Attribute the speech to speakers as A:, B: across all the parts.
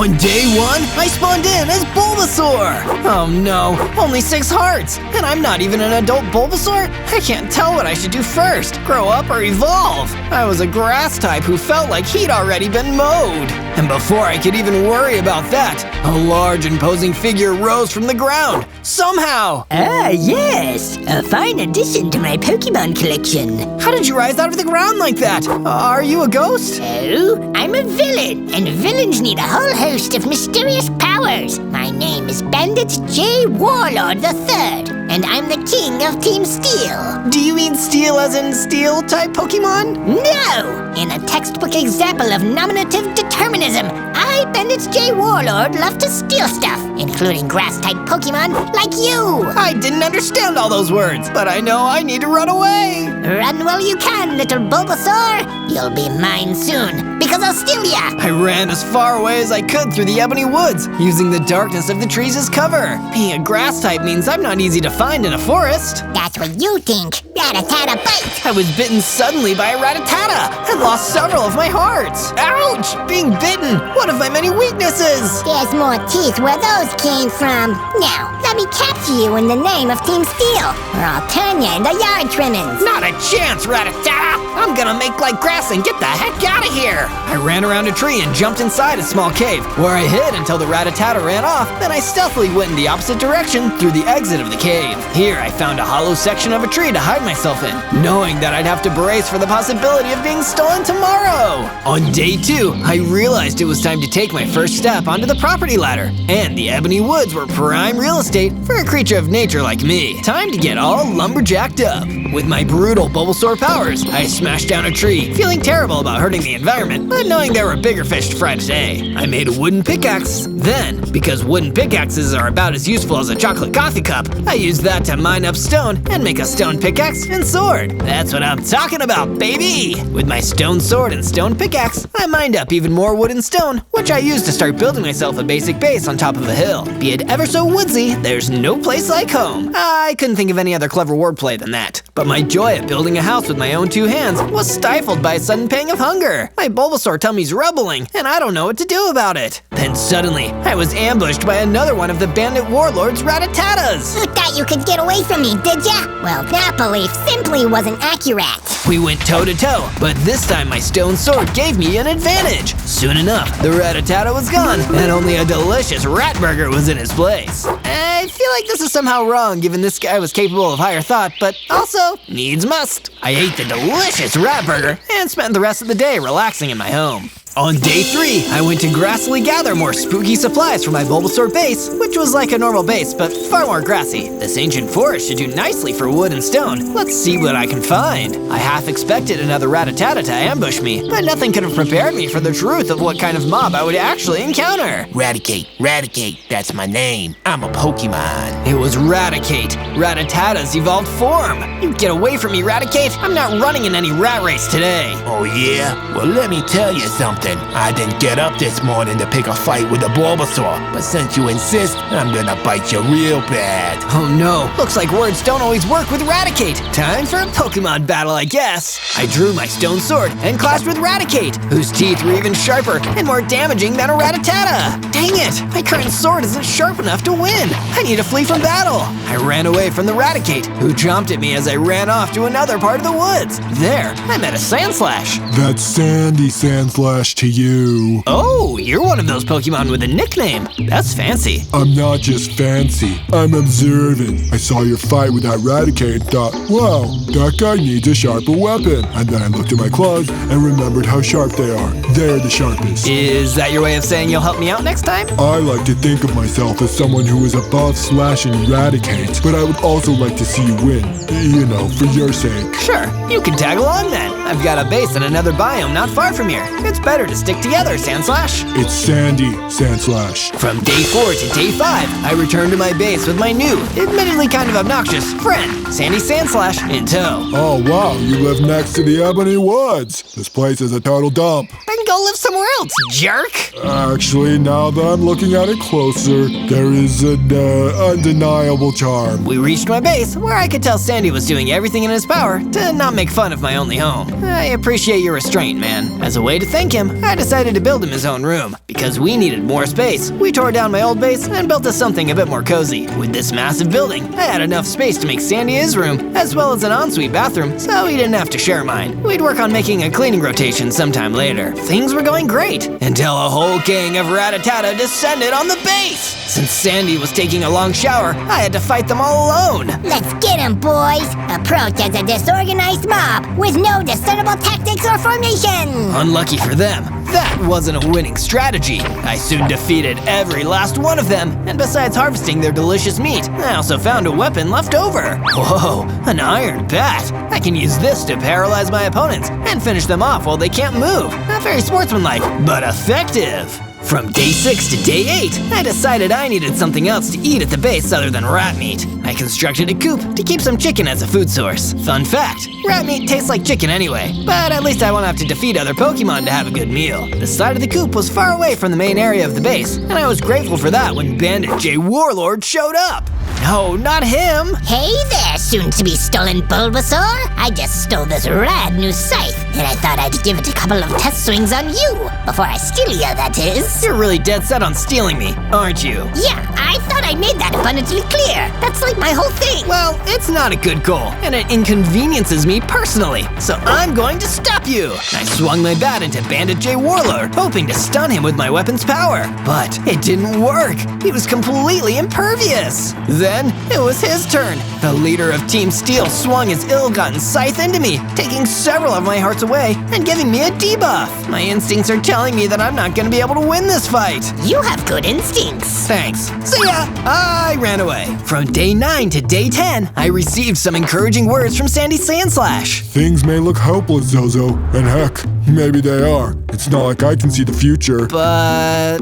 A: On day 1, I spawned in as Bulbasaur! Oh no, only 6 hearts! And I'm not even an adult Bulbasaur? I can't tell what I should do first, grow up or evolve. I was a grass type who felt like he'd already been mowed. And before I could even worry about that, a large imposing figure rose from the ground, somehow!
B: Ah, yes! A fine addition to my Pokemon collection.
A: How did you rise out of the ground like that? Are you a ghost?
B: Oh, I'm a villain, and villains need a whole host of mysterious powers. My name is Bandit Waldord III, and I'm the king of Team Steel.
A: Do you mean steel as in steel-type Pokemon?
B: No! In a textbook example of nominative determinism, I, Bandit Waldord, love to steal stuff, including grass-type Pokemon like you.
A: I didn't understand all those words, but I know I need to run away.
B: Run while you can, little Bulbasaur. You'll be mine soon, because I'll steal ya.
A: I ran as far away as I could through the ebony woods, using the darkness of the trees as cover. Being a grass type means I'm not easy to find in a forest.
B: That's what you think. Rattata bite.
A: I was bitten suddenly by a Rattata and lost several of my hearts. Ouch! Being bitten, one of my many weaknesses.
B: There's more teeth where those came from. Now, let me capture you in the name of Team Steel, or I'll turn you into yard trimmings.
A: Not a chance, Rattata! I'm gonna make like grass and get the heck out of here! I ran around a tree and jumped inside a small cave, where I hid until the Rattata ran off, then I stealthily went in the opposite direction through the exit of the cave. Here I found a hollow section of a tree to hide myself in, knowing that I'd have to brace for the possibility of being stolen tomorrow! On day 2, I realized it was time to take my first step onto the property ladder, and the ebony woods were prime real estate for a creature of nature like me. Time to get all lumberjacked up. With my brutal Bulbasaur powers, I smashed down a tree, feeling terrible about hurting the environment, but knowing there were bigger fish to fry today. I made a wooden pickaxe. Then, because wooden pickaxes are about as useful as a chocolate coffee cup, I used that to mine up stone and make a stone pickaxe and sword. That's what I'm talking about, baby! With my stone sword and stone pickaxe, I mined up even more wood and stone, which I used to start building myself a basic base on top of a hill. Be it ever so woodsy, there's no place like home. I couldn't think of any other clever wordplay than that. But my joy at building a house with my own 2 hands was stifled by a sudden pang of hunger. My Bulbasaur tummy's rumbling, and I don't know what to do about it. Then suddenly, I was ambushed by another one of the Bandit Waldord's Ratatas.
B: You thought you could get away from me, did ya? Well, that belief simply wasn't accurate.
A: We went toe-to-toe, but this time my stone sword gave me an advantage. Soon enough, the Rattata was gone, and only a delicious rat burger was in his place. I feel like this is somehow wrong, given this guy was capable of higher thought, but also, needs must. I ate the delicious rat burger and spent the rest of the day relaxing in my home. On day 3, I went to grassily gather more spooky supplies for my Bulbasaur base, which was like a normal base, but far more grassy. This ancient forest should do nicely for wood and stone. Let's see what I can find. I half expected another Rattata to ambush me, but nothing could have prepared me for the truth of what kind of mob I would actually encounter.
C: Raticate, that's my name. I'm a Pokemon.
A: It was Raticate, Rattata's evolved form. You get away from me, Raticate. I'm not running in any rat race today.
C: Oh yeah? Well, let me tell you something. I didn't get up this morning to pick a fight with a Bulbasaur, but since you insist, I'm gonna bite you real bad.
A: Oh no, looks like words don't always work with Raticate. Time for a Pokemon battle, I guess. I drew my stone sword and clashed with Raticate, whose teeth were even sharper and more damaging than a Rattata. Dang it, my current sword isn't sharp enough to win. I need to flee from battle. I ran away from the Raticate, who jumped at me as I ran off to another part of the woods. There, I met a Sandslash.
D: That's Sandy Sandslash to you.
A: Oh, you're one of those Pokemon with a nickname. That's fancy.
D: I'm not just fancy, I'm observant. I saw your fight with that Raticate and thought, wow, that guy needs a sharper weapon. And then I looked at my claws and remembered how sharp they are. They're the sharpest.
A: Is that your way of saying you'll help me out next time?
D: I like to think of myself as someone who is above slashing Raticates, but I would also like to see you win. You know, for your sake.
A: Sure, you can tag along then. I've got a base in another biome not far from here. It's better to stick together, Sandslash.
D: It's Sandy Sandslash.
A: From day 4 to day 5, I returned to my base with my new, admittedly kind of obnoxious, friend, Sandy Sandslash, in tow.
D: Oh wow, you live next to the Ebony Woods. This place is a total dump.
A: I can go live somewhere else, jerk!
D: Actually, now that I'm looking at it closer, there is an undeniable charm.
A: We reached my base, where I could tell Sandy was doing everything in his power to not make fun of my only home. I appreciate your restraint, man. As a way to thank him, him, I decided to build him his own room. Because we needed more space, we tore down my old base and built us something a bit more cozy. With this massive building, I had enough space to make Sandy his room, as well as an ensuite bathroom, so he didn't have to share mine. We'd work on making a cleaning rotation sometime later. Things were going great, until a whole gang of Ratatata descended on the base! Since Sandy was taking a long shower, I had to fight them all alone.
B: Let's get 'em, boys! Approach as a disorganized mob with no discernible tactics or formation!
A: Unlucky for them, that wasn't a winning strategy. I soon defeated every last one of them, and besides harvesting their delicious meat, I also found a weapon left over. Whoa, an iron bat! I can use this to paralyze my opponents and finish them off while they can't move. Not very sportsmanlike, but effective. From day 6 to day 8, I decided I needed something else to eat at the base other than rat meat. I constructed a coop to keep some chicken as a food source. Fun fact, rat meat tastes like chicken anyway, but at least I won't have to defeat other Pokemon to have a good meal. The side of the coop was far away from the main area of the base, and I was grateful for that when Bandit Waldord showed up. No, not him!
B: Hey there, soon-to-be stolen Bulbasaur! I just stole this rad new scythe, and I thought I'd give it a couple of test swings on you, before I steal ya, that is.
A: You're really dead set on stealing me, aren't you?
B: Yeah, I thought I made that abundantly clear. That's like my whole thing.
A: Well, it's not a good goal, and it inconveniences me personally, so I'm going to stop you! I swung my bat into Bandit Waldord, hoping to stun him with my weapon's power. But it didn't work. He was completely impervious. Then it was his turn. The leader of Team Steel swung his ill-gotten scythe into me, taking several of my hearts away and giving me a debuff. My instincts are telling me that I'm not going to be able to win this fight.
B: You have good instincts.
A: Thanks. See ya! I ran away. From day 9 to day 10, I received some encouraging words from Sandy Sandslash.
D: Things may look hopeless, Zozo, and heck, maybe they are. It's not like I can see the future.
A: But...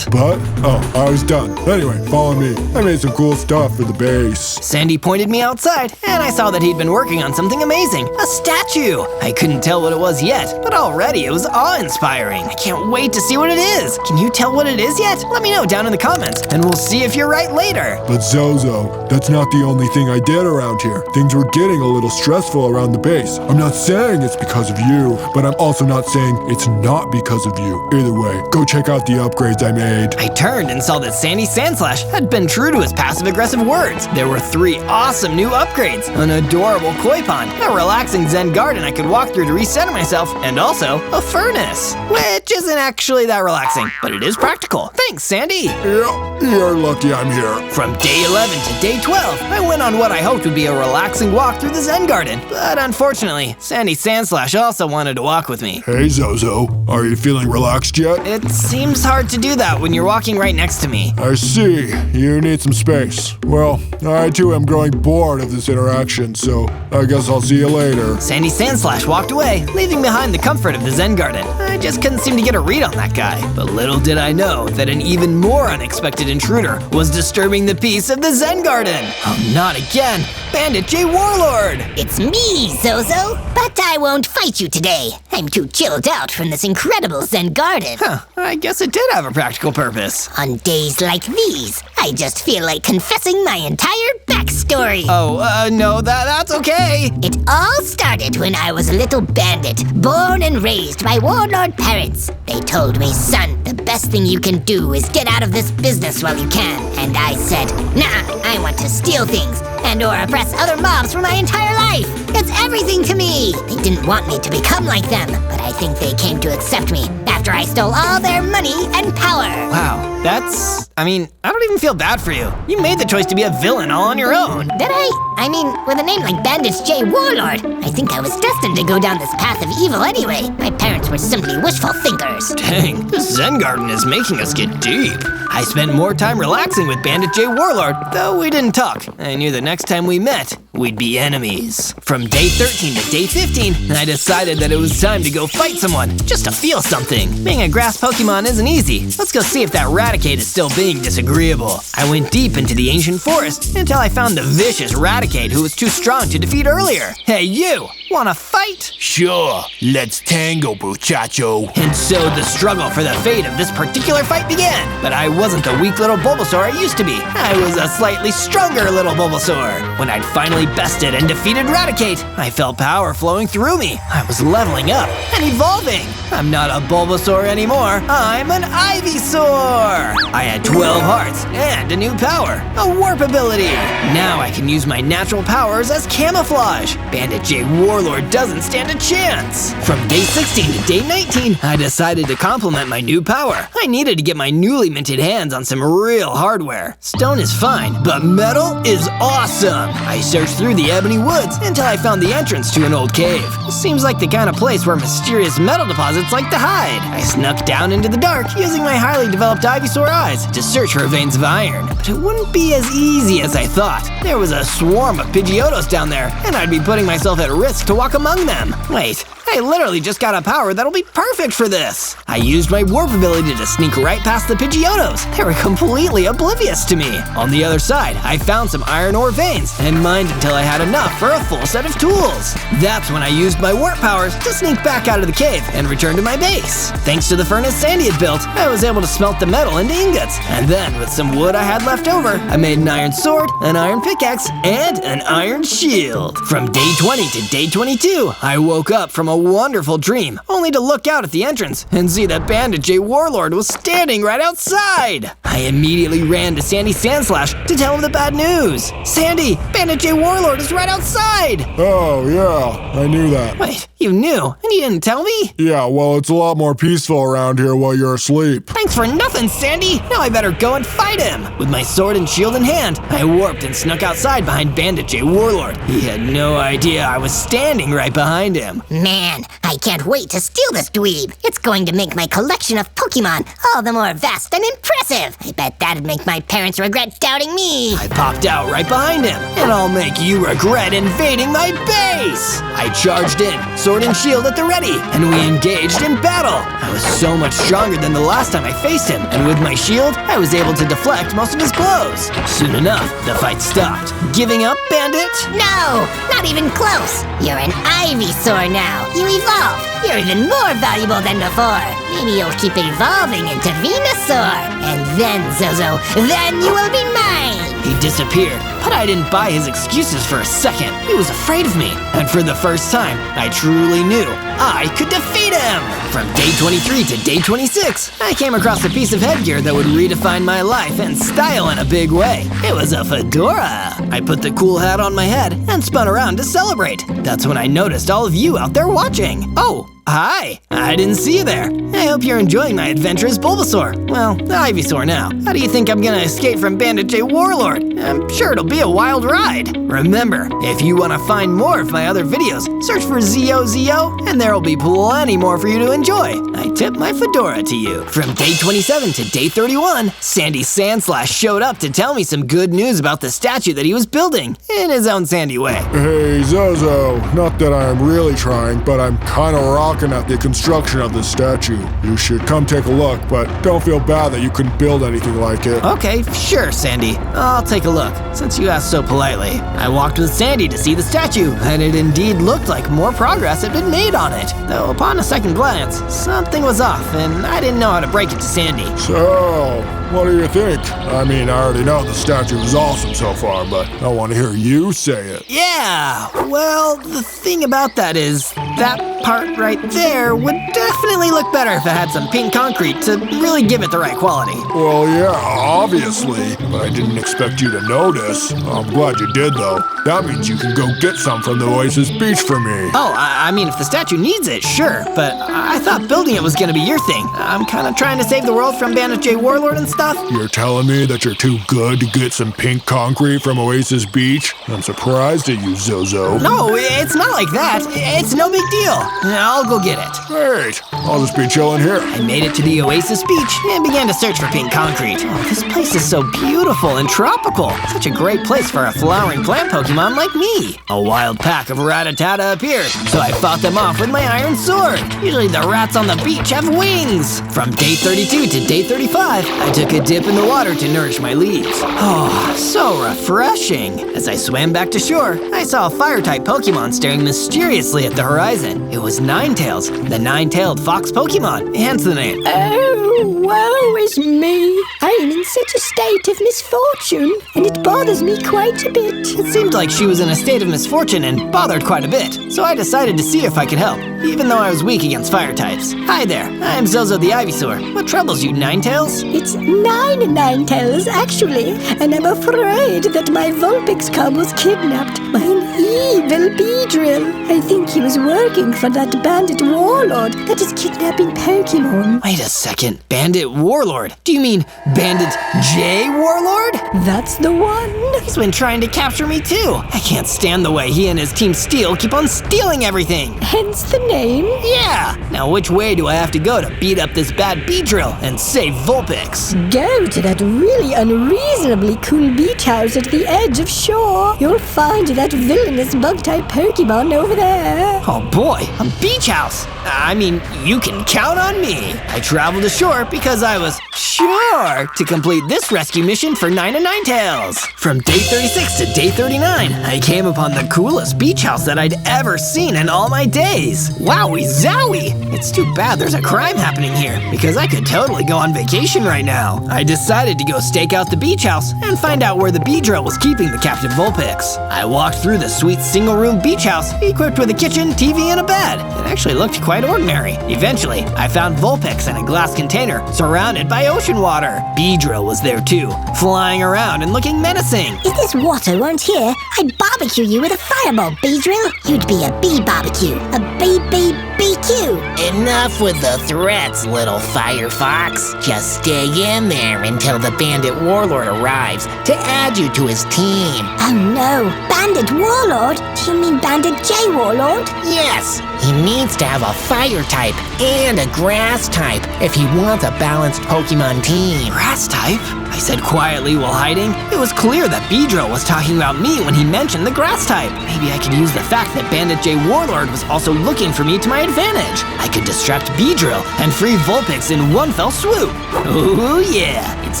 D: Oh, I was done. Anyway, follow me. I made some cool stuff for the base.
A: Sandy pointed me outside, and I saw that he'd been working on something amazing, a statue. I couldn't tell what it was yet, but already it was awe-inspiring. I can't wait to see what it is. Can you tell what it is yet? Let me know down in the comments, and we'll see if you're right later.
D: But Zozo, that's not the only thing I did around here. Things were getting a little stressful around the base. I'm not saying it's because of you, but I'm also not saying it's not because of you. Either way, go check out the upgrades I made.
A: I turned and saw that Sandy Sandslash had been true to his passive-aggressive words. There were 3 awesome new upgrades, an adorable koi pond, a relaxing zen garden I could walk through to reset myself, and also a furnace, which isn't actually that relaxing, but it is practical. Thanks, Sandy!
D: Yeah, you're lucky I'm here.
A: From day 11 to day 12, I went on what I hoped would be a relaxing walk through the zen garden, but unfortunately, Sandy Sandslash also wanted to walk with me.
D: Hey Zozo, are you feeling relaxed yet?
A: It seems hard to do that when you're walking right next to me.
D: I see, you need some space. Well, I too am growing bored of this interaction, so I guess I'll see you later.
A: Sandy Sandslash walked away, leaving behind the comfort of the zen garden. I just couldn't seem to get a read on that guy. But little did I know that an even more unexpected intruder was disturbing the peace of the zen garden. Oh, not again! Bandit Waldord!
B: It's me, Zozo, but I won't fight you today. I'm too chilled out from this incredible zen garden.
A: Huh, I guess it did have a practical purpose.
B: On days like these, I just feel like confessing my entire backstory.
A: Oh, no, that's okay.
B: It all started when I was a little bandit, born and raised by warlord parents. They told me, son, the best thing you can do is get out of this business while you can. And I said, nah, I want to steal things and or oppress other mobs for my entire life. It's everything to me. They didn't want me to become like them, but I think they came to accept me after I stole all their money and power.
A: Wow, I don't even feel bad for you. You made the choice to be a villain all on your own.
B: Did I? I mean, with a name like Bandit Waldord, I think I was destined to go down this path of evil anyway. My parents were simply wishful thinkers.
A: Dang, this zen garden is making us get deep. I spent more time relaxing with Bandit Waldord, though we didn't talk. I knew the next time we met, we'd be enemies. From day 13 to day 15, I decided that it was time to go fight someone, just to feel something. Being a grass Pokemon isn't easy. Let's go see if that Raticate is still being disagreeable. I went deep into the ancient forest until I found the vicious Raticate who was too strong to defeat earlier. Hey you, wanna fight?
C: Sure, let's tango, muchacho.
A: And so the struggle for the fate of this particular fight began, but I wasn't the weak little Bulbasaur I used to be. I was a slightly stronger little Bulbasaur. When I'd finally bested and defeated Raticate, I felt power flowing through me. I was leveling up and evolving. I'm not a Bulbasaur anymore. I'm an Ivysaur. I had 12 hearts and a new power, a warp ability. Now I can use my natural powers as camouflage. Bandit J Warlord doesn't stand a chance. From day 16 to day 19, I decided to complement my new power. I needed to get my newly minted hands on some real hardware. Stone is fine, but metal is awesome. I searched through the ebony woods until I found the entrance to an old cave. It seems like the kind of place where mysterious metal deposits like to hide. I snuck down into the dark using my highly developed Ivysaur eyes to search for veins of iron. But it wouldn't be as easy as I thought. There was a swarm of Pidgeotos down there, and I'd be putting myself at risk to walk among them. Wait, I literally just got a power that'll be perfect for this. I used my warp ability to sneak right past the Pidgeotos. They were completely oblivious to me. On the other side, I found some iron ore veins and mined until I had enough for a full set of tools. That's when I used my warp powers to sneak back out of the cave and return to my base. Thanks to the furnace Sandy had built, I was able to smelt the metal into ingots. And then, with some wood I had left over, I made an iron sword, an iron pickaxe, and an iron shield. From day 20 to day 22, I woke up from a wonderful dream, only to look out at the entrance and see that Bandit J Warlord was standing right outside. I immediately ran to Sandy Sandslash to tell him the bad news. Sandy, Bandit J Warlord is right outside.
D: Oh, yeah, I knew that.
A: Wait, you knew and you didn't tell me?
D: Yeah, well, it's a lot more peaceful around here while you're asleep.
A: Thanks for nothing, Sandy. Now I better go and fight him. With my sword and shield in hand, I warped and snuck outside behind Bandit J Warlord. He had no idea I was standing right behind him.
B: Man, I can't wait to steal this dweeb. It's going to make my collection of Pokemon all the more vast and impressive. I bet that'd make my parents regret doubting me.
A: I popped out right behind him, and I'll make you regret invading my base. I charged in, sword and shield at the ready, and we engaged in battle. I was so much stronger than the last time I faced him, and with my shield, I was able to deflect most of his blows. Soon enough, the fight stopped. Giving up, Bandit?
B: No, not even close. You're an Ivysaur now. You evolved. You're even more valuable than before. Maybe you'll keep evolving into Venusaur. And then, Zozo, then you will be mine.
A: He disappeared, but I didn't buy his excuses for a second. He was afraid of me, and for the first time, I truly knew I could defeat him. From day 23 to day 26, I came across a piece of headgear that would redefine my life and style in a big way. It was a fedora. I put the cool hat on my head and spun around to celebrate. That's when I noticed all of you out there watching. Oh, hi, I didn't see you there. I hope you're enjoying my adventure as Bulbasaur. Well, Ivysaur now. How do you think I'm gonna escape from Bandit J Warlord? I'm sure it'll be a wild ride. Remember, if you want to find more of my other videos, search for ZOZO, and there'll be plenty more for you to enjoy. I tip my fedora to you. From day 27 to day 31, Sandy Sandslash showed up to tell me some good news about the statue that he was building, in his own Sandy way.
D: Hey, Zozo, not that I'm really trying, but I'm kind of rocking at the construction of this statue. You should come take a look, but don't feel bad that you couldn't build anything like it.
A: Okay, sure, Sandy. I'll take a look, since you asked so politely. I walked with Sandy to see the statue, and it indeed looked like more progress had been made on it. Though upon a second glance, something was off, and I didn't know how to break it to Sandy.
D: So, what do you think? I mean, I already know the statue is awesome so far, but I want to hear you say it.
A: Yeah, well, the thing about that is, that part right there would definitely look better if it had some pink concrete to really give it the right quality.
D: Well, yeah, obviously, but I didn't expect you to notice. I'm glad you did, though. That means you can go get some from the Oasis Beach for me.
A: Oh, I mean, if the statue needs it, sure, but I thought building it was gonna be your thing. I'm kind of trying to save the world from Bandit J Warlord and stuff.
D: You're telling me that you're too good to get some pink concrete from Oasis Beach? I'm surprised at you, Zozo.
A: No, it's not like that. It's no big deal. I'll go get it.
D: Great. I'll just be chilling here.
A: I made it to the Oasis Beach and began to search for pink concrete. Oh, this place is so beautiful and tropical. Such a great place for a flowering plant Pokemon like me. A wild pack of Rattata appeared, so I fought them off with my iron sword. Usually the rats on the beach have wings. From day 32 to day 35, I took took a dip in the water to nourish my leaves. Oh, so refreshing. As I swam back to shore, I saw a fire-type Pokemon staring mysteriously at the horizon. It was Ninetales, the nine-tailed fox Pokemon, hence the name.
E: Oh, woe is me. I am in such a state of misfortune, and it bothers me quite a bit.
A: It seemed like she was in a state of misfortune and bothered quite a bit, so I decided to see if I could help, even though I was weak against fire types. Hi there, I'm Zozo the Ivysaur. What troubles you, Ninetales?
E: It's 9 Ninetales, actually, and I'm afraid that my Vulpix cub was kidnapped by an evil Beedrill. I think he was working for that Bandit Warlord that is kidnapping Pokemon.
A: Wait a second, Bandit Warlord? Do you mean Bandit J Warlord?
E: That's the one.
A: He's been trying to capture me too. I can't stand the way he and his team Steel keep on stealing everything.
E: Hence the name.
A: Yeah. Now which way do I have to go to beat up this bad Beedrill and save Vulpix?
E: Go to that really unreasonably cool beach house at the edge of shore. You'll find that villainous bug-type Pokemon over there.
A: Oh boy, a beach house. I mean, you can count on me. I traveled ashore because I was sure to complete this rescue mission for Nine and Ninetales. From day 36 to day 39, I came upon the coolest beach house that I'd ever seen in all my days. Wowie zowie! It's too bad there's a crime happening here, because I could totally go on vacation right now. I decided to go stake out the beach house and find out where the Beedrill was keeping the captive Vulpix. I walked through the sweet single-room beach house, equipped with a kitchen, TV, and a bed. It actually looked quite ordinary. Eventually, I found Vulpix in a glass container, surrounded by ocean water. Beedrill was there too, flying around and looking menacing.
B: If this water weren't here, I'd barbecue you with a fireball, Beedrill. You'd be a bee barbecue. A BBBQ.
F: Enough with the threats, little Firefox. Just stay in there until the Bandit Warlord arrives to add you to his team.
B: Oh no, Bandit Warlord? Do you mean Bandit J Warlord?
F: Yes, he needs to have a fire type and a grass type if he wants a balanced Pokemon team.
A: Grass type? I said quietly while hiding. It was clear that Beedrill was talking about me when he mentioned the grass type. Maybe I could use the fact that Bandit J Warlord was also looking for me to my advantage. I could distract Beedrill and free Vulpix in one fell swoop. Oh yeah, it's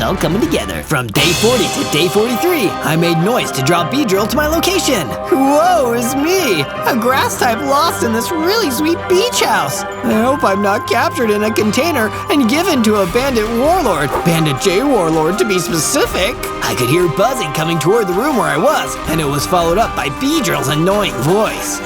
A: all coming together. From day 40 to day 43, I made noise to draw Beedrill to my location. Whoa, it's me, a grass type lost in this really sweet beach house. I hope I'm not captured in a container and given to a Bandit Warlord, Bandit J Warlord to be specific. I could hear buzzing coming toward the room where I was, and it was followed up by Beedrill's annoying voice.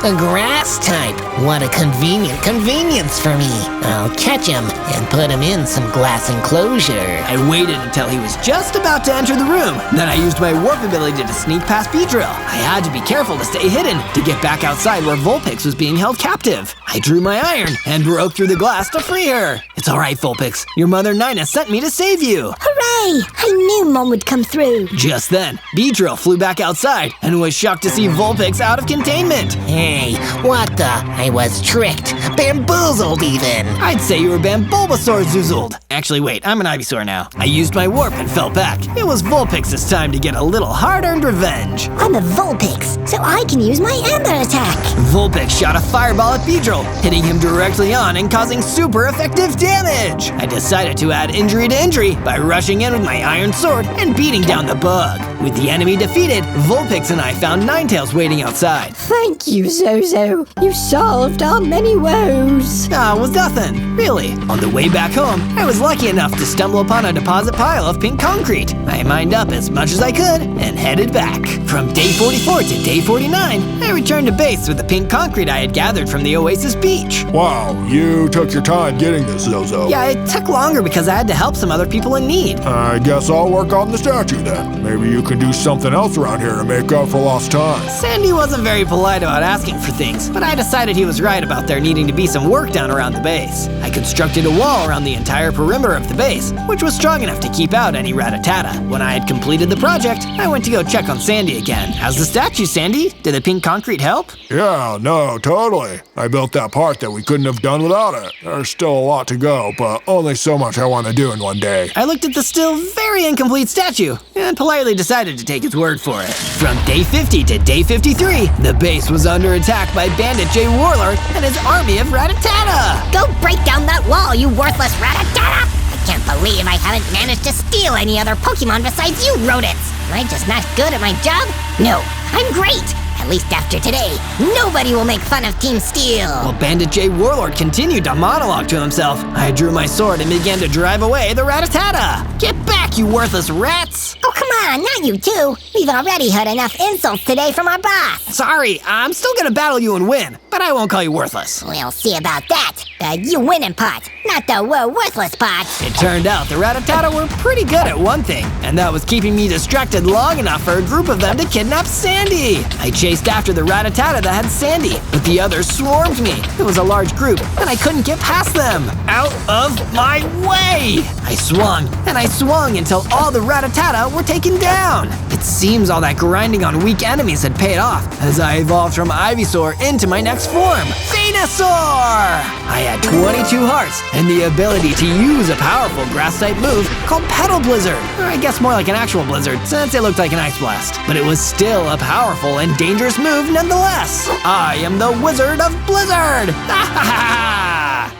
F: A grass type. What a convenience for me. I'll catch him and put him in some glass enclosure.
A: I waited until he was just about to enter the room. Then I used my warp ability to sneak past Beedrill. I had to be careful to stay hidden to get back outside where Vulpix was being held captive. I drew my iron and broke through the glass to free her. It's all right, Vulpix. Your mother Nina sent me to save you.
B: Hooray! I knew Mom would come through.
A: Just then, Beedrill flew back outside and was shocked to see Vulpix out of containment.
F: Hey, what the? I was tricked. Bamboozled even.
A: I'd say you were Bulbasaur zoozled. Actually, wait, I'm an Ivysaur now. I used my warp and fell back. It was Vulpix's time to get a little hard-earned revenge.
B: I'm a Vulpix, so I can use my Amber attack.
A: Vulpix shot a fireball at Beedrill, hitting him directly on and causing super effective damage. I decided to add injury to injury by rushing in with my iron sword and beating down the bug. With the enemy defeated, Vulpix and I found Ninetales waiting outside.
E: Thank you, Zozo. You solved our many woes.
A: Ah, it was nothing, really. On the way back home, I was lucky enough to stumble upon a deposit pile of pink concrete. I mined up as much as I could and headed back. From day 44 to day 49, I returned to base with the pink concrete I had gathered from the Oasis beach.
D: Wow, you took your time getting this, Zozo.
A: Yeah, it took longer because I had to help some other people in need.
D: I guess I'll work on the statue then. Maybe you can do something else around here to make up for lost time.
A: Sandy wasn't very polite about asking for things, but I decided he was right about there needing to be some work done around the base. I constructed a wall around the entire perimeter of the base, which was strong enough to keep out any Ratatata. When I had completed the project, I went to go check on Sandy again. How's the statue, Sandy? Did the pink concrete help?
D: Yeah, no, totally. I built that part that we couldn't have done without it. There's still a lot to go, but only so much I want to do in one day.
A: I looked at the still very incomplete statue and politely decided to take his word for it. From day 50 to day 53, the base was under attack by Bandit J Warlord and his army of Ratatata.
B: Go break down that wall, you worthless Ratatata! I Can't believe I haven't managed to steal any other Pokemon besides you rodents. Am I just not good at my job? No, I'm great. At least after today, nobody will make fun of Team Steel.
A: While Bandit J Warlord continued to monologue to himself, I drew my sword and began to drive away the Rattata. Get back, you worthless rats!
B: Oh, come on, not you two. We've already heard enough insults today from our boss.
A: Sorry, I'm still gonna battle you and win, but I won't call you worthless.
B: We'll see about that. The you winning part, not the we're worthless part.
A: It turned out the Rattata were pretty good at one thing, and that was keeping me distracted long enough for a group of them to kidnap Sandy. I chased after the Rattata that had Sandy, but the others swarmed me. It was a large group, and I couldn't get past them. Out of my way! I swung, and I swung until all the Rattata were taken down. It seems all that grinding on weak enemies had paid off, as I evolved from Ivysaur into my next form, Venusaur! I had 22 hearts, and the ability to use a powerful grass-type move called Petal Blizzard, or I guess more like an actual blizzard, since it looked like an ice blast. But it was still a powerful and dangerous move nonetheless. I am the Wizard of Blizzard!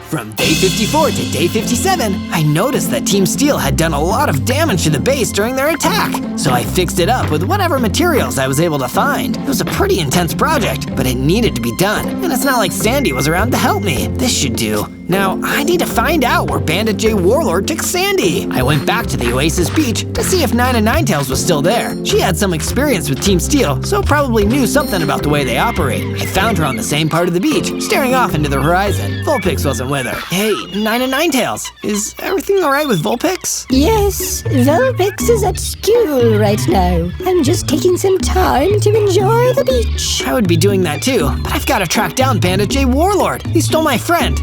A: From day 54 to day 57, I noticed that Team Steel had done a lot of damage to the base during their attack, so I fixed it up with whatever materials I was able to find. It was a pretty intense project, but it needed to be done, and it's not like Sandy was around to help me. This should do. Now, I need to find out where Bandit J Warlord took Sandy. I went back to the Oasis Beach to see if Nine and Ninetales was still there. She had some experience with Team Steel, so probably knew something about the way they operate. I found her on the same part of the beach, staring off into the horizon. Vulpix wasn't with her. Hey, Nine and Ninetales, is everything alright with Vulpix?
E: Yes, Vulpix is at school right now. I'm just taking some time to enjoy the beach.
A: I would be doing that too, but I've got to track down Bandit J Warlord. He stole my friend,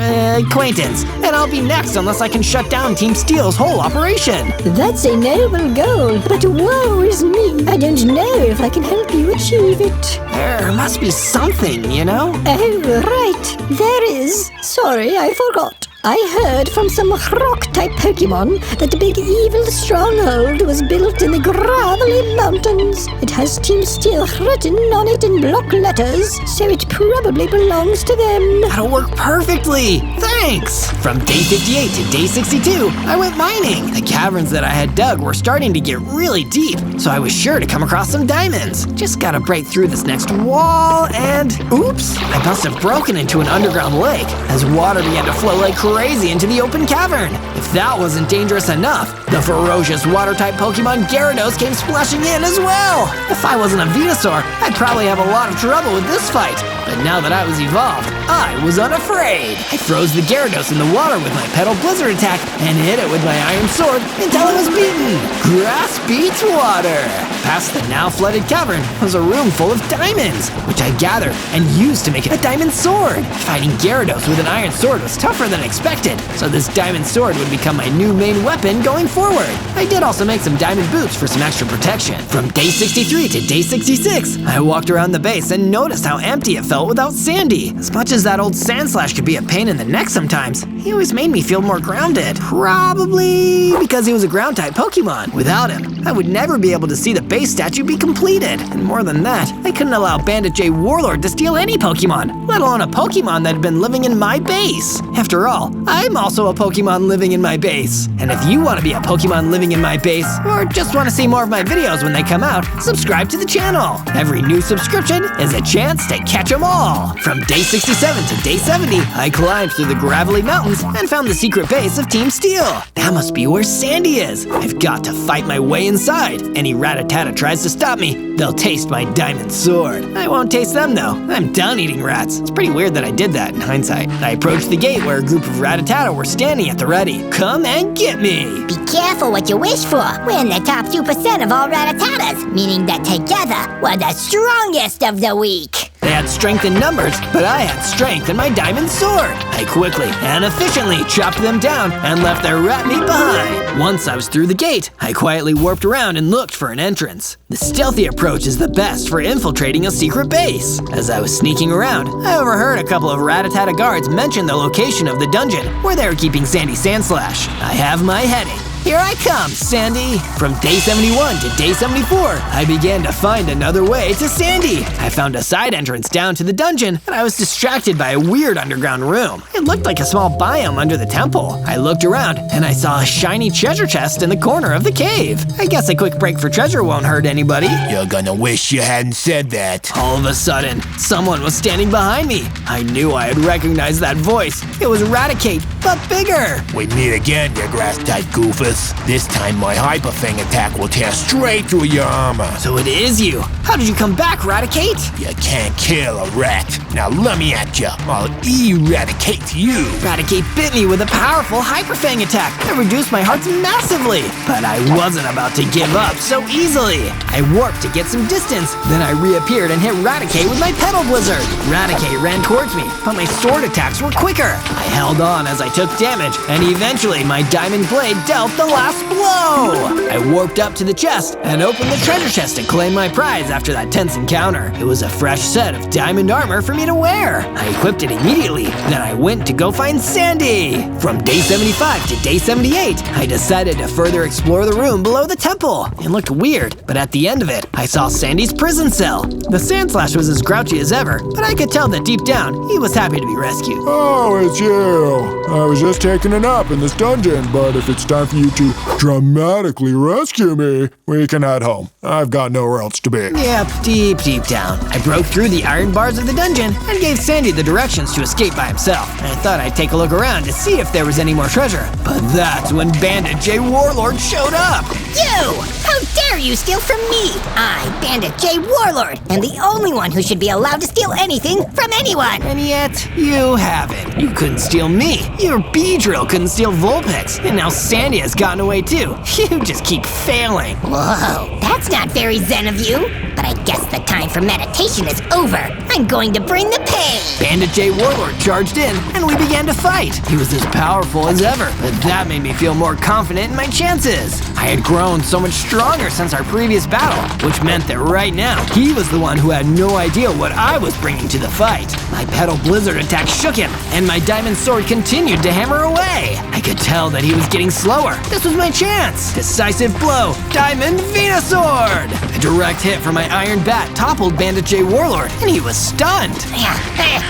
A: acquaintance, and I'll be next unless I can shut down Team Steel's whole operation.
E: That's a noble goal, but woe is me. I don't know if I can help you achieve it.
A: There must be something, you know?
E: Oh, right. There is. Sorry, I forgot. I heard from some rock-type Pokemon that the big evil stronghold was built in the gravelly mountains. It has Team Steel written on it in block letters, so it probably belongs to them.
A: That'll work perfectly! Thanks! From day 58 to day 62, I went mining. The caverns that I had dug were starting to get really deep, so I was sure to come across some diamonds. Just gotta break through this next wall and... oops! I must have broken into an underground lake as water began to flow like crazy into the open cavern. If that wasn't dangerous enough, the ferocious water-type Pokemon Gyarados came splashing in as well. If I wasn't a Venusaur, I'd probably have a lot of trouble with this fight. But now that I was evolved, I was unafraid. I froze the Gyarados in the water with my Petal Blizzard attack and hit it with my Iron Sword until it was beaten. Grass beats water. Past the now flooded cavern was a room full of diamonds, which I gathered and used to make a diamond sword. Fighting Gyarados with an Iron Sword was tougher than expected, so this diamond sword would become my new main weapon going forward. I did also make some diamond boots for some extra protection. From day 63 to day 66, I walked around the base and noticed how empty it felt without Sandy. As much as that old Sandslash could be a pain in the neck sometimes, he always made me feel more grounded. Probably because he was a ground-type Pokemon. Without him, I would never be able to see the base statue be completed. And more than that, I couldn't allow Bandit J Warlord to steal any Pokemon, let alone a Pokemon that had been living in my base. After all, I'm also a Pokemon living in my base. And if you want to be a Pokemon living in my base, or just want to see more of my videos when they come out, subscribe to the channel. Every new subscription is a chance to catch them all. From day 67 to day 70, I climbed through the gravelly mountains and found the secret base of Team Steel. That must be where Sandy is. I've got to fight my way inside. Any Rattata tries to stop me, they'll taste my diamond sword. I won't taste them though. I'm done eating rats. It's pretty weird that I did that in hindsight. I approached the gate where a group of Rattata were standing at the ready. Come and get me!
B: Be careful what you wish for. We're in the top 2% of all Rattatatas, meaning that together, we're the strongest of the weak.
A: They had strength in numbers, but I had strength in my diamond sword. I quickly and efficiently chopped them down and left their rat meat behind. Once I was through the gate, I quietly warped around and looked for an entrance. The stealthy approach is the best for infiltrating a secret base. As I was sneaking around, I overheard a couple of Rattata guards mention the location of the dungeon where they were keeping Sandy Sandslash. I have my heading. Here I come, Sandy! From day 71 to day 74, I began to find another way to Sandy. I found a side entrance down to the dungeon, and I was distracted by a weird underground room. It looked like a small biome under the temple. I looked around, and I saw a shiny treasure chest in the corner of the cave. I guess a quick break for treasure won't hurt anybody.
C: You're gonna wish you hadn't said that.
A: All of a sudden, someone was standing behind me. I knew I had recognized that voice. It was Raticate, but bigger.
C: We meet again, you grass-type goofus. This time my Hyper Fang attack will tear straight through your armor.
A: So it is you. How did you come back, Raticate?
C: You can't kill a rat. Now let me at you. I'll eradicate you.
A: Raticate bit me with a powerful Hyper Fang attack that reduced my hearts massively. But I wasn't about to give up so easily. I warped to get some distance, then I reappeared and hit Raticate with my Petal Blizzard. Raticate ran towards me, but my sword attacks were quicker. I held on as I took damage, and eventually my diamond blade dealt the last blow. I warped up to the chest and opened the treasure chest to claim my prize after that tense encounter. It was a fresh set of diamond armor for me to wear. I equipped it immediately, then I went to go find Sandy. From day 75 to day 78, I decided to further explore the room below the temple. It looked weird, but at the end of it, I saw Sandy's prison cell. The Sandslash was as grouchy as ever, but I could tell that deep down, he was happy to be rescued.
D: Oh, it's you. I was just taking a nap in this dungeon, but if it's time for you to dramatically rescue me, we can head home. I've got nowhere else to be.
A: Yep, deep down. I broke through the iron bars of the dungeon and gave Sandy the directions to escape by himself. I thought I'd take a look around to see if there was any more treasure. But that's when Bandit J Warlord showed up.
B: You! How dare you steal from me? I, Bandit J Warlord, am the only one who should be allowed to steal anything from anyone.
A: And yet, you haven't. You couldn't steal me. Your Beedrill couldn't steal Vulpix. And now Sandy has gotten away too. You just keep failing.
B: Whoa, that's not very zen of you. But I guess the time for meditation is over. I'm going to bring the pain.
A: Bandit J Warlord charged in, and we began to fight. He was as powerful as ever, but that made me feel more confident in my chances. I had grown so much stronger since our previous battle, which meant that right now, he was the one who had no idea what I was bringing to the fight. My Petal Blizzard attack shook him, and my Diamond Sword continued to hammer away. I could tell that he was getting slower. This was my chance. Decisive blow, Diamond Venusaur! A direct hit from my Iron Bat toppled Bandit J Warlord, and he was stunned.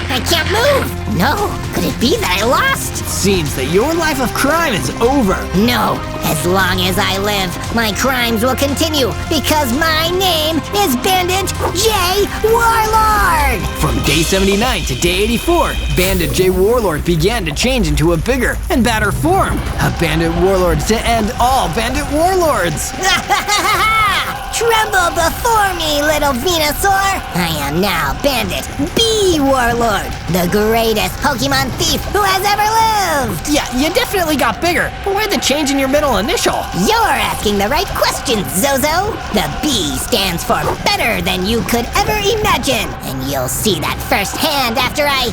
B: I can't move. No, could it be that I lost?
A: Seems that your life of crime is over.
B: No, as long as I live, my crimes will continue because my name is Bandit J Warlord!
A: From day 79 to day 84, Bandit J Warlord began to change into a bigger and badder form. A Bandit Warlord to end all Bandit Warlords.
B: Tremble before me, little Venusaur! I am now Bandit B Warlord, the greatest Pokemon thief who has ever lived!
A: Yeah, you definitely got bigger, but why the change in your middle initial?
B: You're asking the right questions, Zozo! The B stands for better than you could ever imagine, and you'll see that firsthand after I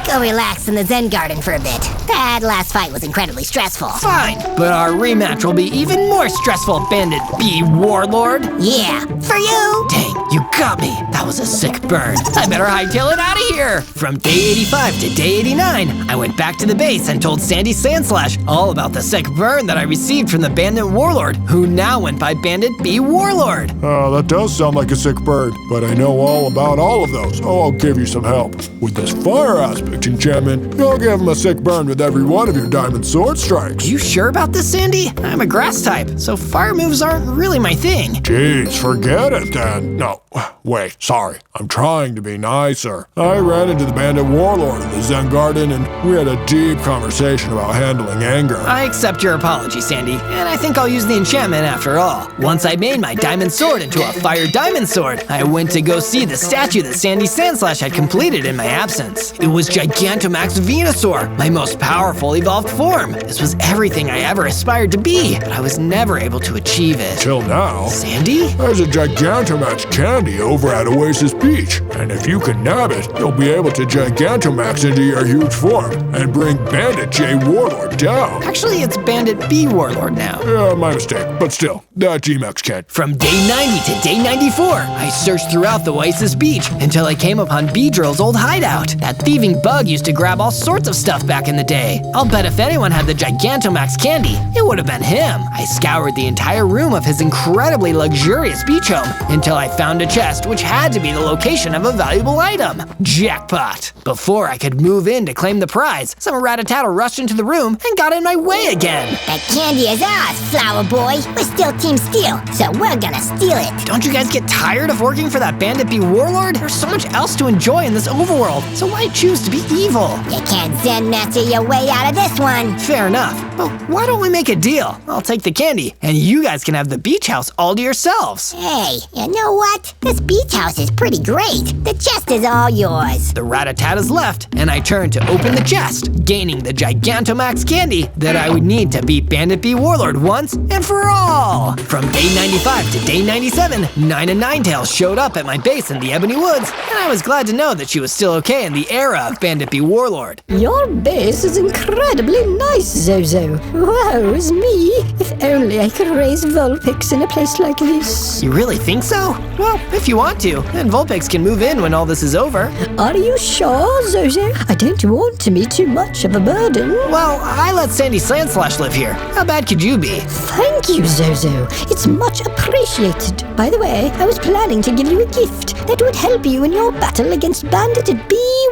B: go relax in the Zen Garden for a bit. That last fight was incredibly stressful.
A: Fine, but our rematch will be even more stressful, Bandit B Warlord.
B: Yeah, for you!
A: Dang, you got me. That was a sick burn. I better hightail it out of here. From day 85 to day 89, I went back to the base and told Sandy Sandslash all about the sick burn that I received from the Bandit Warlord, who now went by Bandit B Warlord.
D: That does sound like a sick bird, but I know all about all of those, so I'll give you some help. With this fire aspect enchantment, you'll give him a sick burn with every one of your diamond sword strikes.
A: You sure about this, Sandy? I'm a grass type, so fire moves aren't really my thing.
D: Jeez, forget it then. No, wait, sorry. I'm trying to be nicer. I ran into the Bandit Warlord in the Zen Garden, and we had a deep conversation about handling anger.
A: I accept your apology, Sandy, and I think I'll use the enchantment after all. Once I made my diamond sword into a fire diamond sword, I went to go see the statue that Sandy Sandslash had completed in my absence. It was Gigantamax Venusaur, my most powerful evolved form. This was everything I ever aspired to be, but I was never able to achieve it.
D: Till now.
A: Sandy?
D: There's a Gigantamax candy over at Oasis Beach, and if you can nab it, you'll be able to Gigantamax into your huge form and bring Bandit J Warlord down.
A: Actually, it's Bandit B Warlord now.
D: Yeah, my mistake, but still, that G-Max can't.
A: From day 90 to day 94, I searched throughout the Oasis Beach until I came upon Beedrill's old hideout. That thieving bug used to grab all sorts of stuff back in the day. I'll bet if anyone had the Gigantamax candy, it would have been him. I scoured the entire room of his incredibly luxurious beach home until I found a chest which had to be the location of a valuable item. Jackpot! Before I could move in to claim the prize, some Ratatata rushed into the room and got in my way again.
B: That candy is ours, Flower Boy. We're still Team Steel, so we're gonna steal it.
A: Don't you guys get tired of working for that Bandit Warlord? There's so much else to enjoy in this overworld, so why choose to be evil?
B: You can't Zen master your way out of this one.
A: Fair enough, but why don't we make a deal? I'll take the candy, and you guys can have the beach house all to yourselves.
B: Hey, you know what? This beach house is pretty great. The chest is all yours.
A: The Ratatatas left, and I turned to open the chest, gaining the Gigantamax candy that I would need to beat Bandit Warlord once and for all. From day 95 to day 97, Nina Ninetails showed up at my base in the Ebony Woods, and I was glad to know that she was still okay in the era of Bandit Warlord.
E: Your base is incredibly nice, Zozo. Wow, is me. If only I could raise Vulpix in a place like this.
A: You really think so? Well, if you want to, then Vulpix can move in when all this is over.
E: Are you sure, Zozo? I don't want to be too much of a burden.
A: Well, I let Sandy Sandslash live here. How bad could you be?
E: Thank you, Zozo. It's much appreciated. By the way, I was planning to give you a gift that would help you in your battle against Bandit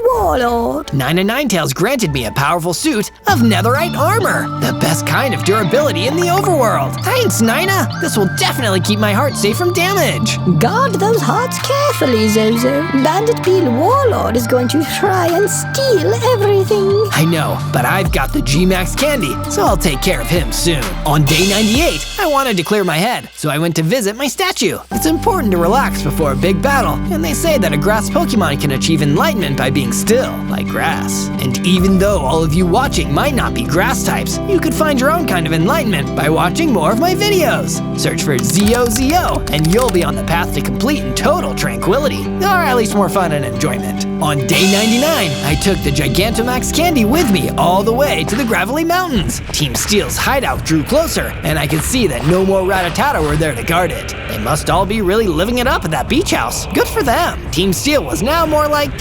E: Warlord.
A: Nina Ninetails granted me a powerful suit of netherite armor, the best kind of durability in the overworld. Thanks, Nina. This will definitely keep my heart safe from damage.
E: Guard those hearts carefully, Zozo. Bandit Warlord is going to try and steal everything.
A: I know, but I've got the G-Max candy, so I'll take care of him soon. On day 98, I wanted to clear my head, so I went to visit my statue. It's important to relax before a big battle, and they say that a grass Pokemon can achieve enlightenment by being still, like grass. And even though all of you watching might not be grass types, you could find your own kind of enlightenment by watching more of my videos. Search for ZOZO, and you'll be on the path to complete and total tranquility, or at least more fun and enjoyment. On day 99, I took the Gigantamax candy with me all the way to the Gravelly Mountains. Team Steel's hideout drew closer, and I could see that no more Rattata were there to guard it. They must all be really living it up at that beach house. Good for them. Team Steel was now more like,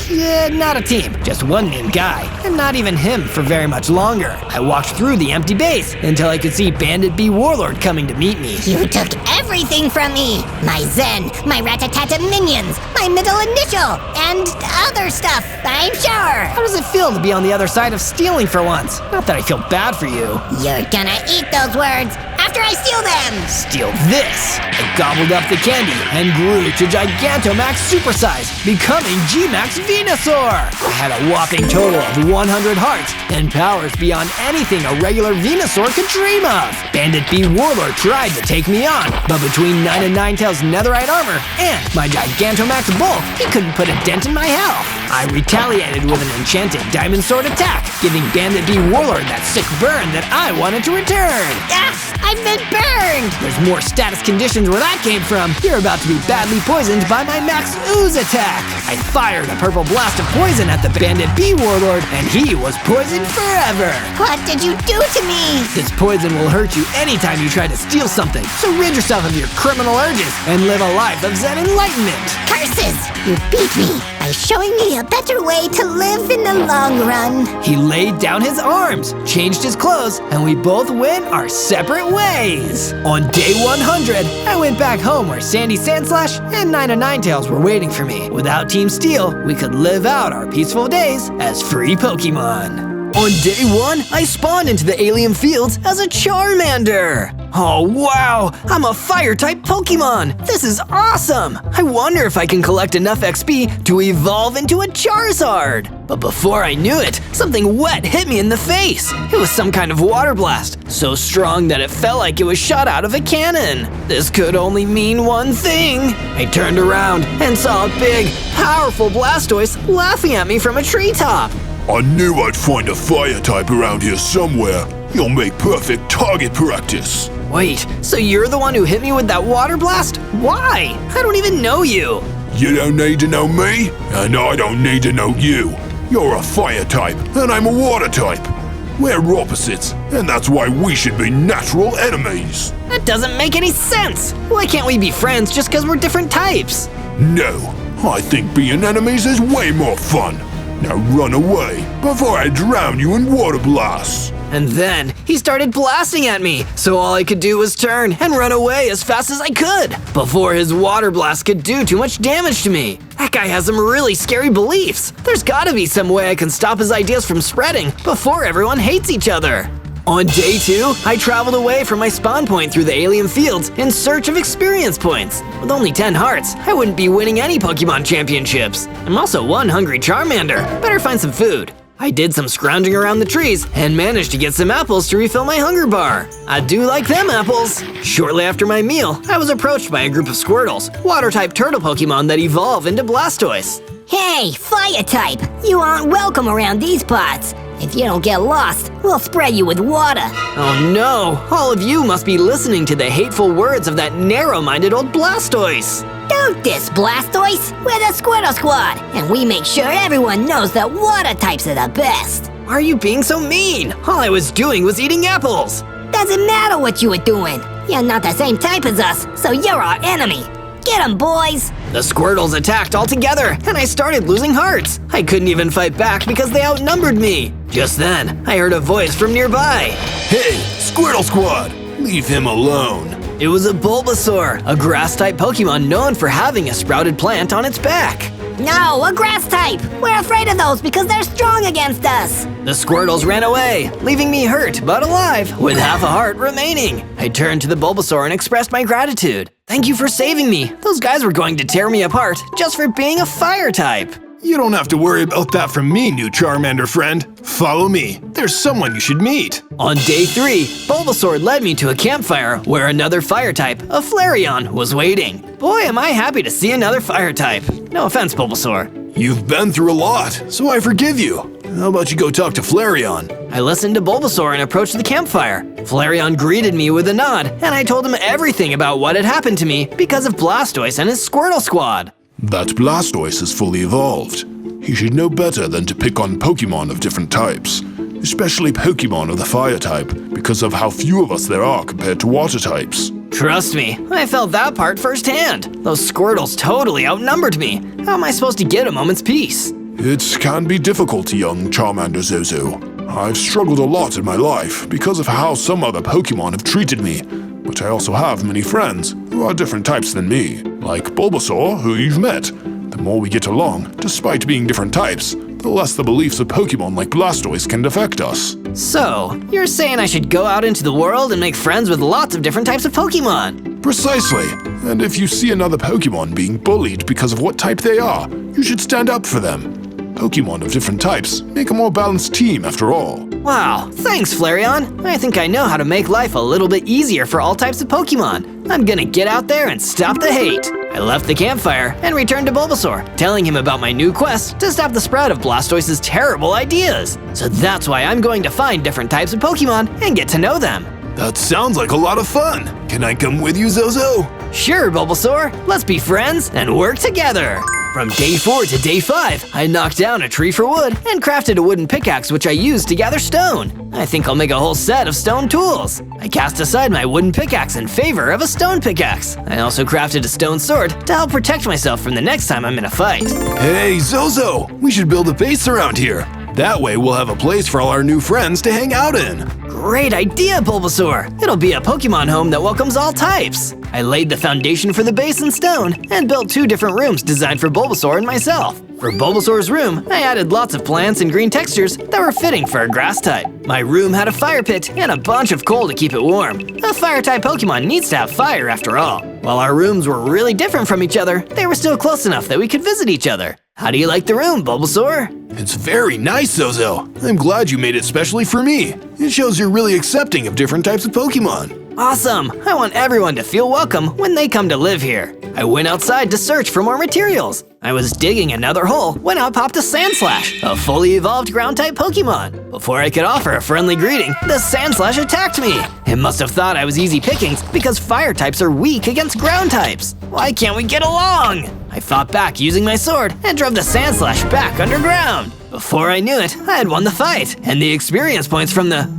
A: not a team, just one mean guy, and not even him for very much longer. I walked through the empty base until I could see Bandit Warlord coming to meet me.
B: You took everything from me. My Zen, my Ratatata minions, my middle initial, and other stuff, I'm sure.
A: How does it feel to be on the other side of stealing for once? Not that I feel bad for you.
B: You're gonna eat those words after I steal them.
A: Steal this. I gobbled up the candy and grew to Gigantamax supersize, becoming G-Max Venusaur. I had a whopping total of 100 hearts and powers beyond anything a regular Venusaur could dream of. Bandit Warlord tried to take me on, but between Nina Ninetails' netherite armor and my Gigantamax bulk, he couldn't put a dent in my health. I retaliated with an enchanted diamond sword attack, giving Bandit Warlord that sick burn that I wanted to return.
B: Ah, I've been burned.
A: There's more status conditions where that came from. You're about to be badly poisoned by my Max Ooze attack. I fired a purple blast of poison at the Bandit Warlord, and he was poisoned forever.
B: What did you do to me?
A: This poison will hurt you anytime you try to steal something, so rid yourself of your criminal urges and live a life of Zen enlightenment.
B: Curses! You beat me by showing me a better way to live in the long run.
A: He laid down his arms, changed his clothes, and we both went our separate ways. On day 100, I went back home where Sandy Sandslash and Nina Ninetails were waiting for me. Without Team Steel, we could live out our peaceful days as free Pokemon. On day 1, I spawned into the alien fields as a Charmander. Oh wow, I'm a fire-type Pokemon. This is awesome. I wonder if I can collect enough XP to evolve into a Charizard. But before I knew it, something wet hit me in the face. It was some kind of water blast, so strong that it felt like it was shot out of a cannon. This could only mean one thing. I turned around and saw a big, powerful Blastoise laughing at me from a treetop.
D: I knew I'd find a fire type around here somewhere. You'll make perfect target practice.
A: Wait, so you're the one who hit me with that water blast? Why? I don't even know you.
D: You don't need to know me, and I don't need to know you. You're a fire type, and I'm a water type. We're opposites, and that's why we should be natural enemies.
A: That doesn't make any sense. Why can't we be friends just because we're different types?
D: No, I think being enemies is way more fun. Now run away before I drown you in water blasts.
A: And then he started blasting at me, so all I could do was turn and run away as fast as I could before his water blast could do too much damage to me. That guy has some really scary beliefs. There's gotta be some way I can stop his ideas from spreading before everyone hates each other. On day 2, I traveled away from my spawn point through the alien fields in search of experience points. With only 10 hearts, I wouldn't be winning any Pokemon championships. I'm also one hungry Charmander. Better find some food. I did some scrounging around the trees and managed to get some apples to refill my hunger bar. I do like them apples. Shortly after my meal, I was approached by a group of Squirtles, water-type turtle Pokemon that evolve into Blastoise.
B: Hey, fire type! You aren't welcome around these parts. If you don't get lost, we'll spread you with water.
A: Oh no! All of you must be listening to the hateful words of that narrow-minded old Blastoise.
B: Don't diss Blastoise! We're the Squirtle Squad, and we make sure everyone knows that water types are the best.
A: Why are you being so mean? All I was doing was eating apples.
B: Doesn't matter what you were doing. You're not the same type as us, so you're our enemy. Get 'em, boys!
A: The Squirtles attacked all together, and I started losing hearts. I couldn't even fight back because they outnumbered me. Just then, I heard a voice from nearby.
C: Hey, Squirtle Squad! Leave him alone.
A: It was a Bulbasaur, a grass-type Pokemon known for having a sprouted plant on its back.
B: No, a grass type! We're afraid of those because they're strong against us!
A: The Squirtles ran away, leaving me hurt but alive, with half a heart remaining. I turned to the Bulbasaur and expressed my gratitude. Thank you for saving me. Those guys were going to tear me apart just for being a fire type.
C: You don't have to worry about that from me, new Charmander friend. Follow me. There's someone you should meet.
A: On day 3, Bulbasaur led me to a campfire where another fire type, a Flareon, was waiting. Boy, am I happy to see another fire type. No offense, Bulbasaur.
C: You've been through a lot, so I forgive you. How about you go talk to Flareon?
A: I listened to Bulbasaur and approached the campfire. Flareon greeted me with a nod, and I told him everything about what had happened to me because of Blastoise and his Squirtle Squad.
D: That Blastoise is fully evolved. He should know better than to pick on Pokemon of different types, especially Pokemon of the fire type, because of how few of us there are compared to water types.
A: Trust me, I felt that part firsthand. Those Squirtles totally outnumbered me. How am I supposed to get a moment's peace?
D: It can be difficult, young Charmander Zozo. I've struggled a lot in my life because of how some other Pokemon have treated me, but I also have many friends who are different types than me, like Bulbasaur, who you've met. The more we get along, despite being different types, the less the beliefs of Pokemon like Blastoise can affect us.
A: So, you're saying I should go out into the world and make friends with lots of different types of Pokemon?
D: Precisely. And if you see another Pokemon being bullied because of what type they are, you should stand up for them. Pokemon of different types make a more balanced team after all.
A: Wow, thanks Flareon. I think I know how to make life a little bit easier for all types of Pokemon. I'm gonna get out there and stop the hate. I left the campfire and returned to Bulbasaur, telling him about my new quest to stop the spread of Blastoise's terrible ideas. So that's why I'm going to find different types of Pokemon and get to know them.
C: That sounds like a lot of fun. Can I come with you, Zozo?
A: Sure, Bulbasaur. Let's be friends and work together. From day 4 to day 5, I knocked down a tree for wood and crafted a wooden pickaxe which I used to gather stone. I think I'll make a whole set of stone tools. I cast aside my wooden pickaxe in favor of a stone pickaxe. I also crafted a stone sword to help protect myself from the next time I'm in a fight.
C: Hey, Zozo! We should build a base around here. That way we'll have a place for all our new friends to hang out in.
A: Great idea, Bulbasaur! It'll be a Pokemon home that welcomes all types. I laid the foundation for the base in stone and built 2 different rooms designed for Bulbasaur and myself. For Bulbasaur's room, I added lots of plants and green textures that were fitting for a grass type. My room had a fire pit and a bunch of coal to keep it warm. A fire-type Pokemon needs to have fire after all. While our rooms were really different from each other, they were still close enough that we could visit each other. How do you like the room, Bulbasaur?
C: It's very nice, Zozo. I'm glad you made it specially for me. It shows you're really accepting of different types of Pokemon.
A: Awesome! I want everyone to feel welcome when they come to live here. I went outside to search for more materials. I was digging another hole when out popped a Sandslash, a fully evolved ground-type Pokemon. Before I could offer a friendly greeting, the Sandslash attacked me. It must have thought I was easy pickings because fire types are weak against ground types. Why can't we get along? I fought back using my sword and drove the Sandslash back underground. Before I knew it, I had won the fight, and the experience points from the,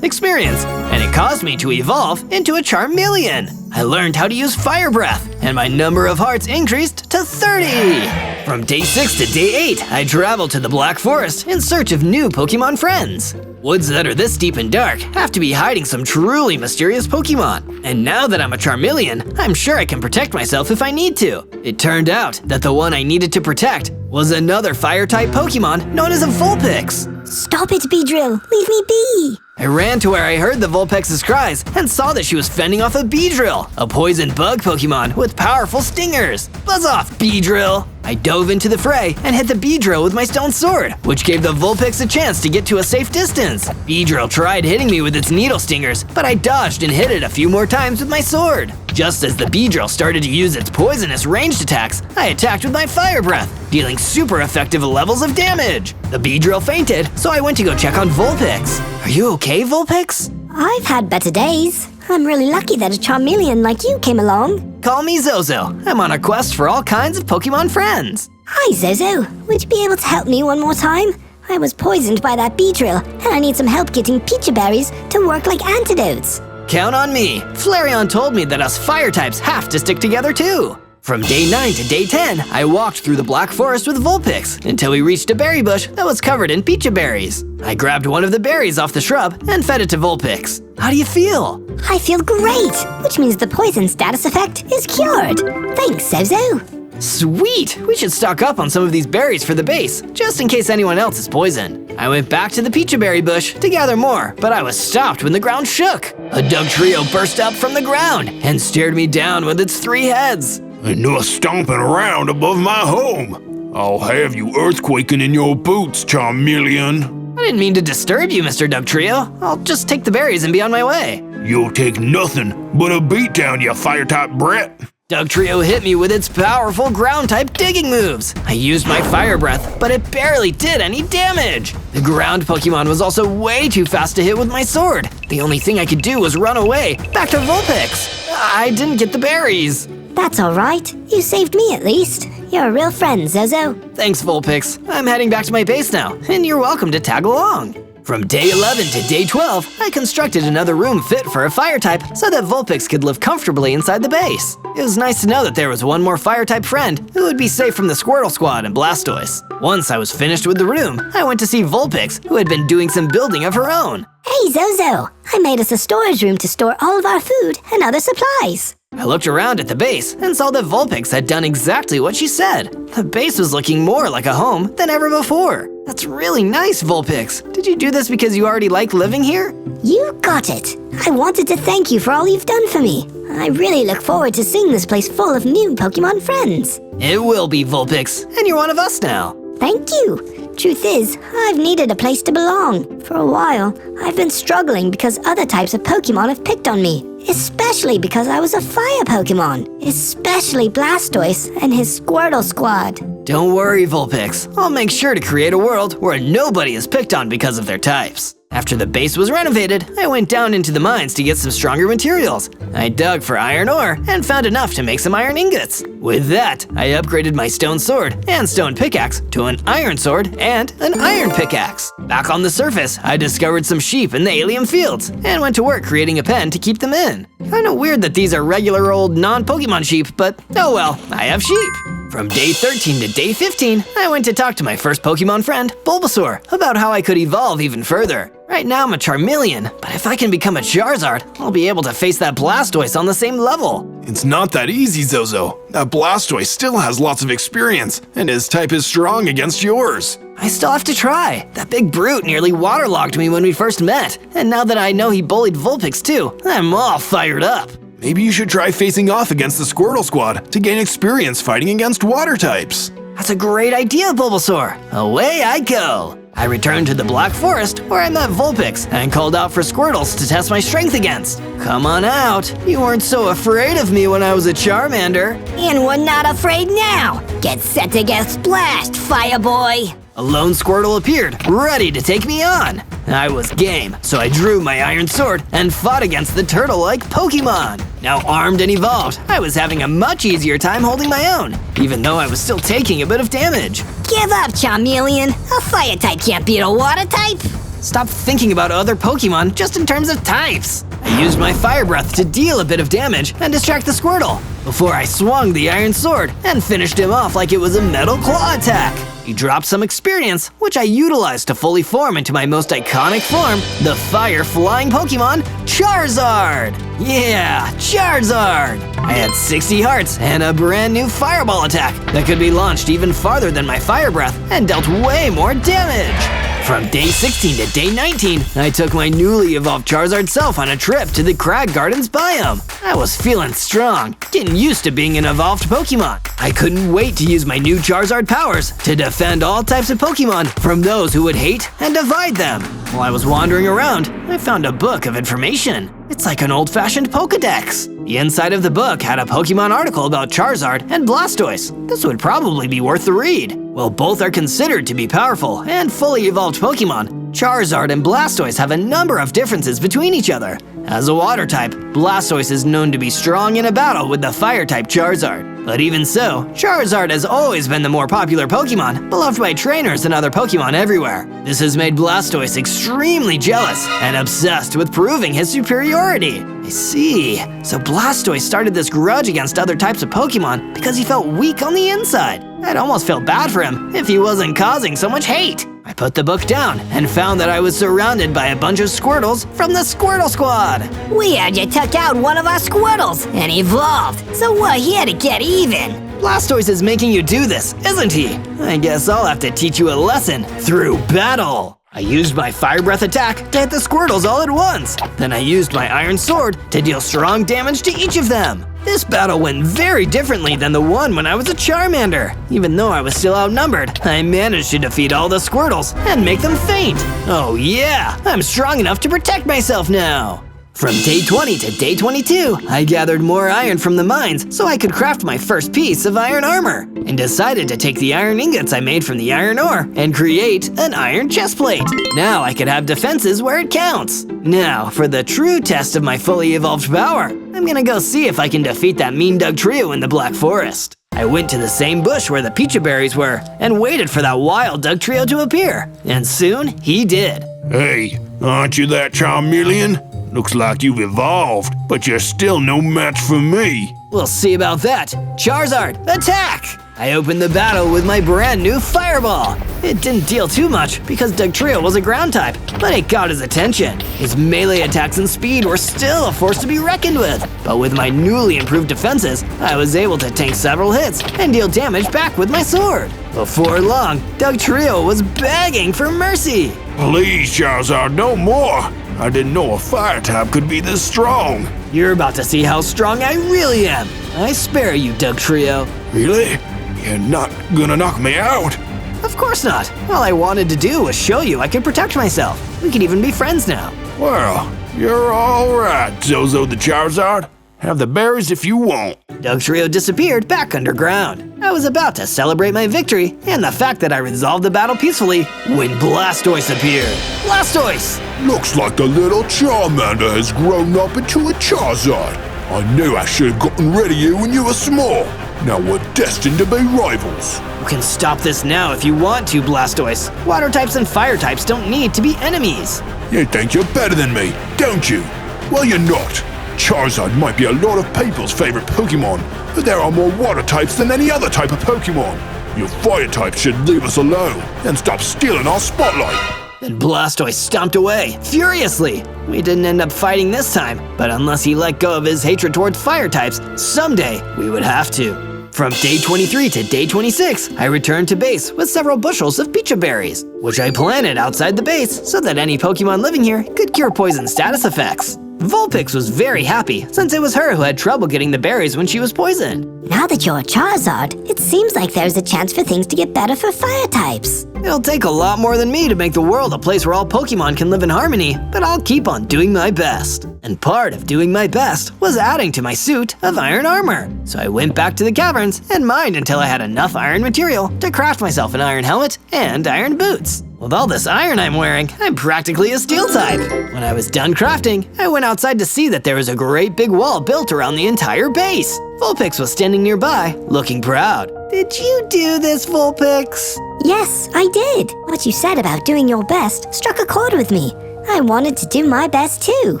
A: experience. And it caused me to evolve into a Charmeleon. I learned how to use Fire Breath, and my number of hearts increased to 30. From day 6 to day 8, I traveled to the Black Forest in search of new Pokemon friends. Woods that are this deep and dark have to be hiding some truly mysterious Pokemon. And now that I'm a Charmeleon, I'm sure I can protect myself if I need to. It turned out that the one I needed to protect was another Fire-type Pokemon known as a Vulpix.
E: Stop it, Beedrill. Leave me be.
A: I ran to where I heard the Vulpix's cries and saw that she was fending off a Beedrill, a poison bug Pokemon with powerful stingers. Buzz off, Beedrill! I dove into the fray and hit the Beedrill with my stone sword, which gave the Vulpix a chance to get to a safe distance. Beedrill tried hitting me with its needle stingers, but I dodged and hit it a few more times with my sword. Just as the Beedrill started to use its poisonous ranged attacks, I attacked with my Fire Breath, dealing super effective levels of damage. The Beedrill fainted, so I went to go check on Vulpix. Are you okay, Vulpix?
E: I've had better days. I'm really lucky that a Charmeleon like you came along.
A: Call me Zozo. I'm on a quest for all kinds of Pokemon friends.
E: Hi, Zozo. Would you be able to help me one more time? I was poisoned by that Beedrill, and I need some help getting Pecha berries to work like antidotes.
A: Count on me. Flareon told me that us fire types have to stick together too. From day 9 to day 10, I walked through the Black Forest with Vulpix until we reached a berry bush that was covered in Pecha berries. I grabbed one of the berries off the shrub and fed it to Vulpix. How do you feel?
E: I feel great, which means the poison status effect is cured. Thanks, Zozo.
A: Sweet! We should stock up on some of these berries for the base, just in case anyone else is poisoned. I went back to the Pecha berry bush to gather more, but I was stopped when the ground shook. A Dugtrio burst up from the ground and stared me down with its 3 heads.
C: And no stomping around above my home. I'll have you earthquaking in your boots, Charmeleon.
A: I didn't mean to disturb you, Mr. Dugtrio. I'll just take the berries and be on my way.
C: You'll take nothing but a beatdown, you fire-type brat.
A: Dugtrio hit me with its powerful ground-type digging moves. I used my Fire Breath, but it barely did any damage. The ground Pokemon was also way too fast to hit with my sword. The only thing I could do was run away, back to Vulpix. I didn't get the berries.
E: That's all right. You saved me at least. You're a real friend, Zozo.
A: Thanks, Vulpix. I'm heading back to my base now, and you're welcome to tag along. From day 11 to day 12, I constructed another room fit for a fire type so that Vulpix could live comfortably inside the base. It was nice to know that there was one more fire type friend who would be safe from the Squirtle Squad and Blastoise. Once I was finished with the room, I went to see Vulpix, who had been doing some building of her own.
E: Hey, Zozo. I made us a storage room to store all of our food and other supplies.
A: I looked around at the base and saw that Vulpix had done exactly what she said. The base was looking more like a home than ever before. That's really nice, Vulpix. Did you do this because you already like living here?
E: You got it. I wanted to thank you for all you've done for me. I really look forward to seeing this place full of new Pokemon friends.
A: It will be, Vulpix, and you're one of us now.
E: Thank you. Truth is, I've needed a place to belong. For a while, I've been struggling because other types of Pokemon have picked on me. Especially because I was a fire Pokemon. Especially Blastoise and his Squirtle Squad.
A: Don't worry, Vulpix. I'll make sure to create a world where nobody is picked on because of their types. After the base was renovated, I went down into the mines to get some stronger materials. I dug for iron ore and found enough to make some iron ingots. With that, I upgraded my stone sword and stone pickaxe to an iron sword and an iron pickaxe. Back on the surface, I discovered some sheep in the alien fields and went to work creating a pen to keep them in. Kinda weird that these are regular old non-Pokemon sheep, but oh well, I have sheep. From day 13 to day 15, I went to talk to my first Pokemon friend, Bulbasaur, about how I could evolve even further. Right now I'm a Charmeleon, but if I can become a Charizard, I'll be able to face that Blastoise on the same level.
G: It's not that easy, Zozo. That Blastoise still has lots of experience, and his type is strong against yours.
A: I still have to try. That big brute nearly waterlogged me when we first met, and now that I know he bullied Vulpix too, I'm all fired up.
G: Maybe you should try facing off against the Squirtle Squad to gain experience fighting against water types.
A: That's a great idea, Bulbasaur. Away I go. I returned to the Black Forest where I met Vulpix and called out for Squirtles to test my strength against. Come on out. You weren't so afraid of me when I was a Charmander.
B: And we're not afraid now. Get set to get splashed, Fireboy.
A: a lone Squirtle appeared, ready to take me on. I was game, so I drew my iron sword and fought against the turtle-like Pokemon. Now armed and evolved, I was having a much easier time holding my own, even though I was still taking a bit of damage.
B: Give up, Charmeleon. A fire type can't beat a water type.
A: Stop thinking about other Pokemon just in terms of types. I used my Fire Breath to deal a bit of damage and distract the Squirtle, before I swung the iron sword and finished him off like it was a metal claw attack. He dropped some experience, which I utilized to fully form into my most iconic form, the fire-flying Pokemon, Charizard! Yeah, Charizard! I had 60 hearts and a brand new Fireball attack that could be launched even farther than my Fire Breath and dealt way more damage. From day 16 to day 19, I took my newly evolved Charizard self on a trip to the Crag Gardens biome. I was feeling strong, getting used to being an evolved Pokemon. I couldn't wait to use my new Charizard powers to defend all types of Pokemon from those who would hate and divide them. While I was wandering around, I found a book of information. It's like an old-fashioned Pokedex. The inside of the book had a Pokemon article about Charizard and Blastoise. This would probably be worth the read. While both are considered to be powerful and fully evolved Pokemon, Charizard and Blastoise have a number of differences between each other. As a water type, Blastoise is known to be strong in a battle with the fire type Charizard. But even so, Charizard has always been the more popular Pokemon, beloved by trainers and other Pokemon everywhere. This has made Blastoise extremely jealous and obsessed with proving his superiority. I see. So Blastoise started this grudge against other types of Pokemon because he felt weak on the inside. I'd almost feel bad for him if he wasn't causing so much hate. I put the book down and found that I was surrounded by a bunch of Squirtles from the Squirtle Squad.
B: We heard you took out one of our Squirtles and evolved, so we're here to get even.
A: Blastoise is making you do this, isn't he? I guess I'll have to teach you a lesson through battle. I used my Fire Breath attack to hit the Squirtles all at once. Then I used my Iron Sword to deal strong damage to each of them. This battle went very differently than the one when I was a Charmander. Even though I was still outnumbered, I managed to defeat all the Squirtles and make them faint. Oh yeah, I'm strong enough to protect myself now. From day 20 to day 22, I gathered more iron from the mines so I could craft my first piece of iron armor, and decided to take the iron ingots I made from the iron ore and create an iron chestplate. Now I could have defenses where it counts. Now, for the true test of my fully evolved power, I'm gonna go see if I can defeat that mean Dugtrio in the Black Forest. I went to the same bush where the Pichu berries were and waited for that wild Dugtrio to appear, and soon he did.
C: Hey, aren't you that Charmeleon? Looks like you've evolved, but you're still no match for me.
A: We'll see about that. Charizard, attack! I opened the battle with my brand new Fireball. It didn't deal too much because Dugtrio was a ground type, but it got his attention. His melee attacks and speed were still a force to be reckoned with. But with my newly improved defenses, I was able to tank several hits and deal damage back with my sword. Before long, Dugtrio was begging for mercy.
C: Please, Charizard, no more. I didn't know a fire type could be this strong.
A: You're about to see how strong I really am. I spare you, Dugtrio.
C: Really? You're not gonna knock me out?
A: Of course not. All I wanted to do was show you I could protect myself. We could even be friends now.
C: Well, you're all right, Zozo the Charizard. Have the berries if you want.
A: Dugtrio disappeared back underground. I was about to celebrate my victory and the fact that I resolved the battle peacefully when Blastoise appeared. Blastoise!
D: Looks like the little Charmander has grown up into a Charizard. I knew I should have gotten rid of you when you were small. Now we're destined to be rivals.
A: You can stop this now if you want to, Blastoise. Water types and fire types don't need to be enemies.
D: You think you're better than me, don't you? Well, you're not. Charizard might be a lot of people's favorite Pokemon, but there are more water types than any other type of Pokemon. Your fire type should leave us alone and stop stealing our spotlight.
A: Then Blastoise stomped away, furiously. We didn't end up fighting this time, but unless he let go of his hatred towards fire types, someday we would have to. From day 23 to day 26, I returned to base with several bushels of Pichu berries, which I planted outside the base so that any Pokemon living here could cure poison status effects. Vulpix was very happy, since it was her who had trouble getting the berries when she was poisoned.
B: Now that you're a Charizard, it seems like there's a chance for things to get better for fire types.
A: It'll take a lot more than me to make the world a place where all Pokemon can live in harmony, but I'll keep on doing my best. And part of doing my best was adding to my suit of iron armor. So I went back to the caverns and mined until I had enough iron material to craft myself an iron helmet and iron boots. With all this iron I'm wearing, I'm practically a steel type. When I was done crafting, I went outside to see that there was a great big wall built around the entire base. Vulpix was standing nearby, looking proud. Did you do this, Vulpix?
B: Yes, I did. What you said about doing your best struck a chord with me. I wanted to do my best too.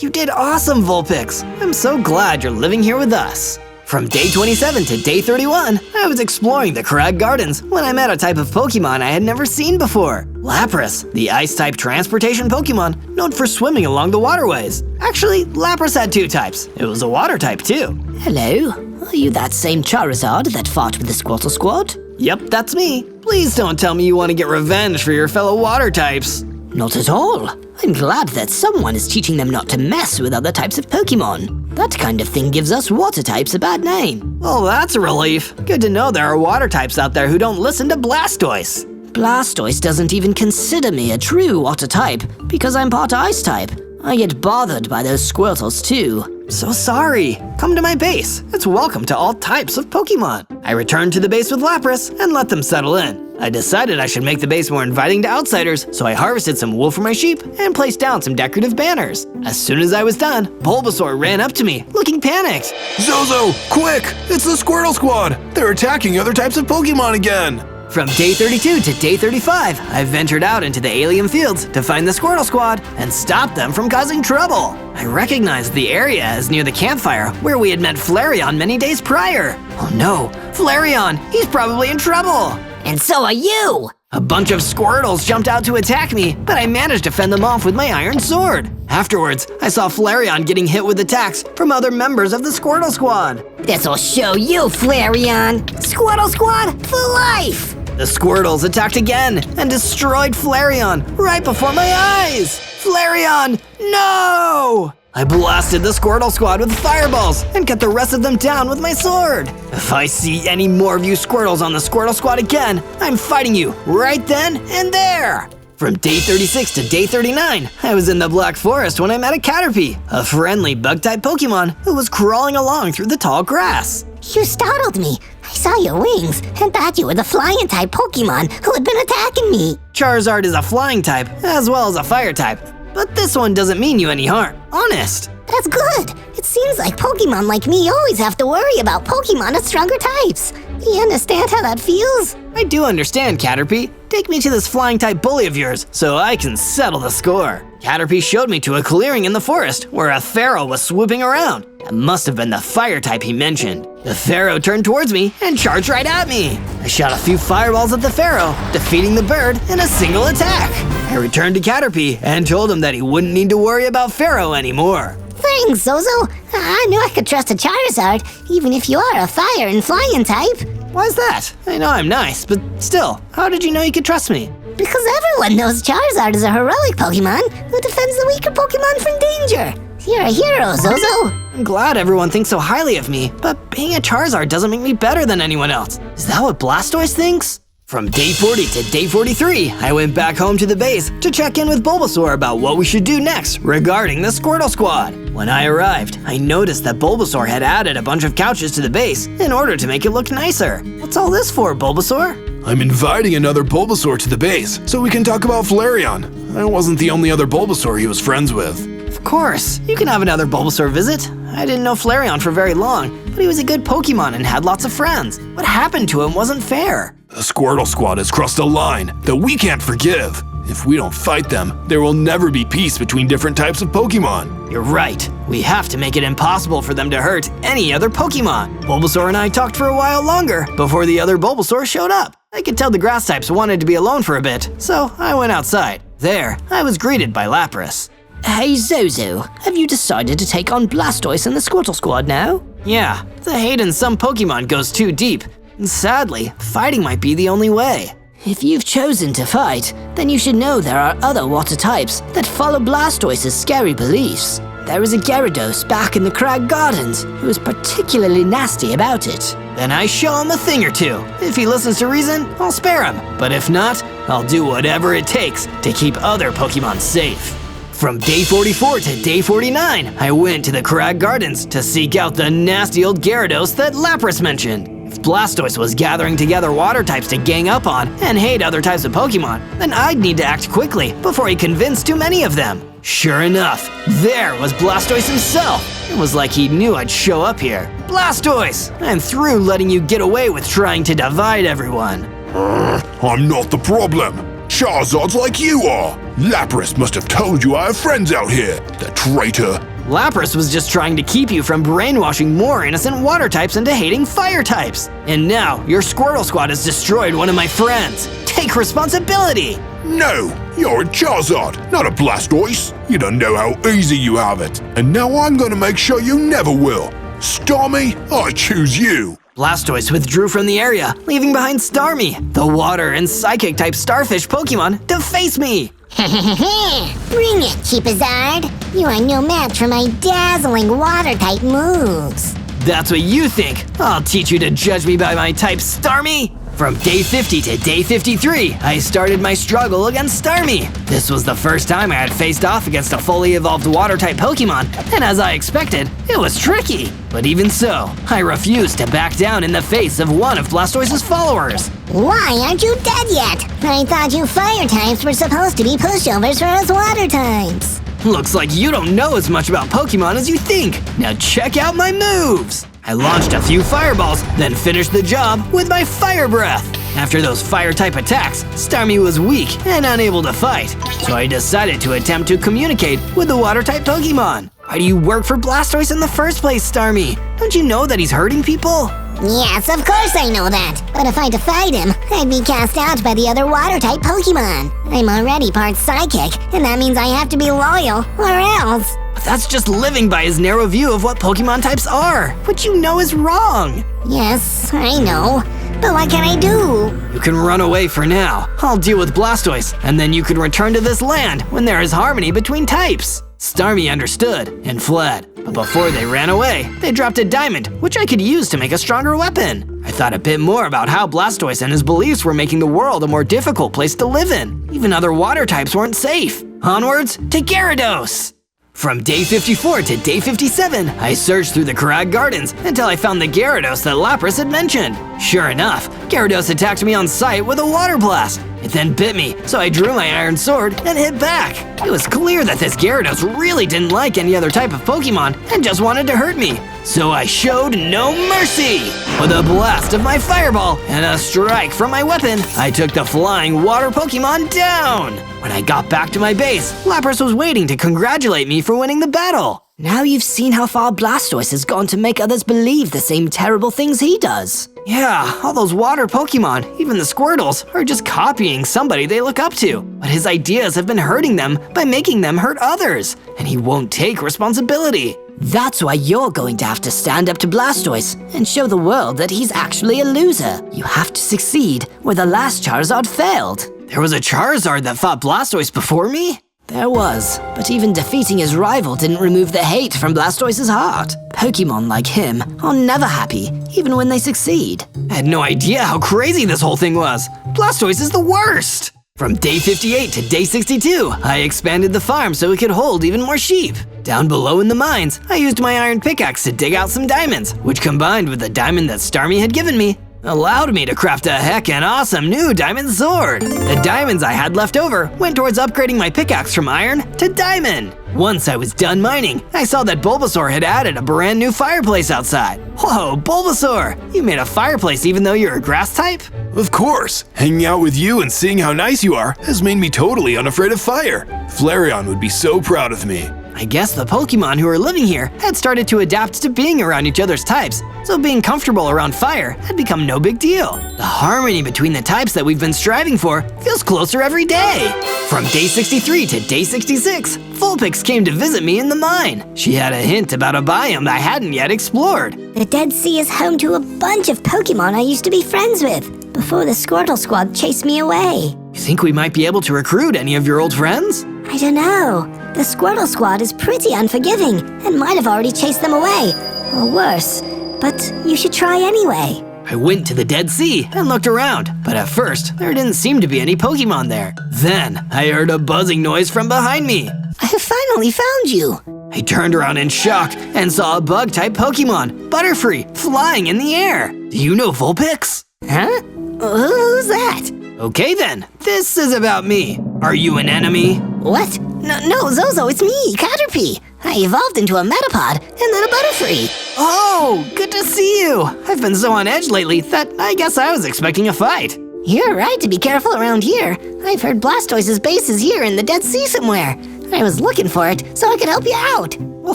A: You did awesome, Vulpix. I'm so glad you're living here with us. From day 27 to day 31, I was exploring the Crag Gardens when I met a type of Pokemon I had never seen before. Lapras, the Ice-type transportation Pokemon known for swimming along the waterways. Actually, Lapras had two types. It was a water type too.
H: Hello, are you that same Charizard that fought with the Squirtle Squad?
A: Yep, that's me. Please don't tell me you want to get revenge for your fellow water types.
H: Not at all. I'm glad that someone is teaching them not to mess with other types of Pokemon. That kind of thing gives us water types a bad name.
A: Well, that's a relief. Good to know there are water types out there who don't listen to Blastoise.
H: Blastoise doesn't even consider me a true water type because I'm part ice type. I get bothered by those Squirtles too.
A: So sorry. Come to my base. It's welcome to all types of Pokemon. I returned to the base with Lapras and let them settle in. I decided I should make the base more inviting to outsiders, so I harvested some wool for my sheep and placed down some decorative banners. As soon as I was done, Bulbasaur ran up to me, looking panicked.
G: Zozo, quick! It's the Squirtle Squad! They're attacking other types of Pokemon again!
A: From day 32 to day 35, I ventured out into the alien fields to find the Squirtle Squad and stop them from causing trouble. I recognized the area as near the campfire where we had met Flareon many days prior. Oh no, Flareon, he's probably in trouble.
B: And so are you!
A: A bunch of Squirtles jumped out to attack me, but I managed to fend them off with my iron sword. Afterwards, I saw Flareon getting hit with attacks from other members of the Squirtle Squad.
B: This'll show you, Flareon! Squirtle Squad for life!
A: The Squirtles attacked again and destroyed Flareon right before my eyes! Flareon, no! I blasted the Squirtle Squad with fireballs and cut the rest of them down with my sword. If I see any more of you Squirtles on the Squirtle Squad again, I'm fighting you right then and there. From day 36 to day 39, I was in the Black Forest when I met a Caterpie, a friendly bug-type Pokemon who was crawling along through the tall grass.
B: You startled me. I saw your wings and thought you were the flying-type Pokemon who had been attacking me.
A: Charizard is a flying type as well as a fire type, but this one doesn't mean you any harm. Honest.
B: That's good. It seems like Pokemon like me always have to worry about Pokemon of stronger types. Do you understand how that feels?
A: I do understand, Caterpie. Take me to this flying-type bully of yours so I can settle the score. Caterpie showed me to a clearing in the forest where a Pharaoh was swooping around. That must have been the fire type he mentioned. The Pharaoh turned towards me and charged right at me. I shot a few fireballs at the Pharaoh, defeating the bird in a single attack. I returned to Caterpie and told him that he wouldn't need to worry about Pharaoh anymore.
B: Thanks, Zozo. I knew I could trust a Charizard, even if you are a fire and flying type.
A: Why's that? I know I'm nice, but still, how did you know you could trust me?
B: Because everyone knows Charizard is a heroic Pokemon who defends the weaker Pokemon from danger. You're a hero, Zozo.
A: I'm glad everyone thinks so highly of me, but being a Charizard doesn't make me better than anyone else. Is that what Blastoise thinks? From day 40 to day 43, I went back home to the base to check in with Bulbasaur about what we should do next regarding the Squirtle Squad. When I arrived, I noticed that Bulbasaur had added a bunch of couches to the base in order to make it look nicer. What's all this for, Bulbasaur?
G: I'm inviting another Bulbasaur to the base so we can talk about Flareon. I wasn't the only other Bulbasaur he was friends with.
A: Of course, you can have another Bulbasaur visit. I didn't know Flareon for very long, but he was a good Pokemon and had lots of friends. What happened to him wasn't fair.
G: The Squirtle Squad has crossed a line that we can't forgive. If we don't fight them, there will never be peace between different types of Pokemon.
A: You're right. We have to make it impossible for them to hurt any other Pokemon. Bulbasaur and I talked for a while longer before the other Bulbasaur showed up. I could tell the grass types wanted to be alone for a bit, so I went outside. There, I was greeted by Lapras.
H: Hey Zozo, have you decided to take on Blastoise and the Squirtle Squad now?
A: Yeah, the hate in some Pokemon goes too deep. And sadly, fighting might be the only way.
H: If you've chosen to fight, then you should know there are other water types that follow Blastoise's scary beliefs. There was a Gyarados back in the Crag Gardens who was particularly nasty about it.
A: Then I show him a thing or two. If he listens to reason, I'll spare him. But if not, I'll do whatever it takes to keep other Pokemon safe. From day 44 to day 49, I went to the Crag Gardens to seek out the nasty old Gyarados that Lapras mentioned. If Blastoise was gathering together water types to gang up on and hate other types of Pokemon, then I'd need to act quickly before he convinced too many of them. Sure enough, there was Blastoise himself. It was like he knew I'd show up here. Blastoise, I'm through letting you get away with trying to divide everyone.
D: I'm not the problem. Charizard's like you are. Lapras must have told you I have friends out here, the traitor.
A: Lapras was just trying to keep you from brainwashing more innocent water types into hating fire types. And now, your Squirtle Squad has destroyed one of my friends. Take responsibility!
D: No, you're a Charizard, not a Blastoise. You don't know how easy you have it. And now I'm gonna make sure you never will. Starmie, I choose you.
A: Blastoise withdrew from the area, leaving behind Starmie, the water and psychic-type starfish Pokemon, to face me.
B: Bring it, Cheapazard. You are no match for my dazzling water-type moves.
A: That's what you think. I'll teach you to judge me by my type, Starmie. From day 50 to day 53, I started my struggle against Starmie. This was the first time I had faced off against a fully evolved water-type Pokemon, and as I expected, it was tricky. But even so, I refused to back down in the face of one of Blastoise's followers.
B: Why aren't you dead yet? I thought you fire types were supposed to be pushovers for us water types.
A: Looks like you don't know as much about Pokemon as you think. Now check out my moves. I launched a few fireballs, then finished the job with my Fire Breath. After those fire-type attacks, Starmie was weak and unable to fight, so I decided to attempt to communicate with the water-type Pokemon. Why do you work for Blastoise in the first place, Starmie? Don't you know that he's hurting people?
B: Yes, of course I know that. But if I had to fight him, I'd be cast out by the other water-type Pokemon. I'm already part psychic, and that means I have to be loyal, or else.
A: But that's just living by his narrow view of what Pokemon types are, which you know is wrong.
B: Yes, I know. But what can I do?
A: You can run away for now. I'll deal with Blastoise, and then you can return to this land when there is harmony between types. Starmie understood and fled, but before they ran away, they dropped a diamond, which I could use to make a stronger weapon. I thought a bit more about how Blastoise and his beliefs were making the world a more difficult place to live in. Even other water types weren't safe. Onwards to Gyarados! From day 54 to day 57, I searched through the Crag Gardens until I found the Gyarados that Lapras had mentioned. Sure enough, Gyarados attacked me on sight with a water blast. It then bit me, so I drew my iron sword and hit back. It was clear that this Gyarados really didn't like any other type of Pokemon and just wanted to hurt me. So I showed no mercy! With a blast of my fireball and a strike from my weapon, I took the flying water Pokemon down! When I got back to my base, Lapras was waiting to congratulate me for winning the battle.
H: Now you've seen how far Blastoise has gone to make others believe the same terrible things he does.
A: Yeah, all those water Pokemon, even the Squirtles, are just copying somebody they look up to. But his ideas have been hurting them by making them hurt others, and he won't take responsibility.
H: That's why you're going to have to stand up to Blastoise and show the world that he's actually a loser. You have to succeed where the last Charizard failed.
A: There was a Charizard that fought Blastoise before me?
H: There was, but even defeating his rival didn't remove the hate from Blastoise's heart. Pokemon like him are never happy, even when they succeed.
A: I had no idea how crazy this whole thing was. Blastoise is the worst! From day 58 to day 62, I expanded the farm so it could hold even more sheep. Down below in the mines, I used my iron pickaxe to dig out some diamonds, which combined with the diamond that Starmie had given me, allowed me to craft a heckin' awesome new diamond sword. The diamonds I had left over went towards upgrading my pickaxe from iron to diamond. Once I was done mining, I saw that Bulbasaur had added a brand new fireplace outside. Whoa, Bulbasaur! You made a fireplace even though you're a grass type?
G: Of course! Hanging out with you and seeing how nice you are has made me totally unafraid of fire. Flareon would be so proud of me.
A: I guess the Pokemon who are living here had started to adapt to being around each other's types, so being comfortable around fire had become no big deal. The harmony between the types that we've been striving for feels closer every day. From day 63 to day 66, Vulpix came to visit me in the mine. She had a hint about a biome I hadn't yet explored.
B: The Dead Sea is home to a bunch of Pokemon I used to be friends with, before the Squirtle Squad chased me away.
A: You think we might be able to recruit any of your old friends?
B: I don't know. The Squirtle Squad is pretty unforgiving and might have already chased them away. Or worse. But you should try anyway.
A: I went to the Dead Sea and looked around, but at first, there didn't seem to be any Pokemon there. Then, I heard a buzzing noise from behind me.
B: I have finally found you.
A: I turned around in shock and saw a bug-type Pokemon, Butterfree, flying in the air. Do you know Vulpix?
B: Huh? Who's that?
A: Okay then, this is about me. Are you an enemy?
B: What? No, Zozo, it's me, Caterpie. I evolved into a Metapod and then a Butterfree.
A: Oh, good to see you. I've been so on edge lately that I guess I was expecting a fight.
B: You're right to be careful around here. I've heard Blastoise's base is here in the Dead Sea somewhere. I was looking for it so I could help you out.
A: Well,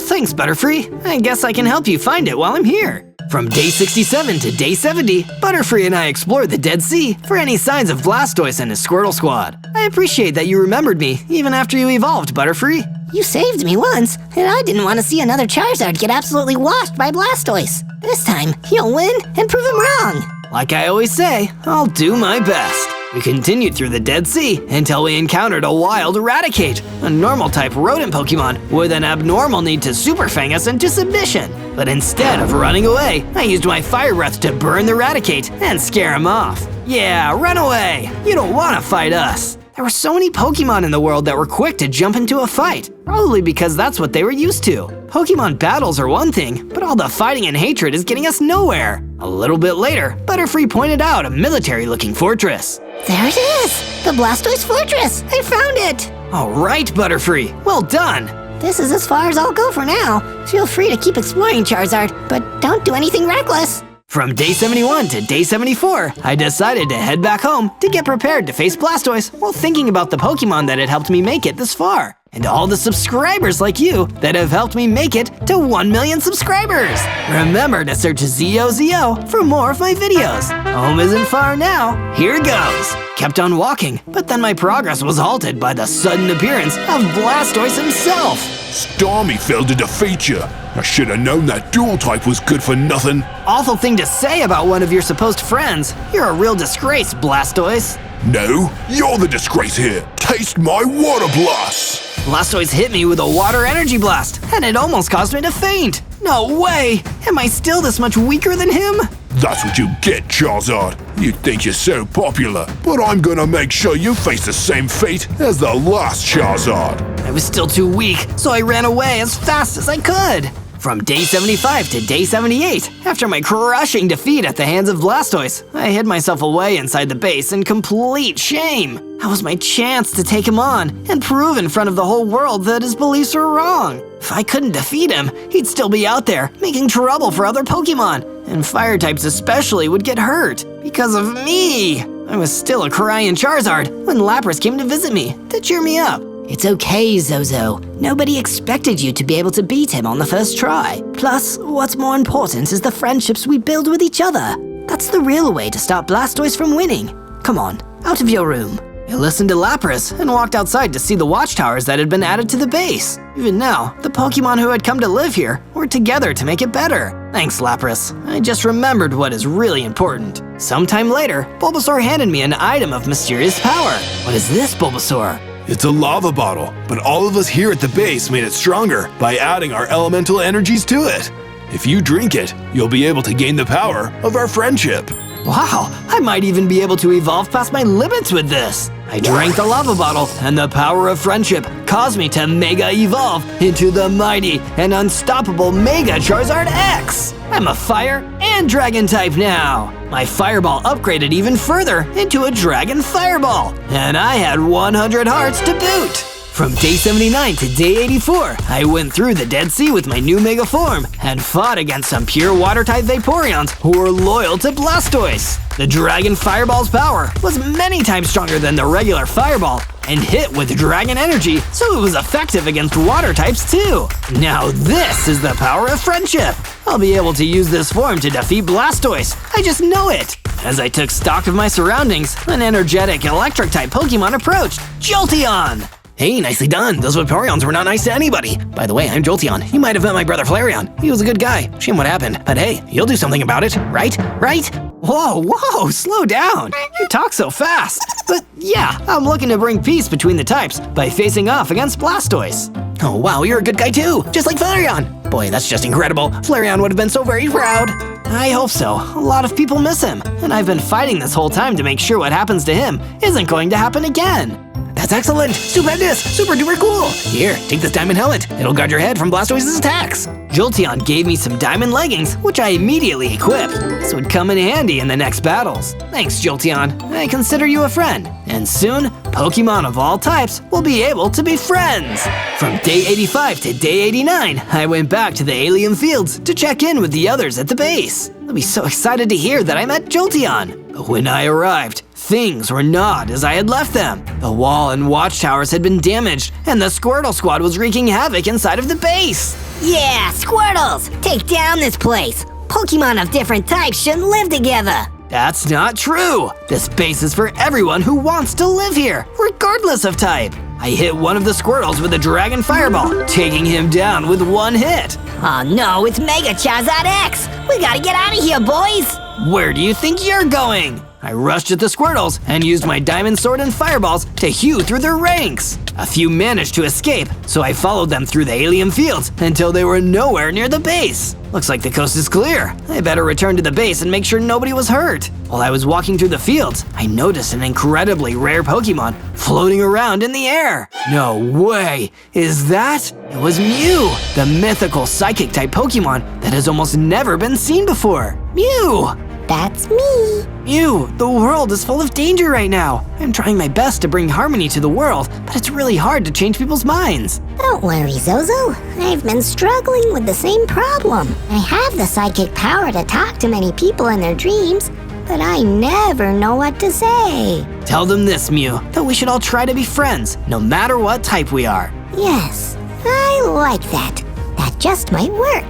A: thanks, Butterfree. I guess I can help you find it while I'm here. From day 67 to day 70, Butterfree and I explored the Dead Sea for any signs of Blastoise and his Squirtle Squad. I appreciate that you remembered me, even after you evolved, Butterfree.
B: You saved me once, and I didn't want to see another Charizard get absolutely washed by Blastoise. This time, you'll win and prove him wrong.
A: Like I always say, I'll do my best. We continued through the Dead Sea until we encountered a wild Eradicate, a normal-type rodent Pokemon with an abnormal need to Super Fang us into submission. But instead of running away, I used my Fire Breath to burn the Eradicate and scare him off. Yeah, run away! You don't want to fight us! There were so many Pokemon in the world that were quick to jump into a fight, probably because that's what they were used to. Pokemon battles are one thing, but all the fighting and hatred is getting us nowhere. A little bit later, Butterfree pointed out a military-looking fortress.
B: There it is! The Blastoise Fortress! I found it!
A: All right, Butterfree, well done!
B: This is as far as I'll go for now. Feel free to keep exploring, Charizard, but don't do anything reckless.
A: From day 71 to day 74, I decided to head back home to get prepared to face Blastoise while thinking about the Pokemon that had helped me make it this far. And all the subscribers like you that have helped me make it to 1 million subscribers. Remember to search ZOZO for more of my videos. Home isn't far now. Here goes. Kept on walking, but then my progress was halted by the sudden appearance of Blastoise himself.
C: Stormy failed to defeat you. I should have known that dual type was good for nothing.
A: Awful thing to say about one of your supposed friends. You're a real disgrace, Blastoise.
C: No, you're the disgrace here. Taste my water blast.
A: Blastoise hit me with a water energy blast, and it almost caused me to faint. No way! Am I still this much weaker than him?
C: That's what you get, Charizard. You think you're so popular, but I'm gonna make sure you face the same fate as the last Charizard.
A: I was still too weak, so I ran away as fast as I could. From day 75 to day 78, after my crushing defeat at the hands of Blastoise, I hid myself away inside the base in complete shame. That was my chance to take him on and prove in front of the whole world that his beliefs were wrong. If I couldn't defeat him, he'd still be out there, making trouble for other Pokemon, and fire types especially would get hurt because of me. I was still a crying Charizard when Lapras came to visit me to cheer me up.
H: It's okay, Zozo. Nobody expected you to be able to beat him on the first try. Plus, what's more important is the friendships we build with each other. That's the real way to stop Blastoise from winning. Come on, out of your room.
A: I listened to Lapras and walked outside to see the watchtowers that had been added to the base. Even now, the Pokemon who had come to live here were together to make it better. Thanks, Lapras. I just remembered what is really important. Sometime later, Bulbasaur handed me an item of mysterious power. What is this, Bulbasaur?
G: It's a lava bottle, but all of us here at the base made it stronger by adding our elemental energies to it. If you drink it, you'll be able to gain the power of our friendship.
A: Wow, I might even be able to evolve past my limits with this. I drank the lava bottle, and the power of friendship caused me to Mega Evolve into the mighty and unstoppable Mega Charizard X. I'm a Fire and Dragon type now. My Fireball upgraded even further into a Dragon Fireball, and I had 100 hearts to boot. From day 79 to day 84, I went through the Dead Sea with my new Mega form and fought against some pure Water-type Vaporeons who were loyal to Blastoise. The Dragon Fireball's power was many times stronger than the regular Fireball and hit with Dragon Energy, so it was effective against Water types too. Now this is the power of friendship. I'll be able to use this form to defeat Blastoise. I just know it. As I took stock of my surroundings, an energetic Electric-type Pokemon approached, Jolteon. Hey, nicely done. Those Vaporeons were not nice to anybody. By the way, I'm Jolteon. You might have met my brother Flareon. He was a good guy. Shame what happened. But hey, you'll do something about it, right? Right? Whoa, slow down. You talk so fast. But yeah, I'm looking to bring peace between the types by facing off against Blastoise. Oh wow, you're a good guy too, just like Flareon. Boy, that's just incredible. Flareon would have been so very proud. I hope so. A lot of people miss him, and I've been fighting this whole time to make sure what happens to him isn't going to happen again. That's excellent! Stupendous! Super duper cool! Here, take this diamond helmet. It'll guard your head from Blastoise's attacks. Jolteon gave me some diamond leggings, which I immediately equipped. This would come in handy in the next battles. Thanks, Jolteon. I consider you a friend. And soon, Pokemon of all types will be able to be friends. From day 85 to day 89, I went back to the Alien Fields to check in with the others at the base. I'll be so excited to hear that I met Jolteon. But when I arrived, things were not as I had left them. The wall and watchtowers had been damaged, and the Squirtle Squad was wreaking havoc inside of the base.
B: Yeah, Squirtles! Take down this place! Pokemon of different types shouldn't live together!
A: That's not true! This base is for everyone who wants to live here, regardless of type. I hit one of the Squirtles with a Dragon Fireball, taking him down with one hit.
B: Oh no, it's Mega Charizard X! We gotta get out of here, boys!
A: Where do you think you're going? I rushed at the Squirtles and used my Diamond Sword and Fireballs to hew through their ranks. A few managed to escape, so I followed them through the Alien Fields until they were nowhere near the base. Looks like the coast is clear. I better return to the base and make sure nobody was hurt. While I was walking through the fields, I noticed an incredibly rare Pokemon floating around in the air. No way! Is that? It was Mew, the mythical Psychic-type Pokemon that has almost never been seen before. Mew!
B: That's me!
A: Mew, the world is full of danger right now. I'm trying my best to bring harmony to the world, but it's really hard to change people's minds.
B: Don't worry, Zozo. I've been struggling with the same problem. I have the psychic power to talk to many people in their dreams, but I never know what to say.
A: Tell them this, Mew, that we should all try to be friends, no matter what type we are.
B: Yes, I like that. That just might work.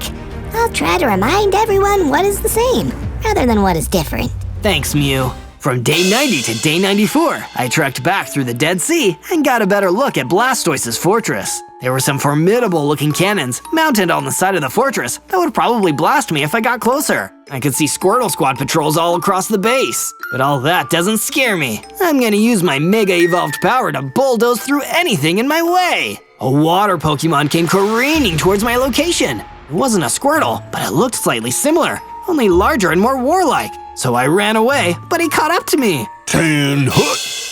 B: I'll try to remind everyone what is the same, rather than what is different.
A: Thanks, Mew. From day 90 to day 94, I trekked back through the Dead Sea and got a better look at Blastoise's fortress. There were some formidable-looking cannons mounted on the side of the fortress that would probably blast me if I got closer. I could see Squirtle Squad patrols all across the base. But all that doesn't scare me. I'm gonna use my Mega Evolved power to bulldoze through anything in my way. A water Pokemon came careening towards my location. It wasn't a Squirtle, but it looked slightly similar, only larger and more warlike. So I ran away, but he caught up to me.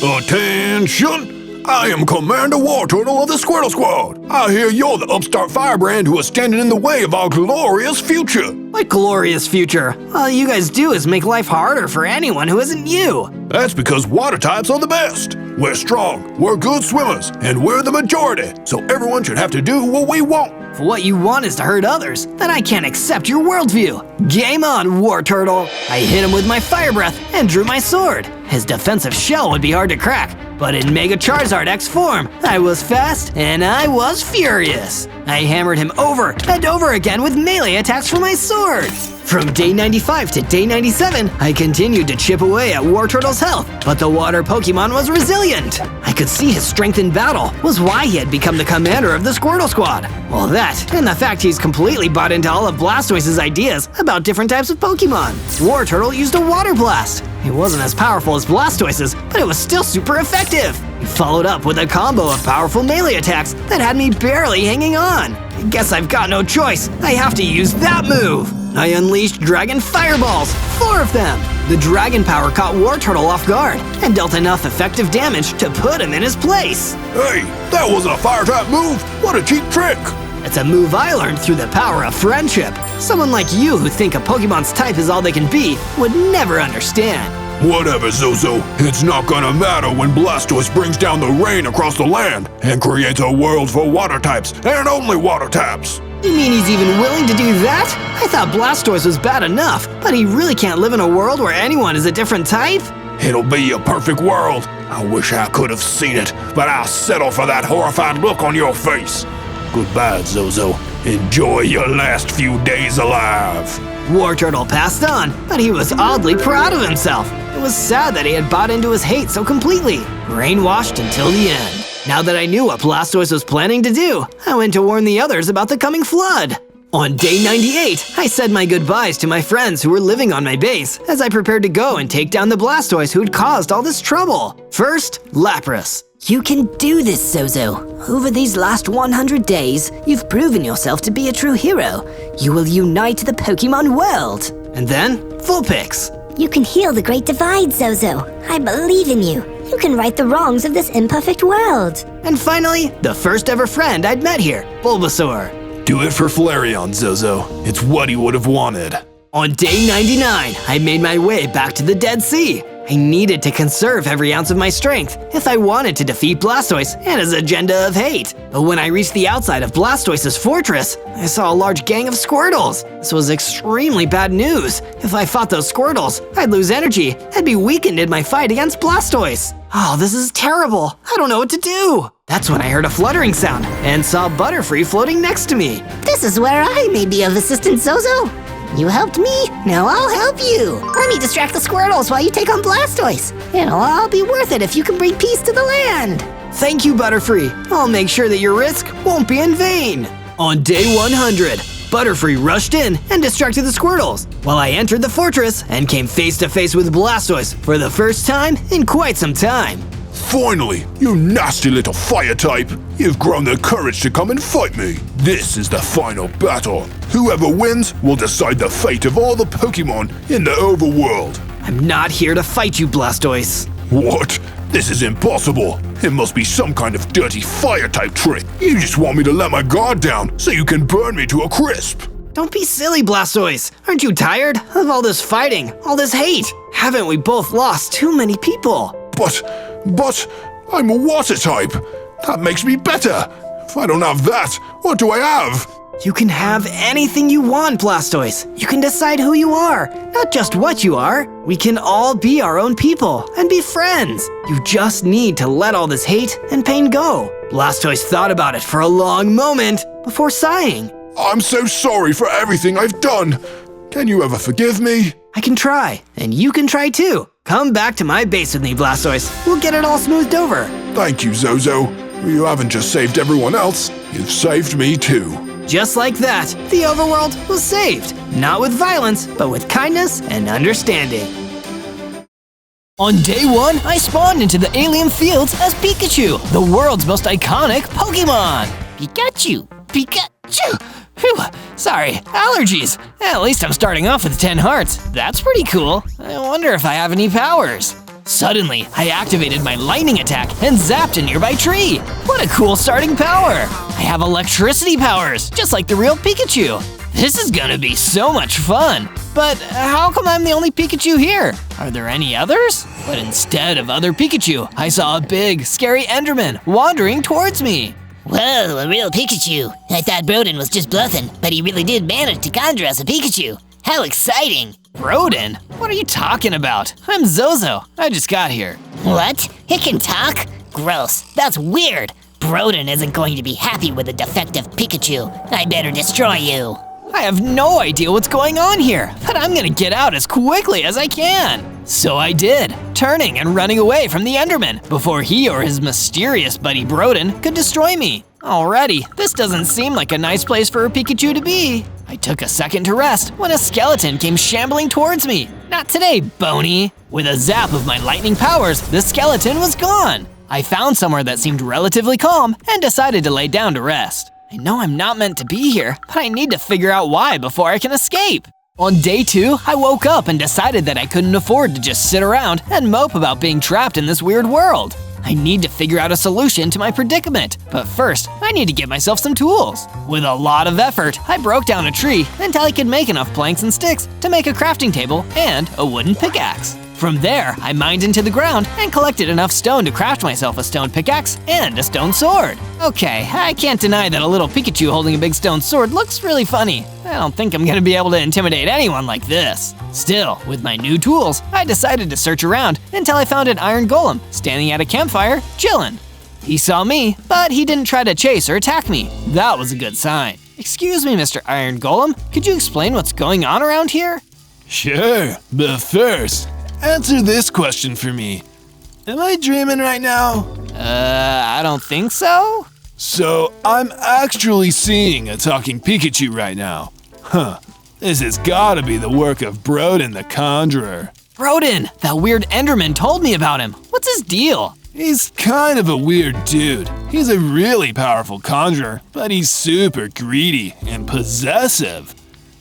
G: Attention! I am Commander Wartortle of the Squirtle Squad. I hear you're the upstart firebrand who is standing in the way of our glorious future.
A: What glorious future? All you guys do is make life harder for anyone who isn't you.
G: That's because water types are the best. We're strong, we're good swimmers, and we're the majority, so everyone should have to do what we want.
A: If what you want is to hurt others, then I can't accept your worldview. Game on, Wartortle. I hit him with my Fire Breath and drew my sword. His defensive shell would be hard to crack, but in Mega Charizard X form, I was fast and I was furious. I hammered him over and over again with melee attacks from my sword. From day 95 to day 97, I continued to chip away at Wartortle's health, but the water Pokemon was resilient. I could see his strength in battle was why he had become the commander of the Squirtle Squad. Well, that, and the fact he's completely bought into all of Blastoise's ideas about different types of Pokemon. Wartortle used a Water Blast. It wasn't as powerful as Blastoise's, but it was still super effective. He followed up with a combo of powerful melee attacks that had me barely hanging on. I guess I've got no choice. I have to use that move. I unleashed Dragon Fireballs, 4 of them. The dragon power caught Wartortle off guard and dealt enough effective damage to put him in his place.
G: Hey, that wasn't a fire-type move. What a cheap trick.
A: It's a move I learned through the power of friendship. Someone like you who think a Pokemon's type is all they can be would never understand.
G: Whatever, Zozo. It's not gonna matter when Blastoise brings down the rain across the land and creates a world for water types and only water types.
A: You mean he's even willing to do that? I thought Blastoise was bad enough, but he really can't live in a world where anyone is a different type?
G: It'll be a perfect world. I wish I could have seen it, but I'll settle for that horrified look on your face. Goodbye, Zozo. Enjoy your last few days alive.
A: Wartortle passed on, but he was oddly proud of himself. It was sad that he had bought into his hate so completely, brainwashed until the end. Now that I knew what Blastoise was planning to do, I went to warn the others about the coming flood. On day 98, I said my goodbyes to my friends who were living on my base as I prepared to go and take down the Blastoise who'd caused all this trouble. First, Lapras.
H: You can do this, Zozo. Over these last 100 days, you've proven yourself to be a true hero. You will unite the Pokemon world.
A: And then, Vulpix.
I: You can heal the Great Divide, Zozo. I believe in you. You can right the wrongs of this imperfect world.
A: And finally, the first ever friend I'd met here, Bulbasaur.
G: Do it for Flareon, Zozo. It's what he would have wanted.
A: On day 99, I made my way back to the Dead Sea. I needed to conserve every ounce of my strength if I wanted to defeat Blastoise and his agenda of hate. But when I reached the outside of Blastoise's fortress, I saw a large gang of Squirtles. This was extremely bad news. If I fought those Squirtles, I'd lose energy and be weakened in my fight against Blastoise. Oh, this is terrible. I don't know what to do. That's when I heard a fluttering sound and saw Butterfree floating next to me.
B: This is where I may be of assistance, Zozo. You helped me, now I'll help you. Let me distract the Squirtles while you take on Blastoise. It'll all be worth it if you can bring peace to the land.
A: Thank you, Butterfree. I'll make sure that your risk won't be in vain. On day 100, Butterfree rushed in and distracted the Squirtles, while I entered the fortress and came face to face with Blastoise for the first time in quite some time.
G: Finally, you nasty little fire type! You've grown the courage to come and fight me! This is the final battle. Whoever wins will decide the fate of all the Pokemon in the overworld.
A: I'm not here to fight you, Blastoise.
G: What? This is impossible. It must be some kind of dirty fire type trick. You just want me to let my guard down so you can burn me to a crisp.
A: Don't be silly, Blastoise. Aren't you tired of all this fighting, all this hate? Haven't we both lost too many people?
G: But, I'm a water type. That makes me better. If I don't have that, what do I have?
A: You can have anything you want, Blastoise. You can decide who you are, not just what you are. We can all be our own people and be friends. You just need to let all this hate and pain go. Blastoise thought about it for a long moment before sighing.
G: I'm so sorry for everything I've done. Can you ever forgive me?
A: I can try, and you can try too. Come back to my base with me, Blastoise. We'll get it all smoothed over.
G: Thank you, Zozo. You haven't just saved everyone else, you've saved me too.
A: Just like that, the overworld was saved. Not with violence, but with kindness and understanding. On day 1, I spawned into the alien fields as Pikachu, the world's most iconic Pokemon. Pikachu! Pikachu! Phew, sorry, allergies. At least I'm starting off with 10 hearts. That's pretty cool. I wonder if I have any powers. Suddenly, I activated my lightning attack and zapped a nearby tree. What a cool starting power! I have electricity powers, just like the real Pikachu. This is gonna be so much fun. But how come I'm the only Pikachu here? Are there any others? But instead of other Pikachu, I saw a big, scary Enderman wandering towards me.
B: Whoa, a real Pikachu. I thought Broden was just bluffing, but he really did manage to conjure us a Pikachu. How exciting!
A: Broden? What are you talking about? I'm Zozo. I just got here.
B: What? It can talk? Gross. That's weird. Broden isn't going to be happy with a defective Pikachu. I better destroy you.
A: I have no idea what's going on here, but I'm gonna get out as quickly as I can. So I did, turning and running away from the Enderman before he or his mysterious buddy Broden could destroy me. Alrighty, this doesn't seem like a nice place for a Pikachu to be. I took a second to rest when a skeleton came shambling towards me. Not today, Boney. With a zap of my lightning powers, the skeleton was gone. I found somewhere that seemed relatively calm and decided to lay down to rest. I know I'm not meant to be here, but I need to figure out why before I can escape. On day 2, I woke up and decided that I couldn't afford to just sit around and mope about being trapped in this weird world. I need to figure out a solution to my predicament, but first, I need to get myself some tools. With a lot of effort, I broke down a tree until I could make enough planks and sticks to make a crafting table and a wooden pickaxe. From there, I mined into the ground and collected enough stone to craft myself a stone pickaxe and a stone sword. Okay, I can't deny that a little Pikachu holding a big stone sword looks really funny. I don't think I'm gonna be able to intimidate anyone like this. Still, with my new tools, I decided to search around until I found an iron golem standing at a campfire, chillin'. He saw me, but he didn't try to chase or attack me. That was a good sign. Excuse me, Mr. Iron Golem, could you explain what's going on around here?
J: Sure, but first, answer this question for me. Am I dreaming right now?
A: I don't think so.
J: So, I'm actually seeing a talking Pikachu right now. Huh, this has gotta be the work of Broden the Conjurer.
A: Broden, that weird Enderman told me about him. What's his deal?
J: He's kind of a weird dude. He's a really powerful conjurer, but he's super greedy and possessive.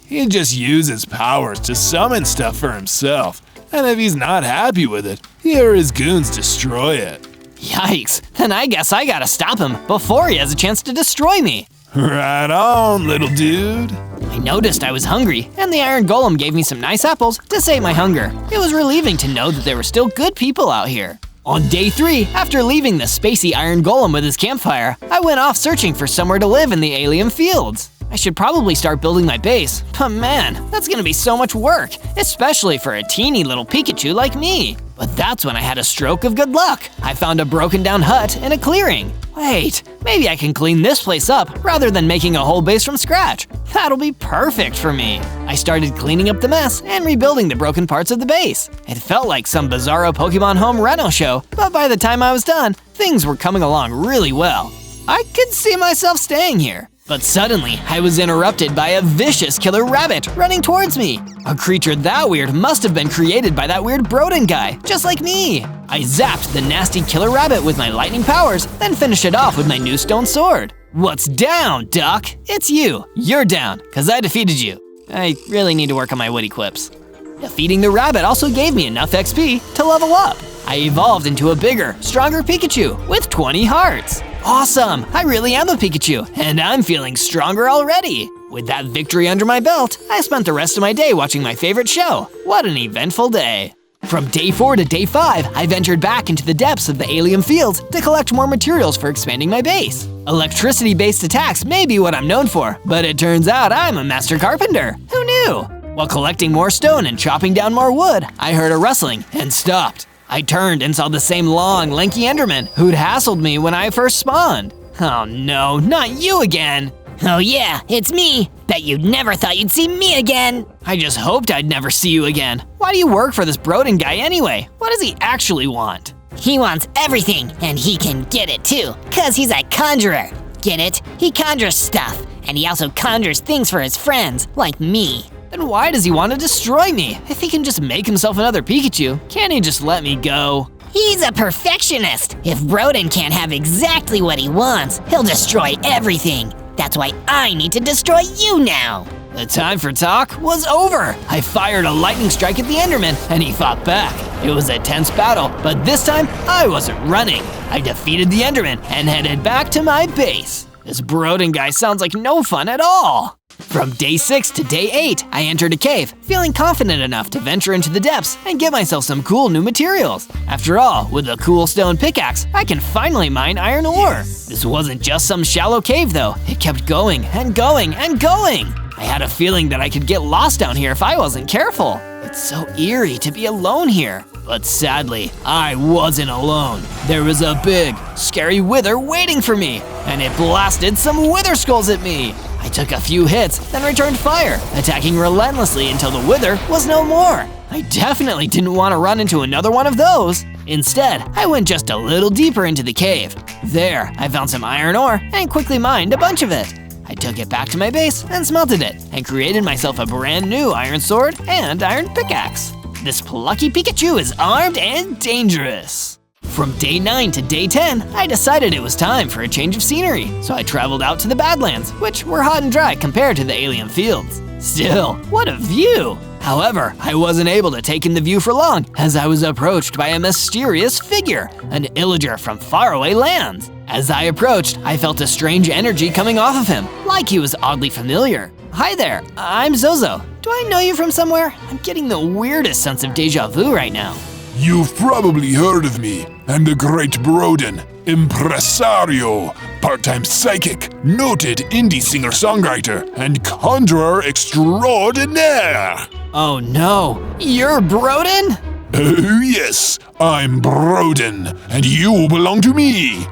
J: He just uses powers to summon stuff for himself, and if he's not happy with it, he or his goons destroy it.
A: Yikes, then I guess I gotta stop him before he has a chance to destroy me.
J: Right on, little dude.
A: I noticed I was hungry, and the Iron Golem gave me some nice apples to sate my hunger. It was relieving to know that there were still good people out here. On day 3, after leaving the spacey Iron Golem with his campfire, I went off searching for somewhere to live in the alien fields. I should probably start building my base, but man, that's gonna be so much work, especially for a teeny little Pikachu like me. But that's when I had a stroke of good luck. I found a broken down hut in a clearing. Wait, maybe I can clean this place up rather than making a whole base from scratch. That'll be perfect for me. I started cleaning up the mess and rebuilding the broken parts of the base. It felt like some bizarro Pokemon home reno show, but by the time I was done, things were coming along really well. I could see myself staying here. But suddenly, I was interrupted by a vicious killer rabbit running towards me. A creature that weird must have been created by that weird Broden guy, just like me. I zapped the nasty killer rabbit with my lightning powers, then finished it off with my new stone sword. What's down, Duck? It's you. You're down, cause I defeated you. I really need to work on my witty quips. Defeating the rabbit also gave me enough XP to level up. I evolved into a bigger, stronger Pikachu with 20 hearts. Awesome! I really am a Pikachu, and I'm feeling stronger already. With that victory under my belt, I spent the rest of my day watching my favorite show. What an eventful day. From day 4 to day 5, I ventured back into the depths of the alien fields to collect more materials for expanding my base. Electricity-based attacks may be what I'm known for, but it turns out I'm a master carpenter. Who knew? While collecting more stone and chopping down more wood, I heard a rustling and stopped. I turned and saw the same long, lanky Enderman who'd hassled me when I first spawned. Oh no, not you again!
B: Oh yeah, it's me. Bet you never thought you'd see me again.
A: I just hoped I'd never see you again. Why do you work for this Broden guy anyway? What does he actually want?
B: He wants everything, and he can get it too, cause he's a conjurer. Get it? He conjures stuff, and he also conjures things for his friends, like me.
A: Then why does he want to destroy me? If he can just make himself another Pikachu, can't he just let me go?
B: He's a perfectionist. If Broden can't have exactly what he wants, he'll destroy everything. That's why I need to destroy you now.
A: The time for talk was over. I fired a lightning strike at the Enderman, and he fought back. It was a tense battle, but this time I wasn't running. I defeated the Enderman and headed back to my base. This Broden guy sounds like no fun at all. From day 6 to day 8, I entered a cave, feeling confident enough to venture into the depths and get myself some cool new materials. After all, with a cool stone pickaxe, I can finally mine iron ore. This wasn't just some shallow cave though, it kept going and going and going. I had a feeling that I could get lost down here if I wasn't careful. It's so eerie to be alone here. But sadly, I wasn't alone. There was a big, scary wither waiting for me, and it blasted some wither skulls at me. I took a few hits, then returned fire, attacking relentlessly until the wither was no more. I definitely didn't want to run into another one of those. Instead, I went just a little deeper into the cave. There, I found some iron ore and quickly mined a bunch of it. I took it back to my base and smelted it, and created myself a brand new iron sword and iron pickaxe. This plucky Pikachu is armed and dangerous. From day 9 to day 10, I decided it was time for a change of scenery, so I traveled out to the Badlands, which were hot and dry compared to the alien fields. Still, what a view! However, I wasn't able to take in the view for long, as I was approached by a mysterious figure, an illager from faraway lands. As I approached, I felt a strange energy coming off of him, like he was oddly familiar. Hi there, I'm Zozo. Do I know you from somewhere? I'm getting the weirdest sense of deja vu right now.
G: You've probably heard of me. I'm the great Broden, impresario, part-time psychic, noted indie singer-songwriter, and conjurer extraordinaire.
A: Oh no, you're Broden?
G: Oh yes, I'm Broden, and you belong to me.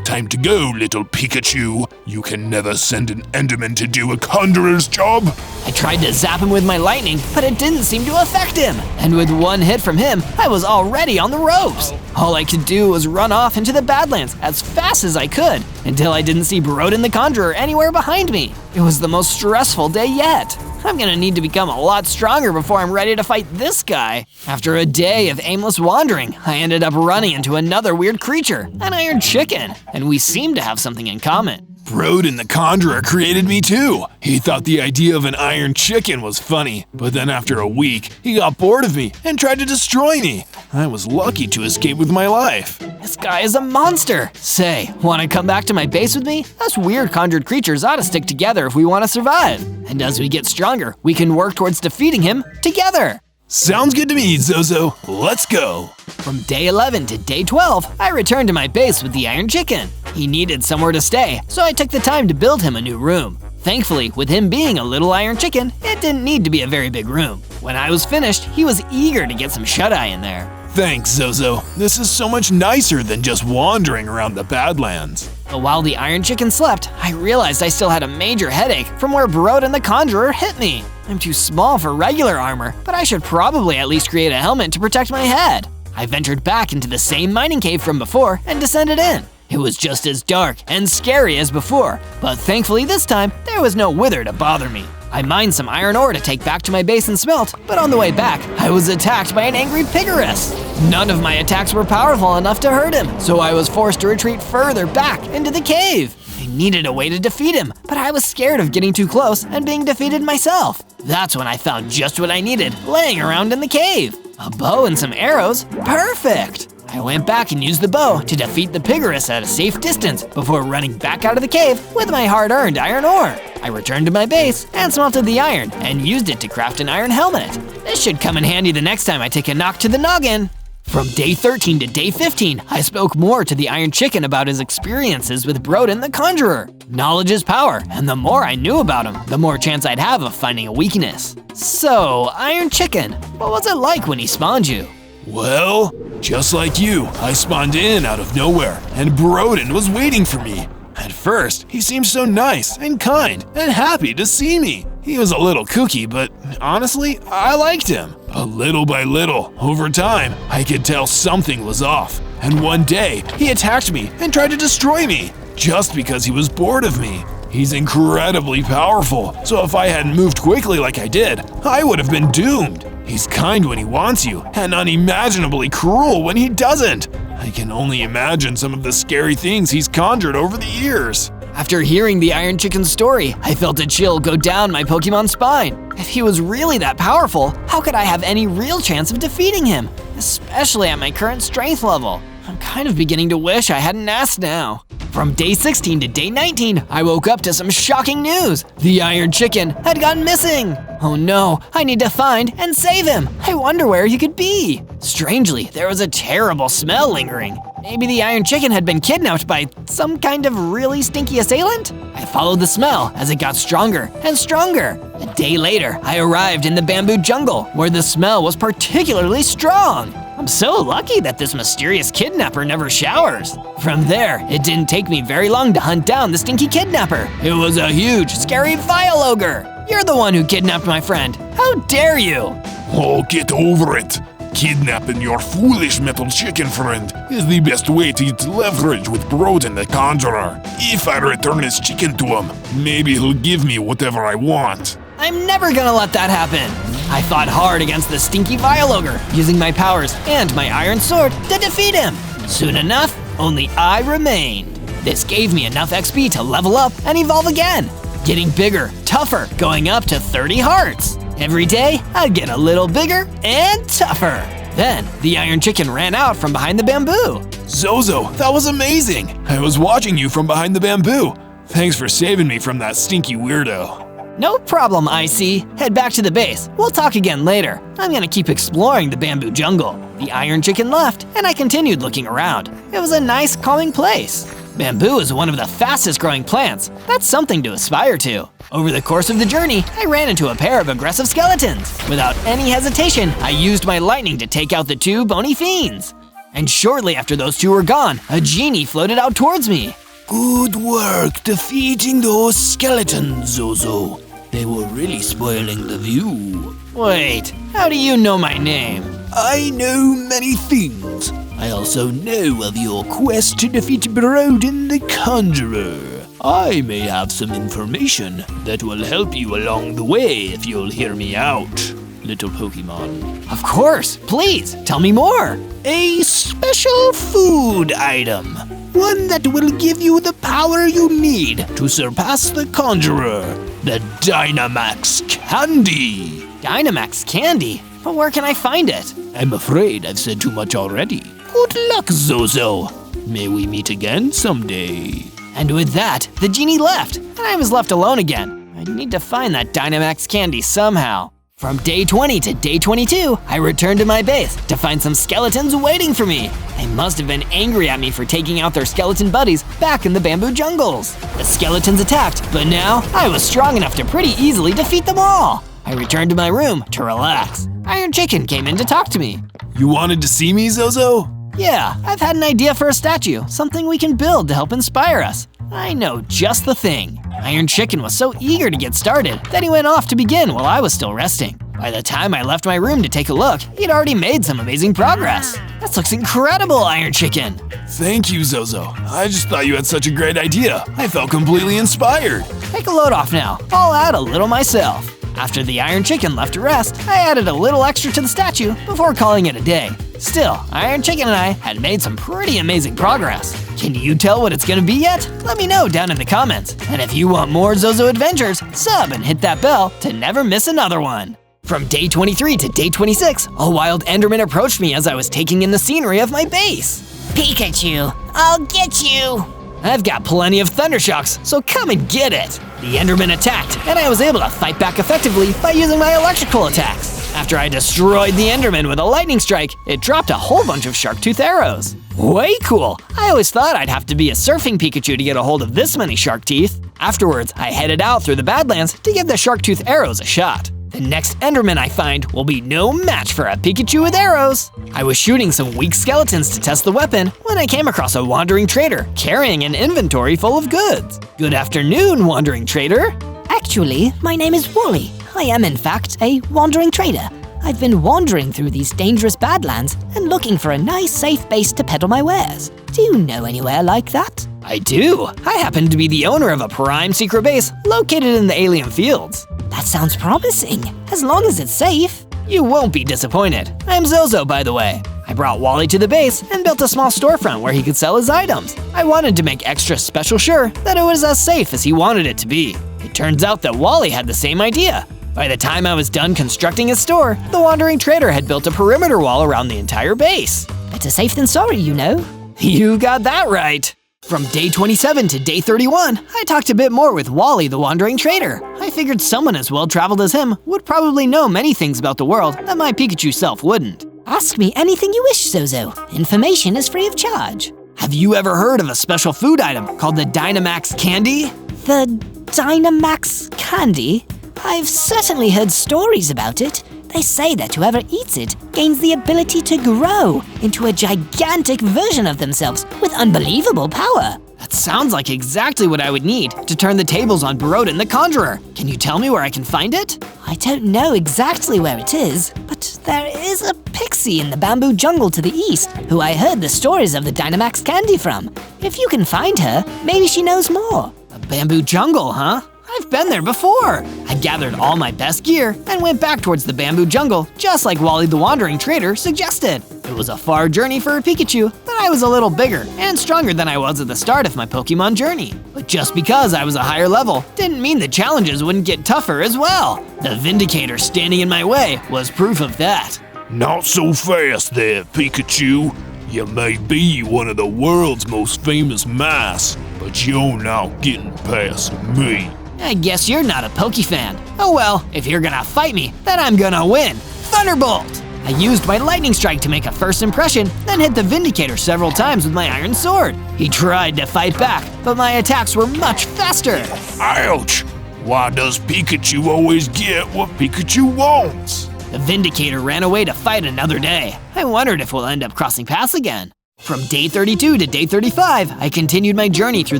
G: Time to go, little Pikachu. You can never send an Enderman to do a conjurer's job.
A: I tried to zap him with my lightning, but it didn't seem to affect him. And with one hit from him, I was already on the ropes. All I could do was run off into the Badlands as fast as I could, until I didn't see Broden the Conjurer anywhere behind me. It was the most stressful day yet. I'm gonna need to become a lot stronger before I'm ready to fight this guy. After a day of aimless wandering, I ended up running into another weird creature, an iron chicken, and we seem to have something in common.
J: Broden the Conjurer created me too. He thought the idea of an iron chicken was funny, but then after a week, he got bored of me and tried to destroy me. I was lucky to escape with my life.
A: This guy is a monster. Say, wanna come back to my base with me? Us weird conjured creatures ought to stick together if we wanna survive. And as we get stronger, we can work towards defeating him together.
J: Sounds good to me, Zozo. Let's go.
A: From day 11 to day 12, I returned to my base with the Iron Chicken. He needed somewhere to stay, so I took the time to build him a new room. Thankfully, with him being a little Iron Chicken, it didn't need to be a very big room. When I was finished, he was eager to get some shut-eye in there.
J: Thanks, Zozo. This is so much nicer than just wandering around the Badlands.
A: But while the Iron Chicken slept, I realized I still had a major headache from where Broden the Conjurer hit me. I'm too small for regular armor, but I should probably at least create a helmet to protect my head. I ventured back into the same mining cave from before and descended in. It was just as dark and scary as before, but thankfully this time, there was no wither to bother me. I mined some iron ore to take back to my base and smelt, but on the way back, I was attacked by an angry Pigarus. None of my attacks were powerful enough to hurt him, so I was forced to retreat further back into the cave. I needed a way to defeat him, but I was scared of getting too close and being defeated myself. That's when I found just what I needed, laying around in the cave. A bow and some arrows? Perfect! I went back and used the bow to defeat the Pigarus at a safe distance before running back out of the cave with my hard-earned iron ore. I returned to my base and smelted the iron and used it to craft an iron helmet. This should come in handy the next time I take a knock to the noggin. From day 13 to day 15, I spoke more to the Iron Chicken about his experiences with Broden the Conjurer. Knowledge is power, and the more I knew about him, the more chance I'd have of finding a weakness. So, Iron Chicken, what was it like when he spawned you?
J: Well, just like you, I spawned in out of nowhere, and Broden was waiting for me. At first, he seemed so nice and kind and happy to see me. He was a little kooky, but honestly, I liked him. But little by little, over time, I could tell something was off. And one day, he attacked me and tried to destroy me, just because he was bored of me. He's incredibly powerful, so if I hadn't moved quickly like I did, I would have been doomed. He's kind when he wants you, and unimaginably cruel when he doesn't. I can only imagine some of the scary things he's conjured over the years.
A: After hearing the Iron Chicken's story, I felt a chill go down my Pokemon spine. If he was really that powerful, how could I have any real chance of defeating him? Especially at my current strength level. I'm kind of beginning to wish I hadn't asked now. From day 16 to day 19, I woke up to some shocking news. The Iron Chicken had gone missing. Oh no, I need to find and save him. I wonder where he could be. Strangely, there was a terrible smell lingering. Maybe the Iron Chicken had been kidnapped by some kind of really stinky assailant? I followed the smell as it got stronger and stronger. A day later, I arrived in the bamboo jungle, where the smell was particularly strong. I'm so lucky that this mysterious kidnapper never showers. From there, it didn't take me very long to hunt down the stinky kidnapper. It was a huge, scary vile ogre. You're the one who kidnapped my friend. How dare you?
G: Oh, get over it. Kidnapping your foolish metal chicken friend is the best way to get leverage with Broden the Conjurer. If I return his chicken to him, maybe he'll give me whatever I want.
A: I'm never gonna let that happen. I fought hard against the stinky vile ogre, using my powers and my iron sword to defeat him. Soon enough, only I remained. This gave me enough XP to level up and evolve again, getting bigger, tougher, going up to 30 hearts. Every day, I'd get a little bigger and tougher. Then, the Iron Chicken ran out from behind the bamboo.
J: Zozo, that was amazing! I was watching you from behind the bamboo. Thanks for saving me from that stinky weirdo.
A: No problem, IC. Head back to the base. We'll talk again later. I'm gonna keep exploring the bamboo jungle. The Iron Chicken left, and I continued looking around. It was a nice, calming place. Bamboo is one of the fastest growing plants. That's something to aspire to. Over the course of the journey, I ran into a pair of aggressive skeletons. Without any hesitation, I used my lightning to take out the two bony fiends. And shortly after those two were gone, a genie floated out towards me.
C: Good work defeating those skeletons, Zozo. They were really spoiling the view.
A: Wait, how do you know my name?
C: I know many things. I also know of your quest to defeat Broden the Conjurer. I may have some information that will help you along the way if you'll hear me out, little Pokemon.
A: Of course, please, tell me more.
C: A special food item. One that will give you the power you need to surpass the Conjurer. The Dynamax Candy.
A: Dynamax Candy? But where can I find it?
C: I'm afraid I've said too much already. Good luck, Zozo. May we meet again someday.
A: And with that, the genie left, and I was left alone again. I need to find that Dynamax Candy somehow. From day 20 to day 22, I returned to my base to find some skeletons waiting for me. They must have been angry at me for taking out their skeleton buddies back in the bamboo jungles. The skeletons attacked, but now I was strong enough to pretty easily defeat them all. I returned to my room to relax. Iron Chicken came in to talk to me.
J: You wanted to see me, Zozo?
A: Yeah, I've had an idea for a statue, something we can build to help inspire us. I know just the thing. Iron Chicken was so eager to get started that he went off to begin while I was still resting. By the time I left my room to take a look, he'd already made some amazing progress. This looks incredible, Iron Chicken.
J: Thank you, Zozo. I just thought you had such a great idea. I felt completely inspired.
A: Take a load off now. I'll add a little myself. After the Iron Chicken left to rest, I added a little extra to the statue before calling it a day. Still, Iron Chicken and I had made some pretty amazing progress. Can you tell what it's gonna be yet? Let me know down in the comments. And if you want more Zozo adventures, sub and hit that bell to never miss another one. From day 23 to day 26, a wild Enderman approached me as I was taking in the scenery of my base.
B: Pikachu, I'll get you.
A: I've got plenty of Thundershocks, so come and get it! The Enderman attacked, and I was able to fight back effectively by using my electrical attacks. After I destroyed the Enderman with a lightning strike, it dropped a whole bunch of shark tooth arrows. Way cool! I always thought I'd have to be a surfing Pikachu to get a hold of this many shark teeth. Afterwards, I headed out through the Badlands to give the shark tooth arrows a shot. The next Enderman I find will be no match for a Pikachu with arrows. I was shooting some weak skeletons to test the weapon when I came across a wandering trader carrying an inventory full of goods. Good afternoon, wandering trader.
H: Actually, my name is Wally. I am in fact a wandering trader. I've been wandering through these dangerous badlands and looking for a nice safe base to peddle my wares. Do you know anywhere like that?
A: I do. I happen to be the owner of a prime secret base located in the alien fields.
H: That sounds promising, as long as it's safe.
A: You won't be disappointed. I'm Zozo, by the way. I brought Wally to the base and built a small storefront where he could sell his items. I wanted to make extra special sure that it was as safe as he wanted it to be. It turns out that Wally had the same idea. By the time I was done constructing his store, the wandering trader had built a perimeter wall around the entire base.
H: Better safe than sorry, you know.
A: You got that right. From day 27 to day 31, I talked a bit more with Wally the Wandering Trader. I figured someone as well-traveled as him would probably know many things about the world that my Pikachu self wouldn't.
H: Ask me anything you wish, Zozo. Information is free of charge.
A: Have you ever heard of a special food item called the Dynamax Candy?
H: The Dynamax Candy? I've certainly heard stories about it. They say that whoever eats it gains the ability to grow into a gigantic version of themselves with unbelievable power.
A: That sounds like exactly what I would need to turn the tables on Broden the Conjurer. Can you tell me where I can find it?
H: I don't know exactly where it is, but there is a pixie in the bamboo jungle to the east who I heard the stories of the Dynamax Candy from. If you can find her, maybe she knows more.
A: A bamboo jungle, huh? I've been there before. I gathered all my best gear and went back towards the bamboo jungle, just like Wally the Wandering Trader suggested. It was a far journey for a Pikachu, but I was a little bigger and stronger than I was at the start of my Pokemon journey. But just because I was a higher level didn't mean the challenges wouldn't get tougher as well. The Vindicator standing in my way was proof of that.
C: Not so fast there, Pikachu. You may be one of the world's most famous mice, but you're not getting past me.
A: I guess you're not a Poke fan. Oh well, if you're gonna fight me, then I'm gonna win. Thunderbolt! I used my lightning strike to make a first impression, then hit the Vindicator several times with my iron sword. He tried to fight back, but my attacks were much faster.
C: Ouch! Why does Pikachu always get what Pikachu wants?
A: The Vindicator ran away to fight another day. I wondered if we'll end up crossing paths again. From day 32 to day 35, I continued my journey through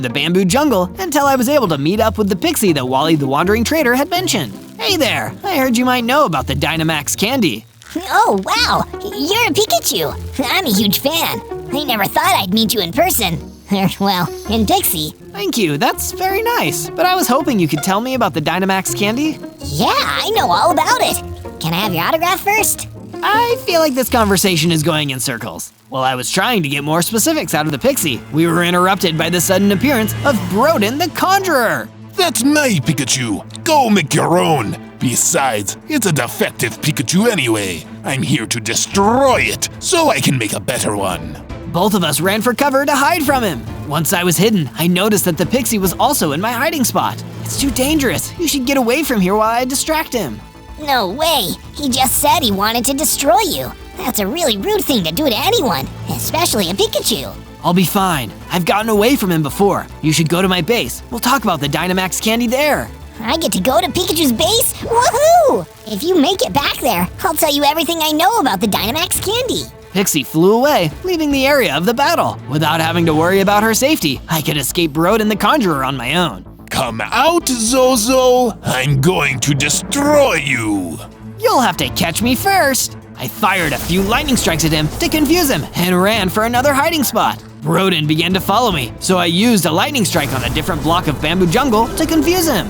A: the bamboo jungle until I was able to meet up with the pixie that Wally the Wandering Trader had mentioned. Hey there, I heard you might know about the Dynamax Candy.
B: Oh, wow, you're a Pikachu. I'm a huge fan. I never thought I'd meet you in person. Well, in Pixie.
A: Thank you, that's very nice. But I was hoping you could tell me about the Dynamax candy.
B: Yeah, I know all about it. Can I have your autograph first?
A: I feel like this conversation is going in circles. While I was trying to get more specifics out of the Pixie, we were interrupted by the sudden appearance of Broden the Conjurer.
G: That's my Pikachu. Go make your own. Besides, it's a defective Pikachu anyway. I'm here to destroy it so I can make a better one.
A: Both of us ran for cover to hide from him. Once I was hidden, I noticed that the Pixie was also in my hiding spot. It's too dangerous. You should get away from here while I distract him.
B: No way. He just said he wanted to destroy you. That's a really rude thing to do to anyone, especially a Pikachu.
A: I'll be fine. I've gotten away from him before. You should go to my base. We'll talk about the Dynamax candy there.
B: I get to go to Pikachu's base? Woohoo! If you make it back there, I'll tell you everything I know about the Dynamax candy.
A: Pixie flew away, leaving the area of the battle. Without having to worry about her safety, I could escape Broden the Conjurer on my own.
G: Come out, Zozo. I'm going to destroy you.
A: You'll have to catch me first. I fired a few lightning strikes at him to confuse him and ran for another hiding spot. Broden began to follow me, so I used a lightning strike on a different block of bamboo jungle to confuse him.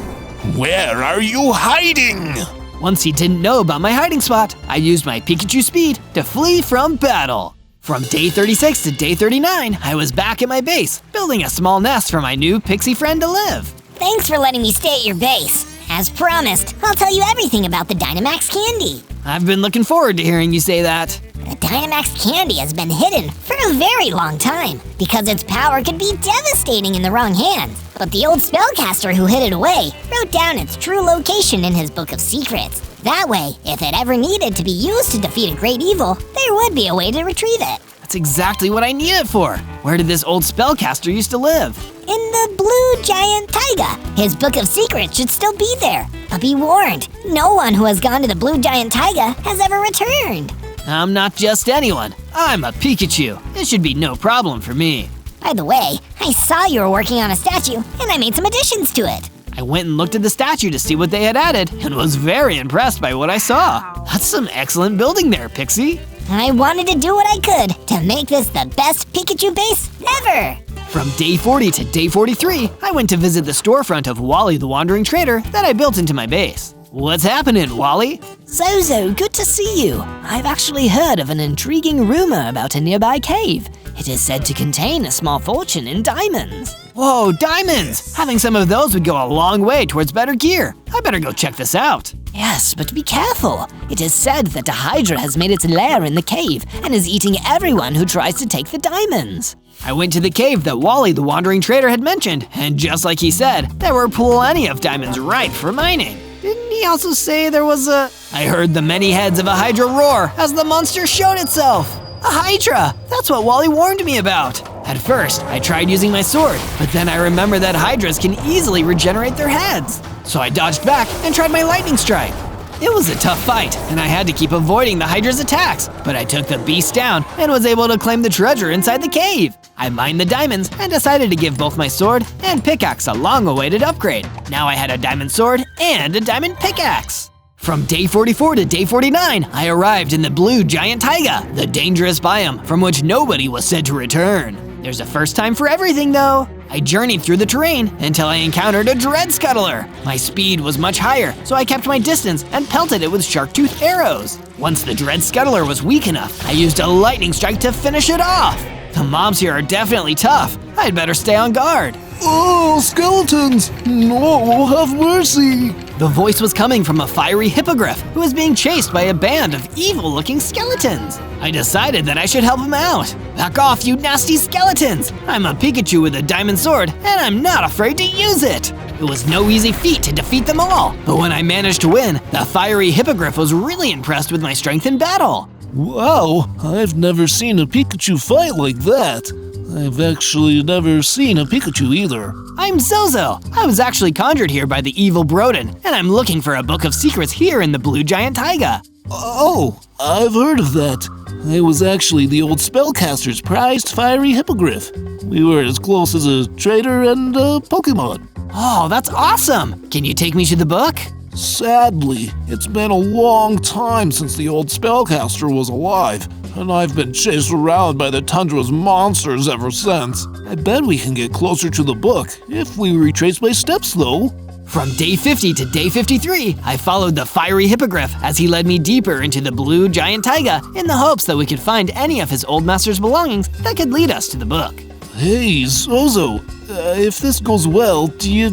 G: Where are you hiding?
A: Once he didn't know about my hiding spot, I used my Pikachu speed to flee from battle. From day 36 to day 39, I was back at my base, building a small nest for my new Pixie friend to live.
B: Thanks for letting me stay at your base. As promised, I'll tell you everything about the Dynamax candy.
A: I've been looking forward to hearing you say that.
B: The Dynamax candy has been hidden for a very long time because its power could be devastating in the wrong hands. But the old spellcaster who hid it away wrote down its true location in his book of secrets. That way, if it ever needed to be used to defeat a great evil, there would be a way to retrieve it.
A: That's exactly what I need it for. Where did this old spellcaster used to live?
B: In the Blue Giant Taiga. His book of secrets should still be there. But be warned, no one who has gone to the Blue Giant Taiga has ever returned.
A: I'm not just anyone. I'm a Pikachu. It should be no problem for me.
B: By the way, I saw you were working on a statue, and I made some additions to it.
A: I went and looked at the statue to see what they had added, and was very impressed by what I saw. That's some excellent building there, Pixie.
B: I wanted to do what I could to make this the best Pikachu base ever.
A: From day 40 to day 43, I went to visit the storefront of Wally the Wandering Trader that I built into my base. What's happening, Wally?
H: Zozo, good to see you. I've actually heard of an intriguing rumor about a nearby cave. It is said to contain a small fortune in diamonds.
A: Whoa, diamonds! Having some of those would go a long way towards better gear. I better go check this out.
H: Yes, but be careful. It is said that a Hydra has made its lair in the cave and is eating everyone who tries to take the diamonds.
A: I went to the cave that Wally the Wandering Trader had mentioned, and just like he said, there were plenty of diamonds ripe for mining. Didn't he also say there was a... I heard the many heads of a Hydra roar as the monster showed itself. A Hydra! That's what Wally warned me about. At first, I tried using my sword, but then I remembered that Hydras can easily regenerate their heads. So I dodged back and tried my lightning strike. It was a tough fight, and I had to keep avoiding the Hydra's attacks, but I took the beast down and was able to claim the treasure inside the cave. I mined the diamonds and decided to give both my sword and pickaxe a long-awaited upgrade. Now I had a diamond sword and a diamond pickaxe. From day 44 to day 49, I arrived in the Blue Giant Taiga, the dangerous biome from which nobody was said to return. There's a first time for everything, though. I journeyed through the terrain until I encountered a Dread Scuttler. My speed was much higher, so I kept my distance and pelted it with shark-tooth arrows. Once the Dread Scuttler was weak enough, I used a lightning strike to finish it off. The mobs here are definitely tough. I'd better stay on guard.
C: Oh, skeletons! No, have mercy!
A: The voice was coming from a fiery hippogriff who was being chased by a band of evil-looking skeletons. I decided that I should help him out. Back off, you nasty skeletons! I'm a Pikachu with a diamond sword, and I'm not afraid to use it! It was no easy feat to defeat them all, but when I managed to win, the fiery hippogriff was really impressed with my strength in battle.
C: Wow, I've never seen a Pikachu fight like that. I've actually never seen a Pikachu either.
A: I'm Zozo. I was actually conjured here by the evil Broden, and I'm looking for a book of secrets here in the Blue Giant Taiga.
C: Oh, I've heard of that. I was actually the old spellcaster's prized fiery hippogriff. We were as close as a trader and a Pokemon.
A: Oh, that's awesome! Can you take me to the book?
J: Sadly, it's been a long time since the old spellcaster was alive, and I've been chased around by the tundra's monsters ever since. I bet we can get closer to the book if we retrace my steps, though.
A: From day 50 to day 53, I followed the fiery hippogriff as he led me deeper into the blue giant taiga in the hopes that we could find any of his old master's belongings that could lead us to the book.
J: Hey, Zozo, if this goes well, do you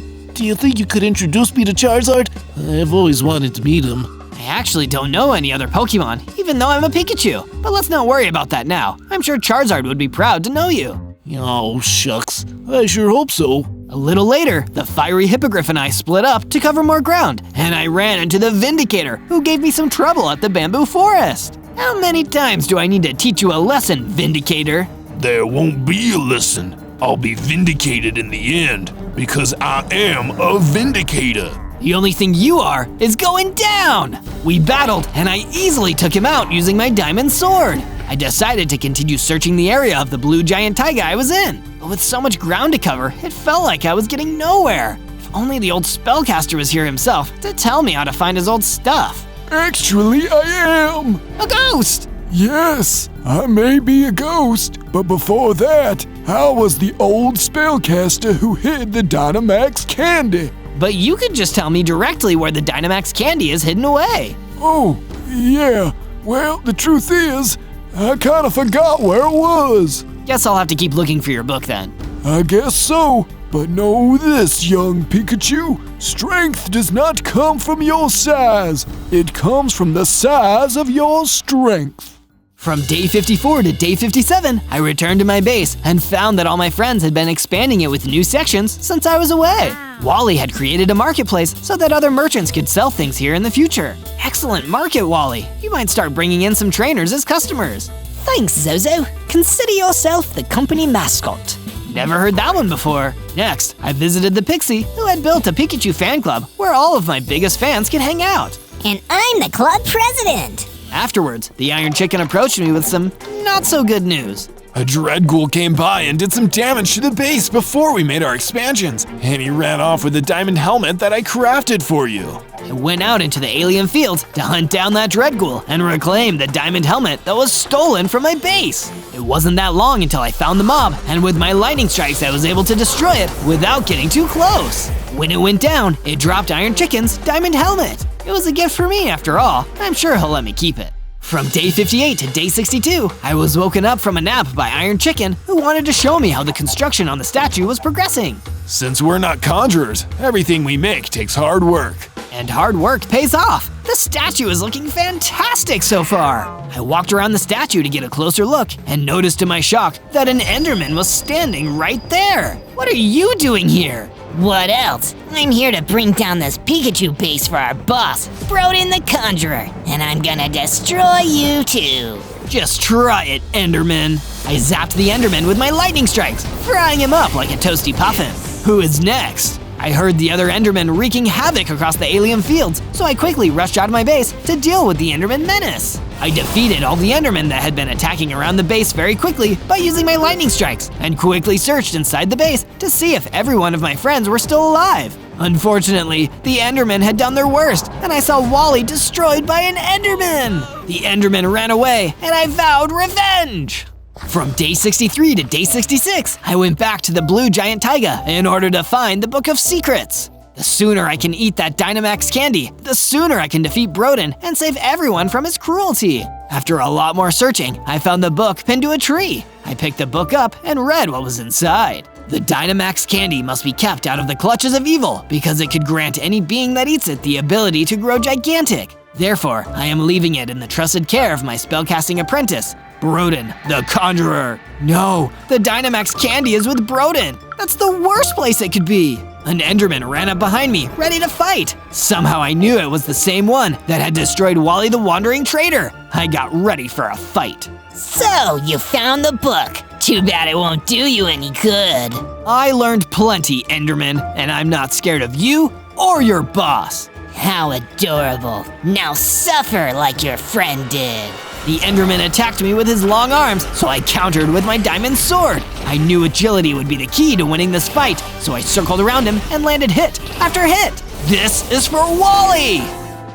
J: think you could introduce me to Charizard? I've always wanted to meet him.
A: I actually don't know any other Pokemon, even though I'm a Pikachu. But let's not worry about that now. I'm sure Charizard would be proud to know you.
J: Oh, shucks. I sure hope so.
A: A little later, the fiery hippogriff and I split up to cover more ground, and I ran into the Vindicator, who gave me some trouble at the bamboo forest. How many times do I need to teach you a lesson, Vindicator?
G: There won't be a lesson. I'll be vindicated in the end, because I am a Vindicator.
A: The only thing you are is going down! We battled, and I easily took him out using my diamond sword. I decided to continue searching the area of the blue giant taiga I was in, but with so much ground to cover, it felt like I was getting nowhere. If only the old spellcaster was here himself to tell me how to find his old stuff.
D: Actually, I am!
A: A ghost!
D: Yes, I may be a ghost, but before that, I was the old spellcaster who hid the Dynamax candy.
A: But you could just tell me directly where the Dynamax candy is hidden away.
D: Oh, yeah. Well, the truth is, I kind of forgot where it was.
A: Guess I'll have to keep looking for your book then.
D: I guess so. But know this, young Pikachu, strength does not come from your size. It comes from the size of your strength.
A: From day 54 to day 57, I returned to my base and found that all my friends had been expanding it with new sections since I was away. Wally had created a marketplace so that other merchants could sell things here in the future. Excellent market, Wally. You might start bringing in some trainers as customers.
H: Thanks, Zozo. Consider yourself the company mascot.
A: Never heard that one before. Next, I visited the Pixie, who had built a Pikachu fan club where all of my biggest fans can hang out.
B: And I'm the club president.
A: Afterwards, the Iron Chicken approached me with some not-so-good news.
J: A Dreadghoul came by and did some damage to the base before we made our expansions, and he ran off with the diamond helmet that I crafted for you.
A: I went out into the alien fields to hunt down that Dreadghoul and reclaim the diamond helmet that was stolen from my base. It wasn't that long until I found the mob, and with my lightning strikes I was able to destroy it without getting too close. When it went down, it dropped Iron Chicken's diamond helmet. It was a gift for me after all. I'm sure he'll let me keep it. From day 58 to day 62, I was woken up from a nap by Iron Chicken, who wanted to show me how the construction on the statue was progressing.
J: Since we're not conjurers, everything we make takes hard work.
A: And hard work pays off. The statue is looking fantastic so far. I walked around the statue to get a closer look and noticed to my shock that an Enderman was standing right there. What are you doing here?
B: What else? I'm here to bring down this Pikachu base for our boss, Broden the Conjurer, and I'm gonna destroy you too.
A: Just try it, Enderman. I zapped the Enderman with my lightning strikes, frying him up like a toasty puffin. Who is next? I heard the other Enderman wreaking havoc across the alien fields, so I quickly rushed out of my base to deal with the Enderman menace. I defeated all the Endermen that had been attacking around the base very quickly by using my lightning strikes, and quickly searched inside the base to see if every one of my friends were still alive. Unfortunately, the Endermen had done their worst, and I saw Wally destroyed by an Enderman. The Enderman ran away, and I vowed revenge. From day 63 to day 66, I went back to the blue giant taiga in order to find the Book of Secrets. The sooner I can eat that Dynamax candy, the sooner I can defeat Broden and save everyone from his cruelty. After a lot more searching, I found the book pinned to a tree. I picked the book up and read what was inside. The Dynamax candy must be kept out of the clutches of evil because it could grant any being that eats it the ability to grow gigantic. Therefore, I am leaving it in the trusted care of my spellcasting apprentice, Broden the Conjurer. No, the Dynamax candy is with Broden. That's the worst place it could be. An Enderman ran up behind me, ready to fight. Somehow I knew it was the same one that had destroyed Wally the Wandering Trader. I got ready for a fight.
B: So, you found the book. Too bad it won't do you any good.
A: I learned plenty, Enderman, and I'm not scared of you or your boss.
B: How adorable. Now suffer like your friend did.
A: The Enderman attacked me with his long arms, so I countered with my diamond sword. I knew agility would be the key to winning this fight, so I circled around him and landed hit after hit. This is for Wally!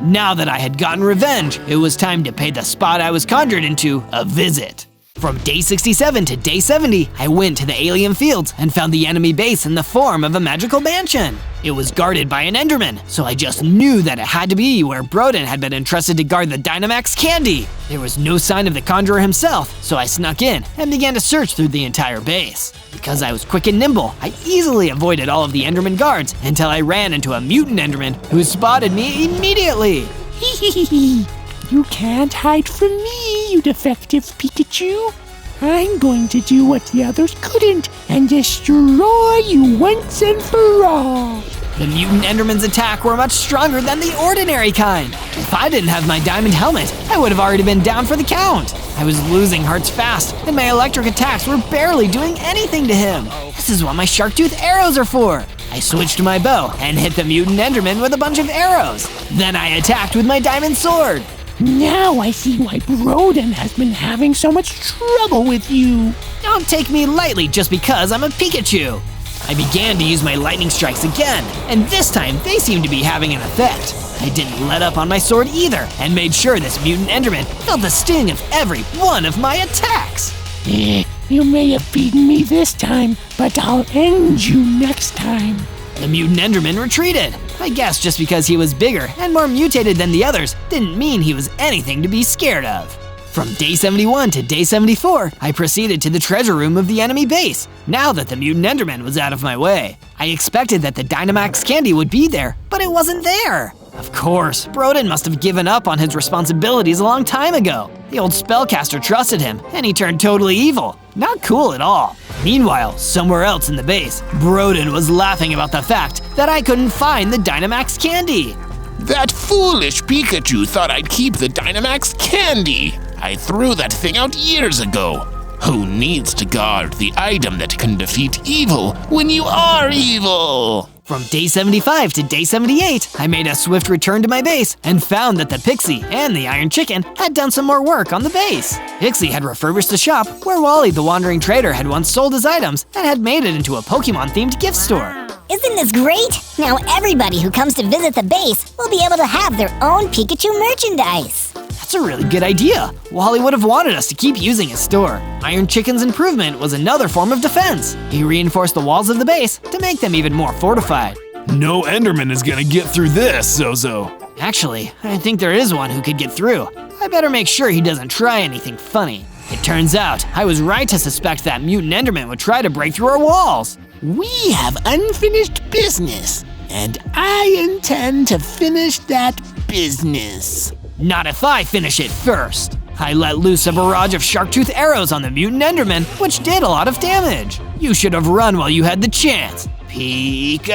A: Now that I had gotten revenge, it was time to pay the spot I was conjured into a visit. From day 67 to day 70, I went to the alien fields and found the enemy base in the form of a magical mansion. It was guarded by an Enderman, so I just knew that it had to be where Broden had been entrusted to guard the Dynamax candy. There was no sign of the conjurer himself, so I snuck in and began to search through the entire base. Because I was quick and nimble, I easily avoided all of the Enderman guards until I ran into a mutant Enderman who spotted me immediately.
C: Hee. You can't hide from me, you defective Pikachu. I'm going to do what the others couldn't and destroy you once and for all.
A: The mutant Enderman's attack were much stronger than the ordinary kind. If I didn't have my diamond helmet, I would have already been down for the count. I was losing hearts fast, and my electric attacks were barely doing anything to him. This is what my shark tooth arrows are for. I switched to my bow and hit the mutant Enderman with a bunch of arrows. Then I attacked with my diamond sword.
C: Now I see why Broden has been having so much trouble with you.
A: Don't take me lightly just because I'm a Pikachu. I began to use my lightning strikes again, and this time they seemed to be having an effect. I didn't let up on my sword either, and made sure this mutant Enderman felt the sting of every one of my attacks.
C: You may have beaten me this time, but I'll end you next time.
A: The mutant Enderman retreated. I guess just because he was bigger and more mutated than the others didn't mean he was anything to be scared of. From day 71 to day 74, I proceeded to the treasure room of the enemy base, now that the mutant Enderman was out of my way. I expected that the Dynamax candy would be there, but it wasn't there. Of course, Broden must have given up on his responsibilities a long time ago. The old spellcaster trusted him, and he turned totally evil. Not cool at all. Meanwhile, somewhere else in the base, Broden was laughing about the fact that I couldn't find the Dynamax candy.
K: That foolish Pikachu thought I'd keep the Dynamax candy. I threw that thing out years ago. Who needs to guard the item that can defeat evil when you are evil?
A: From day 75 to day 78, I made a swift return to my base and found that the Pixie and the Iron Chicken had done some more work on the base. Pixie had refurbished the shop where Wally the Wandering Trader had once sold his items and had made it into a Pokemon-themed gift store.
I: Isn't this great? Now everybody who comes to visit the base will be able to have their own Pikachu merchandise.
A: That's a really good idea. Wally would have wanted us to keep using his store. Iron Chicken's improvement was another form of defense. He reinforced the walls of the base to make them even more fortified.
J: No Enderman is gonna get through this, Zozo.
A: Actually, I think there is one who could get through. I better make sure he doesn't try anything funny. It turns out, I was right to suspect that mutant Enderman would try to break through our walls.
C: We have unfinished business, and I intend to finish that business.
A: Not if I finish it first. I let loose a barrage of shark-tooth arrows on the mutant Enderman, which did a lot of damage. You should have run while you had the chance. Pikachu!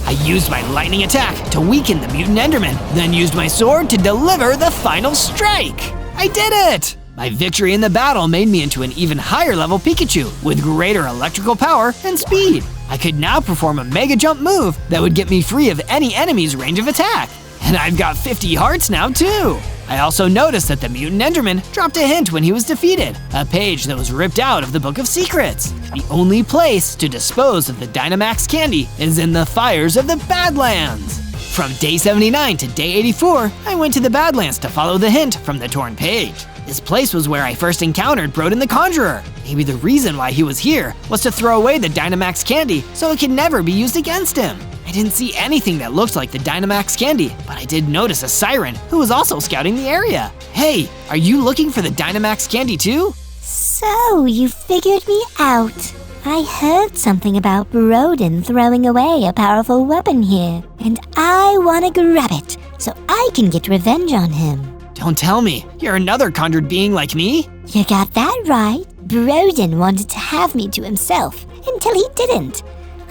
A: I used my lightning attack to weaken the mutant Enderman, then used my sword to deliver the final strike. I did it! My victory in the battle made me into an even higher level Pikachu with greater electrical power and speed. I could now perform a Mega Jump move that would get me free of any enemy's range of attack. And I've got 50 hearts now too! I also noticed that the mutant Enderman dropped a hint when he was defeated, a page that was ripped out of the Book of Secrets. The only place to dispose of the Dynamax candy is in the fires of the Badlands. From day 79 to day 84, I went to the Badlands to follow the hint from the torn page. This place was where I first encountered Broden the Conjurer. Maybe the reason why he was here was to throw away the Dynamax candy so it could never be used against him. I didn't see anything that looked like the Dynamax candy, but I did notice a siren who was also scouting the area. Hey, are you looking for the Dynamax candy too?
I: So, you figured me out. I heard something about Broden throwing away a powerful weapon here, and I want to grab it so I can get revenge on him.
A: Don't tell me, you're another conjured being like me?
I: You got that right. Broden wanted to have me to himself until he didn't.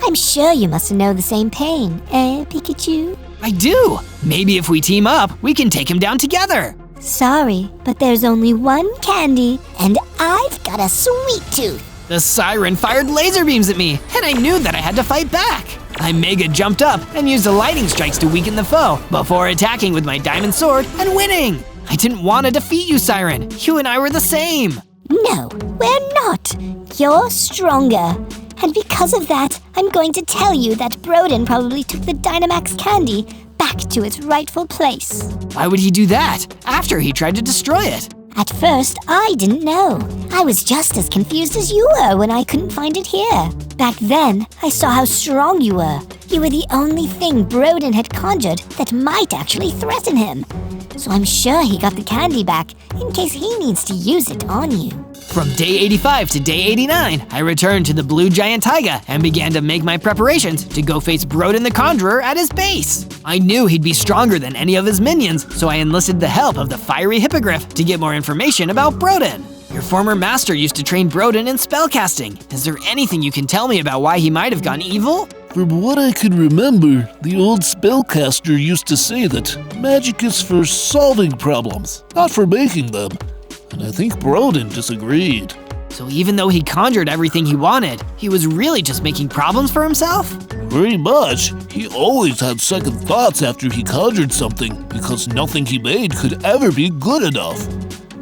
I: I'm sure you must know the same pain, Pikachu?
A: I do! Maybe if we team up, we can take him down together!
I: Sorry, but there's only one candy, and I've got a sweet tooth.
A: The siren fired laser beams at me, and I knew that I had to fight back. I Mega jumped up and used the lightning strikes to weaken the foe before attacking with my diamond sword and winning. I didn't want to defeat you, Siren. You and I were the same.
I: No, we're not. You're stronger. And because of that, I'm going to tell you that Broden probably took the Dynamax candy back to its rightful place.
A: Why would he do that after he tried to destroy it?
I: At first, I didn't know. I was just as confused as you were when I couldn't find it here. Back then, I saw how strong you were. You were the only thing Broden had conjured that might actually threaten him. So I'm sure he got the candy back in case he needs to use it on you.
A: From day 85 to day 89, I returned to the Blue Giant Taiga and began to make my preparations to go face Broden the Conjurer at his base. I knew he'd be stronger than any of his minions, so I enlisted the help of the Fiery Hippogriff to get more information about Broden. Your former master used to train Broden in spellcasting. Is there anything you can tell me about why he might have gone evil?
L: From what I can remember, the old spellcaster used to say that magic is for solving problems, not for making them. And I think Broden disagreed.
A: So even though he conjured everything he wanted, he was really just making problems for himself?
L: Pretty much. He always had second thoughts after he conjured something because nothing he made could ever be good enough.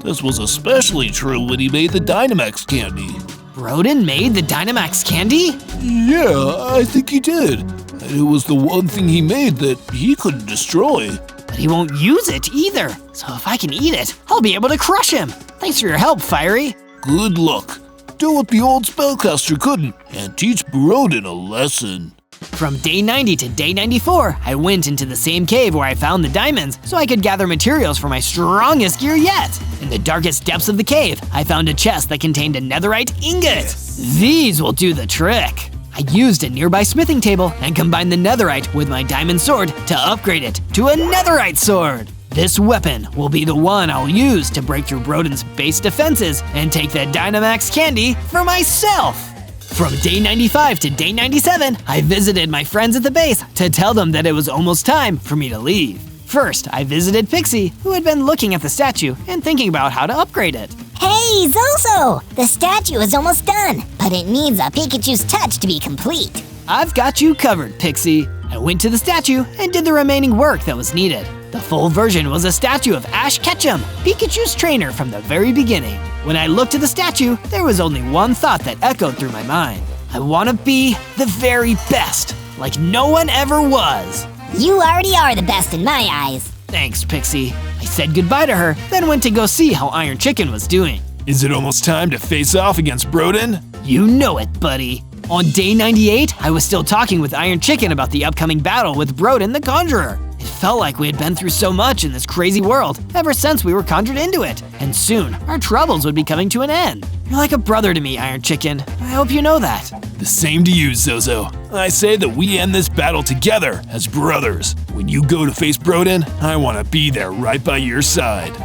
L: This was especially true when he made the Dynamax candy.
A: Broden made the Dynamax candy?
L: Yeah, I think he did. And it was the one thing he made that he couldn't destroy.
A: But he won't use it either. So if I can eat it, I'll be able to crush him. Thanks for your help, Fiery.
L: Good luck. Do what the old spellcaster couldn't and teach Broden a lesson.
A: From day 90 to day 94, I went into the same cave where I found the diamonds so I could gather materials for my strongest gear yet. In the darkest depths of the cave, I found a chest that contained a netherite ingot. These will do the trick. I used a nearby smithing table and combined the netherite with my diamond sword to upgrade it to a netherite sword. This weapon will be the one I'll use to break through Broden's base defenses and take the Dynamax candy for myself. From day 95 to day 97, I visited my friends at the base to tell them that it was almost time for me to leave. First, I visited Pixie, who had been looking at the statue and thinking about how to upgrade it.
I: Hey, Zozo! The statue is almost done, but it needs a Pikachu's touch to be complete.
A: I've got you covered, Pixie. I went to the statue and did the remaining work that was needed. The full version was a statue of Ash Ketchum, Pikachu's trainer from the very beginning. When I looked at the statue, there was only one thought that echoed through my mind. I want to be the very best, like no one ever was.
I: You already are the best in my eyes.
A: Thanks, Pixie. I said goodbye to her, then went to go see how Iron Chicken was doing.
J: Is it almost time to face off against Broden?
A: You know it, buddy. On day 98, I was still talking with Iron Chicken about the upcoming battle with Broden the Conjurer. It felt like we had been through so much in this crazy world ever since we were conjured into it, and soon our troubles would be coming to an end. You're like a brother to me, Iron Chicken. I hope you know that.
J: The same to you, Zozo. I say that we end this battle together as brothers. When you go to face Broden, I want to be there right by your side.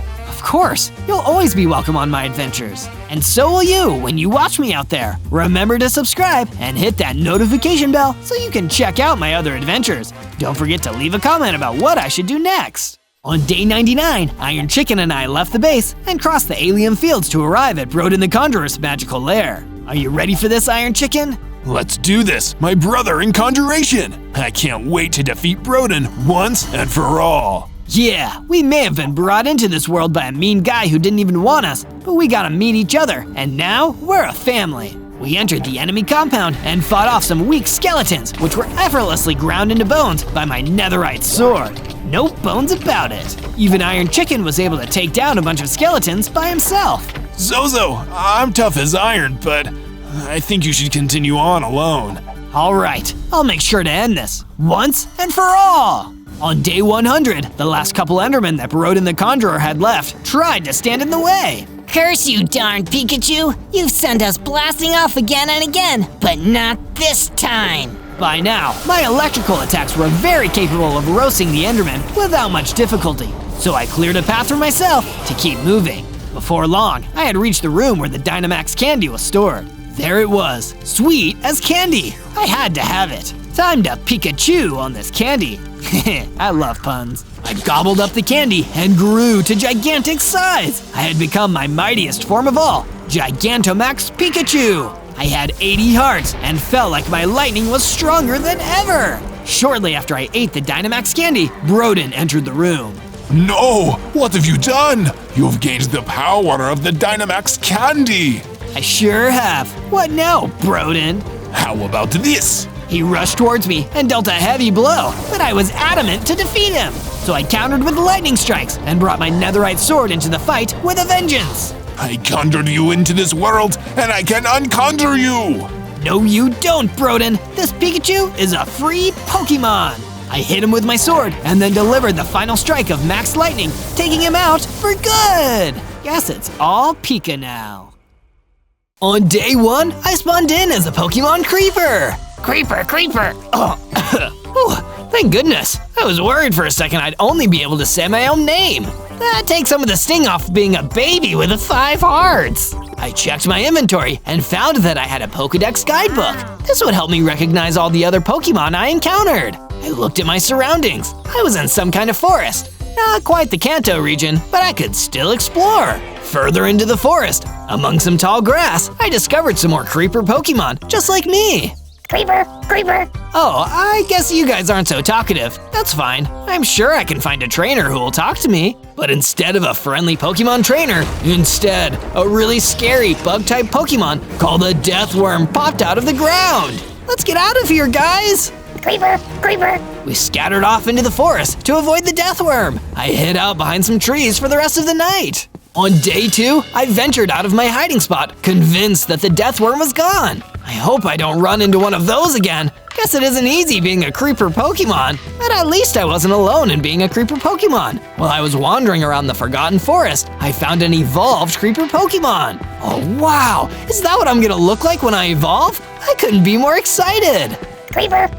A: Of course, you'll always be welcome on my adventures. And so will you when you watch me out there. Remember to subscribe and hit that notification bell so you can check out my other adventures. Don't forget to leave a comment about what I should do next. On day 99, Iron Chicken and I left the base and crossed the alien fields to arrive at Broden the Conjurer's magical lair. Are you ready for this, Iron Chicken?
J: Let's do this, my brother in conjuration! I can't wait to defeat Broden once and for all.
A: Yeah, we may have been brought into this world by a mean guy who didn't even want us, but we got to meet each other, and now we're a family. We entered the enemy compound and fought off some weak skeletons, which were effortlessly ground into bones by my netherite sword. No bones about it. Even Iron Chicken was able to take down a bunch of skeletons by himself.
J: Zozo, I'm tough as iron, but I think you should continue on alone.
A: All right, I'll make sure to end this, once and for all. On day 100, the last couple Endermen that Broden the Conjurer had left tried to stand in the way.
B: Curse you, darn Pikachu! You've sent us blasting off again and again, but not this time!
A: By now, my electrical attacks were very capable of roasting the Endermen without much difficulty, so I cleared a path for myself to keep moving. Before long, I had reached the room where the Dynamax candy was stored. There it was, sweet as candy. I had to have it. Time to Pikachu on this candy. I love puns. I gobbled up the candy and grew to gigantic size. I had become my mightiest form of all, Gigantamax Pikachu. I had 80 hearts and felt like my lightning was stronger than ever. Shortly after I ate the Dynamax candy, Broden entered the room.
G: No! What have you done? You've gained the power of the Dynamax candy!
A: I sure have. What now, Broden?
G: How about this?
A: He rushed towards me and dealt a heavy blow, but I was adamant to defeat him. So I countered with lightning strikes and brought my netherite sword into the fight with a vengeance.
G: I conjured you into this world, and I can unconjure you!
A: No, you don't, Broden. This Pikachu is a free Pokemon. I hit him with my sword and then delivered the final strike of Max Lightning, taking him out for good. Guess it's all Pika now. On day 1, I spawned in as a Pokemon Creeper.
F: Creeper.
A: Oh, thank goodness. I was worried for a second I'd only be able to say my own name. That takes some of the sting off being a baby with 5 hearts. I checked my inventory and found that I had a Pokedex guidebook. This would help me recognize all the other Pokemon I encountered. I looked at my surroundings. I was in some kind of forest. Not quite the Kanto region, but I could still explore. Further into the forest, among some tall grass, I discovered some more Creeper Pokemon, just like me.
B: Creeper.
A: Oh, I guess you guys aren't so talkative. That's fine. I'm sure I can find a trainer who will talk to me. But instead of a friendly Pokemon trainer, instead, a really scary bug-type Pokemon called a Deathworm popped out of the ground. Let's get out of here, guys!
B: Creeper.
A: We scattered off into the forest to avoid the Deathworm. I hid out behind some trees for the rest of the night. On day 2, I ventured out of my hiding spot, convinced that the Deathworm was gone. I hope I don't run into one of those again. Guess it isn't easy being a Creeper Pokemon, but at least I wasn't alone in being a Creeper Pokemon. While I was wandering around the Forgotten Forest, I found an evolved Creeper Pokemon. Oh wow, is that what I'm gonna look like when I evolve? I couldn't be more excited.
B: Creeper.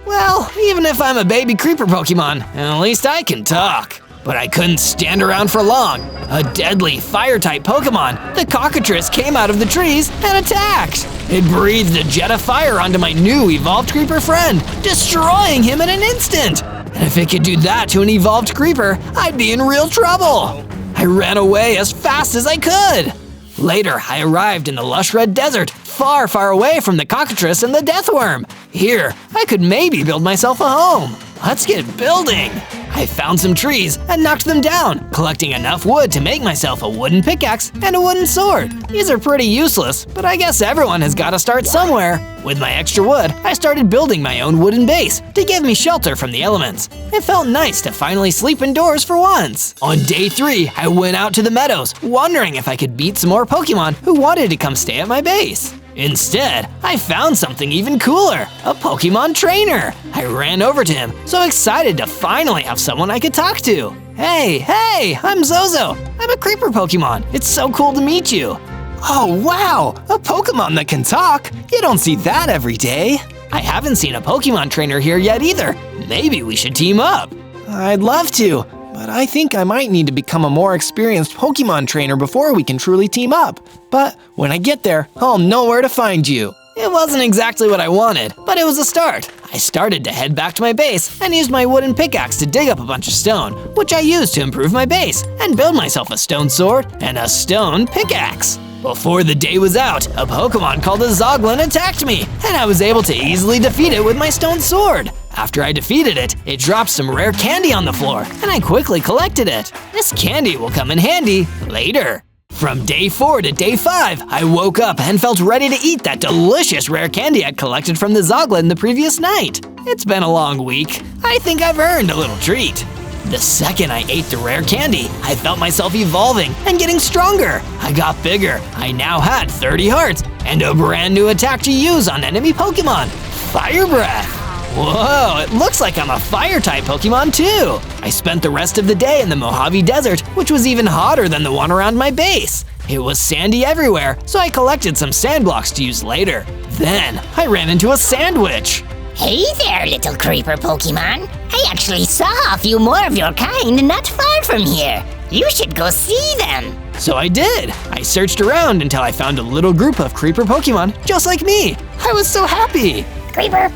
A: Well, even if I'm a baby Creeper Pokemon, at least I can talk. But I couldn't stand around for long. A deadly Fire-type Pokemon, the Cockatrice, came out of the trees and attacked. It breathed a jet of fire onto my new evolved Creeper friend, destroying him in an instant. And if it could do that to an evolved Creeper, I'd be in real trouble. I ran away as fast as I could. Later, I arrived in the lush red desert, far, far away from the Cockatrice and the Deathworm. Here, I could maybe build myself a home. Let's get building. I found some trees and knocked them down, collecting enough wood to make myself a wooden pickaxe and a wooden sword. These are pretty useless, but I guess everyone has got to start somewhere. With my extra wood, I started building my own wooden base to give me shelter from the elements. It felt nice to finally sleep indoors for once. On day 3, I went out to the meadows, wondering if I could beat some more Pokemon who wanted to come stay at my base. Instead, I found something even cooler, a Pokemon trainer. I ran over to him, so excited to finally have someone I could talk to. Hey, I'm Zozo. I'm a Creeper Pokemon. It's so cool to meet you. Oh wow, a Pokemon that can talk. You don't see that every day. I haven't seen a Pokemon trainer here yet either. Maybe we should team up. I'd love to, but I think I might need to become a more experienced Pokemon trainer before we can truly team up. But when I get there, I'll know where to find you. It wasn't exactly what I wanted, but it was a start. I started to head back to my base and used my wooden pickaxe to dig up a bunch of stone, which I used to improve my base and build myself a stone sword and a stone pickaxe. Before the day was out, a Pokemon called a Zoglin attacked me, and I was able to easily defeat it with my stone sword. After I defeated it, it dropped some rare candy on the floor, and I quickly collected it. This candy will come in handy later. From day 4 to day 5, I woke up and felt ready to eat that delicious rare candy I'd collected from the Zoglin the previous night. It's been a long week. I think I've earned a little treat. The second I ate the rare candy, I felt myself evolving and getting stronger. I got bigger. I now had 30 hearts and a brand new attack to use on enemy Pokemon, Fire Breath. Whoa, it looks like I'm a Fire-type Pokemon too! I spent the rest of the day in the Mojave Desert, which was even hotter than the one around my base. It was sandy everywhere, so I collected some sand blocks to use later. Then, I ran into a sandwich.
B: Hey there, little Creeper Pokemon. I actually saw a few more of your kind not far from here. You should go see them.
A: So I did. I searched around until I found a little group of Creeper Pokemon just like me. I was so happy.
B: Creeper.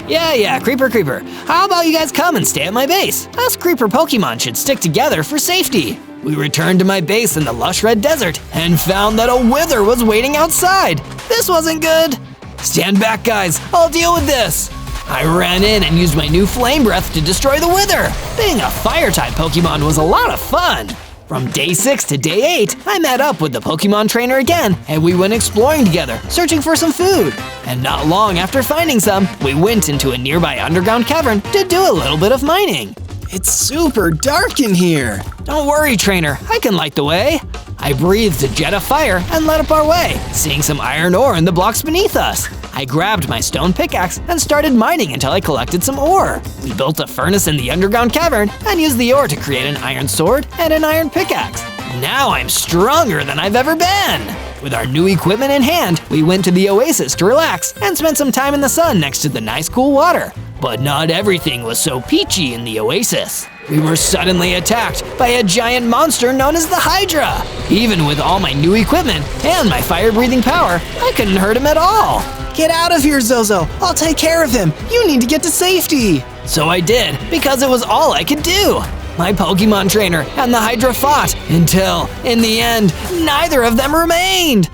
A: Yeah, Creeper. How about you guys come and stay at my base? Us Creeper Pokemon should stick together for safety. We returned to my base in the lush red desert and found that a Wither was waiting outside. This wasn't good. Stand back, guys. I'll deal with this. I ran in and used my new Flame Breath to destroy the Wither. Being a Fire-type Pokemon was a lot of fun. From day 6 to day 8, I met up with the Pokemon trainer again, and we went exploring together, searching for some food. And not long after finding some, we went into a nearby underground cavern to do a little bit of mining.
J: It's super dark in here.
A: Don't worry, trainer, I can light the way. I breathed a jet of fire and led up our way, seeing some iron ore in the blocks beneath us. I grabbed my stone pickaxe and started mining until I collected some ore. We built a furnace in the underground cavern and used the ore to create an iron sword and an iron pickaxe. Now I'm stronger than I've ever been! With our new equipment in hand, we went to the oasis to relax and spent some time in the sun next to the nice cool water. But not everything was so peachy in the oasis. We were suddenly attacked by a giant monster known as the Hydra. Even with all my new equipment and my fire-breathing power, I couldn't hurt him at all.
J: Get out of here, Zozo. I'll take care of him. You need to get to safety.
A: So I did, because it was all I could do. My Pokemon trainer and the Hydra fought until, in the end, neither of them remained.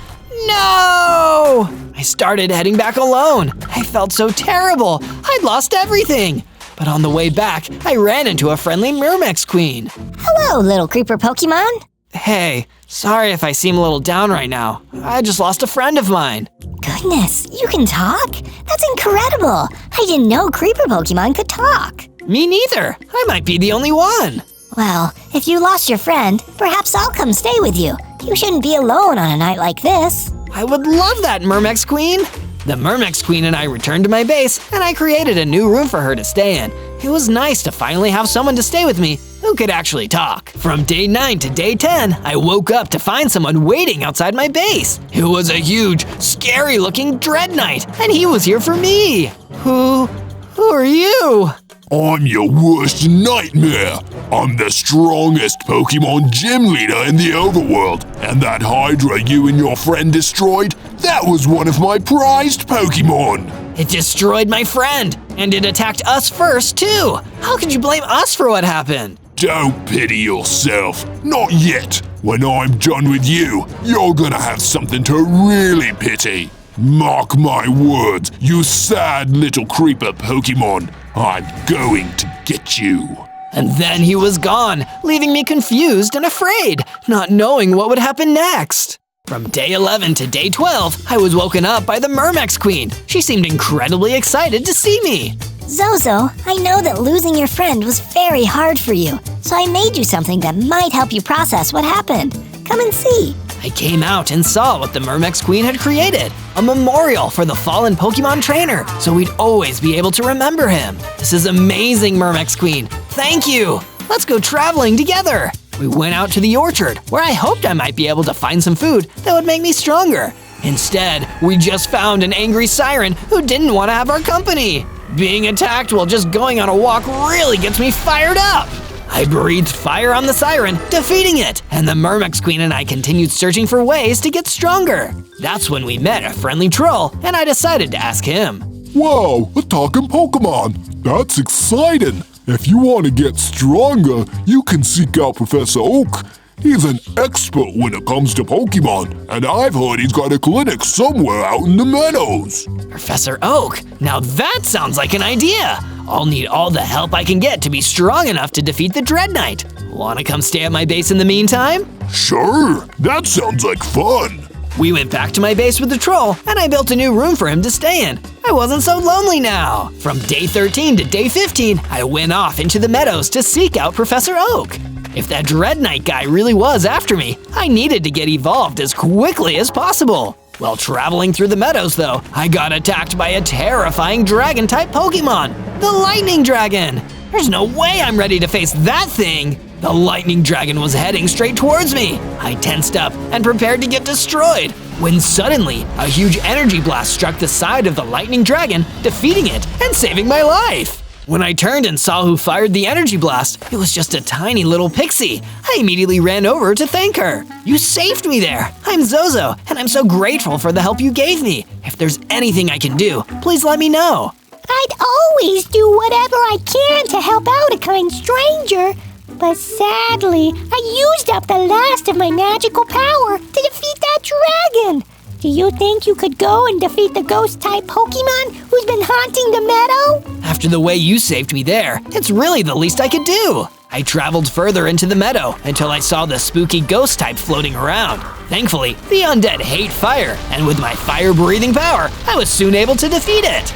A: No! I started heading back alone. I felt so terrible. I'd lost everything. But on the way back, I ran into a friendly Myrmex queen.
I: Hello, little creeper Pokemon.
A: Hey, sorry if I seem a little down right now. I just lost a friend of mine.
I: Goodness, you can talk? That's incredible. I didn't know creeper Pokemon could talk.
A: Me neither. I might be the only one.
I: Well, if you lost your friend, perhaps I'll come stay with you. You shouldn't be alone on a night like this.
A: I would love that, Myrmex Queen. The Myrmex Queen and I returned to my base, and I created a new room for her to stay in. It was nice to finally have someone to stay with me who could actually talk. From day 9 to day 10, I woke up to find someone waiting outside my base. It was a huge, scary-looking Dread Knight, and he was here for me. Who are you?
G: I'm your worst nightmare. I'm the strongest Pokemon gym leader in the overworld, and that Hydra you and your friend destroyed, that was one of my prized Pokemon.
A: It destroyed my friend, and it attacked us first, too. How could you blame us for what happened?
G: Don't pity yourself. Not yet. When I'm done with you, you're gonna have something to really pity. Mark my words, you sad little creeper Pokemon. I'm going to get you.
A: And then he was gone, leaving me confused and afraid, not knowing what would happen next. From day 11 to day 12, I was woken up by the Myrmex Queen. She seemed incredibly excited to see me.
I: Zozo, I know that losing your friend was very hard for you, so I made you something that might help you process what happened. Come and see.
A: I came out and saw what the Myrmex Queen had created, a memorial for the fallen Pokemon trainer, so we'd always be able to remember him. This is amazing, Myrmex Queen. Thank you. Let's go traveling together. We went out to the orchard, where I hoped I might be able to find some food that would make me stronger. Instead, we just found an angry siren who didn't want to have our company. Being attacked while just going on a walk really gets me fired up. I breathed fire on the siren, defeating it, and the Myrmex Queen and I continued searching for ways to get stronger. That's when we met a friendly troll, and I decided to ask him.
D: Whoa, a talking Pokemon! That's exciting! If you want to get stronger, you can seek out Professor Oak. He's an expert when it comes to Pokemon, and I've heard he's got a clinic somewhere out in the meadows.
A: Professor Oak? Now that sounds like an idea! I'll need all the help I can get to be strong enough to defeat the Dread Knight. Wanna come stay at my base in the meantime?
G: Sure, that sounds like fun.
A: We went back to my base with the troll, and I built a new room for him to stay in. I wasn't so lonely now. From day 13 to day 15, I went off into the meadows to seek out Professor Oak. If that Dread Knight guy really was after me, I needed to get evolved as quickly as possible. While traveling through the meadows, though, I got attacked by a terrifying dragon-type Pokemon, the Lightning Dragon. There's no way I'm ready to face that thing. The Lightning Dragon was heading straight towards me. I tensed up and prepared to get destroyed, when suddenly a huge energy blast struck the side of the Lightning Dragon, defeating it and saving my life. When I turned and saw who fired the energy blast, it was just a tiny little pixie. I immediately ran over to thank her. You saved me there. I'm Zozo, and I'm so grateful for the help you gave me. If there's anything I can do, please let me know.
C: I'd always do whatever I can to help out a kind stranger. But sadly, I used up the last of my magical power to defeat that dragon. Do you think you could go and defeat the ghost-type Pokemon who's been haunting the meadow?
A: After the way you saved me there, it's really the least I could do. I traveled further into the meadow until I saw the spooky ghost type floating around. Thankfully, the undead hate fire, and with my fire-breathing power, I was soon able to defeat it.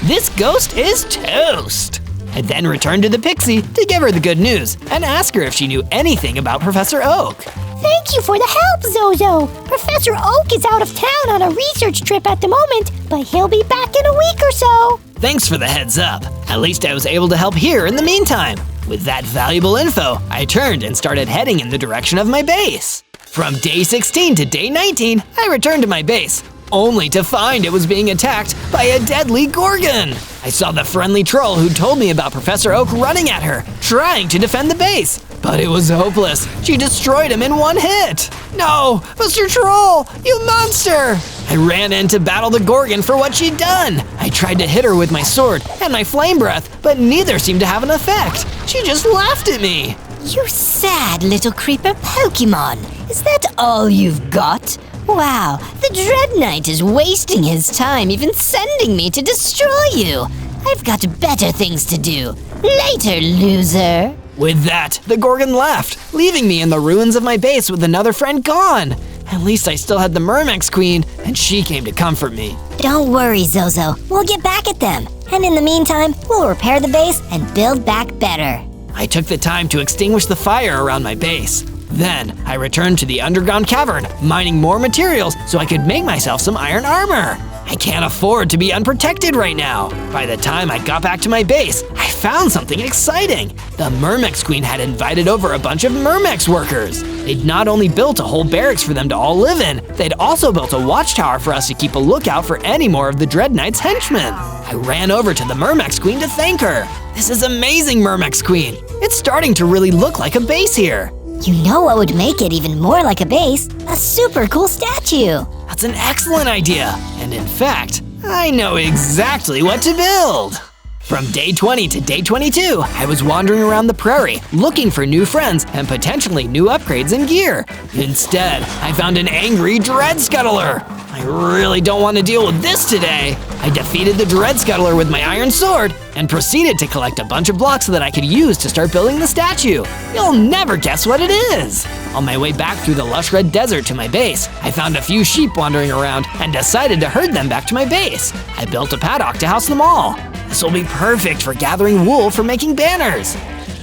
A: This ghost is toast! I then returned to the pixie to give her the good news and ask her if she knew anything about Professor Oak.
I: Thank you for the help, Zozo. Professor Oak is out of town on a research trip at the moment, but he'll be back in a week or so.
A: Thanks for the heads up. At least I was able to help here in the meantime. With that valuable info, I turned and started heading in the direction of my base. From day 16 to day 19, I returned to my base, only to find it was being attacked by a deadly Gorgon. I saw the friendly troll who told me about Professor Oak running at her, trying to defend the base. But it was hopeless. She destroyed him in one hit. No, Mr. Troll, you monster! I ran in to battle the Gorgon for what she'd done. I tried to hit her with my sword and my flame breath, but neither seemed to have an effect. She just laughed at me.
B: You sad little creeper Pokemon. Is that all you've got? Wow, the Dread Knight is wasting his time even sending me to destroy you. I've got better things to do. Later, loser.
A: With that, the Gorgon left, leaving me in the ruins of my base with another friend gone. At least I still had the Mermex Queen, and she came to comfort me.
I: Don't worry, Zozo. We'll get back at them. And in the meantime, we'll repair the base and build back better.
A: I took the time to extinguish the fire around my base. Then, I returned to the underground cavern, mining more materials so I could make myself some iron armor. I can't afford to be unprotected right now. By the time I got back to my base, I found something exciting. The Mermex Queen had invited over a bunch of Mermex workers. They'd not only built a whole barracks for them to all live in, they'd also built a watchtower for us to keep a lookout for any more of the Dread Knight's henchmen. I ran over to the Mermex Queen to thank her. This is amazing, Mermex Queen. It's starting to really look like a base here.
I: You know what would make it even more like a base? A super cool statue.
A: That's an excellent idea. And in fact, I know exactly what to build. From day 20 to day 22, I was wandering around the prairie, looking for new friends and potentially new upgrades and gear. Instead, I found an angry Dread Scuttler. I really don't want to deal with this today. I defeated the Dread Scuttler with my iron sword and proceeded to collect a bunch of blocks that I could use to start building the statue. You'll never guess what it is. On my way back through the lush red desert to my base, I found a few sheep wandering around and decided to herd them back to my base. I built a paddock to house them all. This will be perfect for gathering wool for making banners.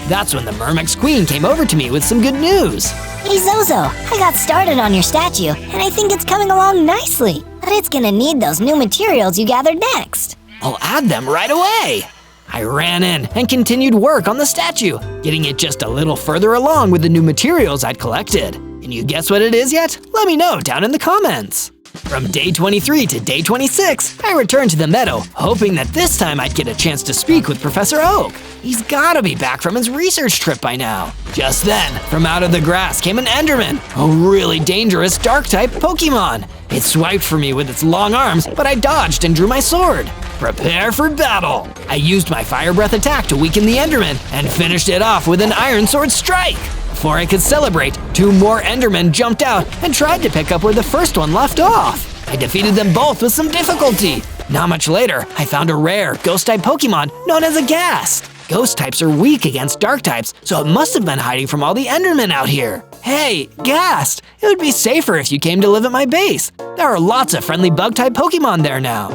A: That's when the Mermex Queen came over to me with some good news.
I: Hey Zozo, I got started on your statue, and I think it's coming along nicely. But it's gonna need those new materials you gathered next.
A: I'll add them right away. I ran in and continued work on the statue, getting it just a little further along with the new materials I'd collected. Can you guess what it is yet? Let me know down in the comments. From day 23 to day 26, I returned to the meadow, hoping that this time I'd get a chance to speak with Professor Oak. He's gotta be back from his research trip by now. Just then, from out of the grass came an Enderman, a really dangerous Dark-type Pokemon. It swiped for me with its long arms, but I dodged and drew my sword. Prepare for battle! I used my Fire Breath attack to weaken the Enderman and finished it off with an Iron Sword strike. Before I could celebrate, 2 more Endermen jumped out and tried to pick up where the first one left off. I defeated them both with some difficulty. Not much later, I found a rare Ghost-type Pokemon known as a Ghast. Ghost types are weak against Dark types, so it must have been hiding from all the Endermen out here. Hey, Ghast, it would be safer if you came to live at my base. There are lots of friendly Bug-type Pokemon there now.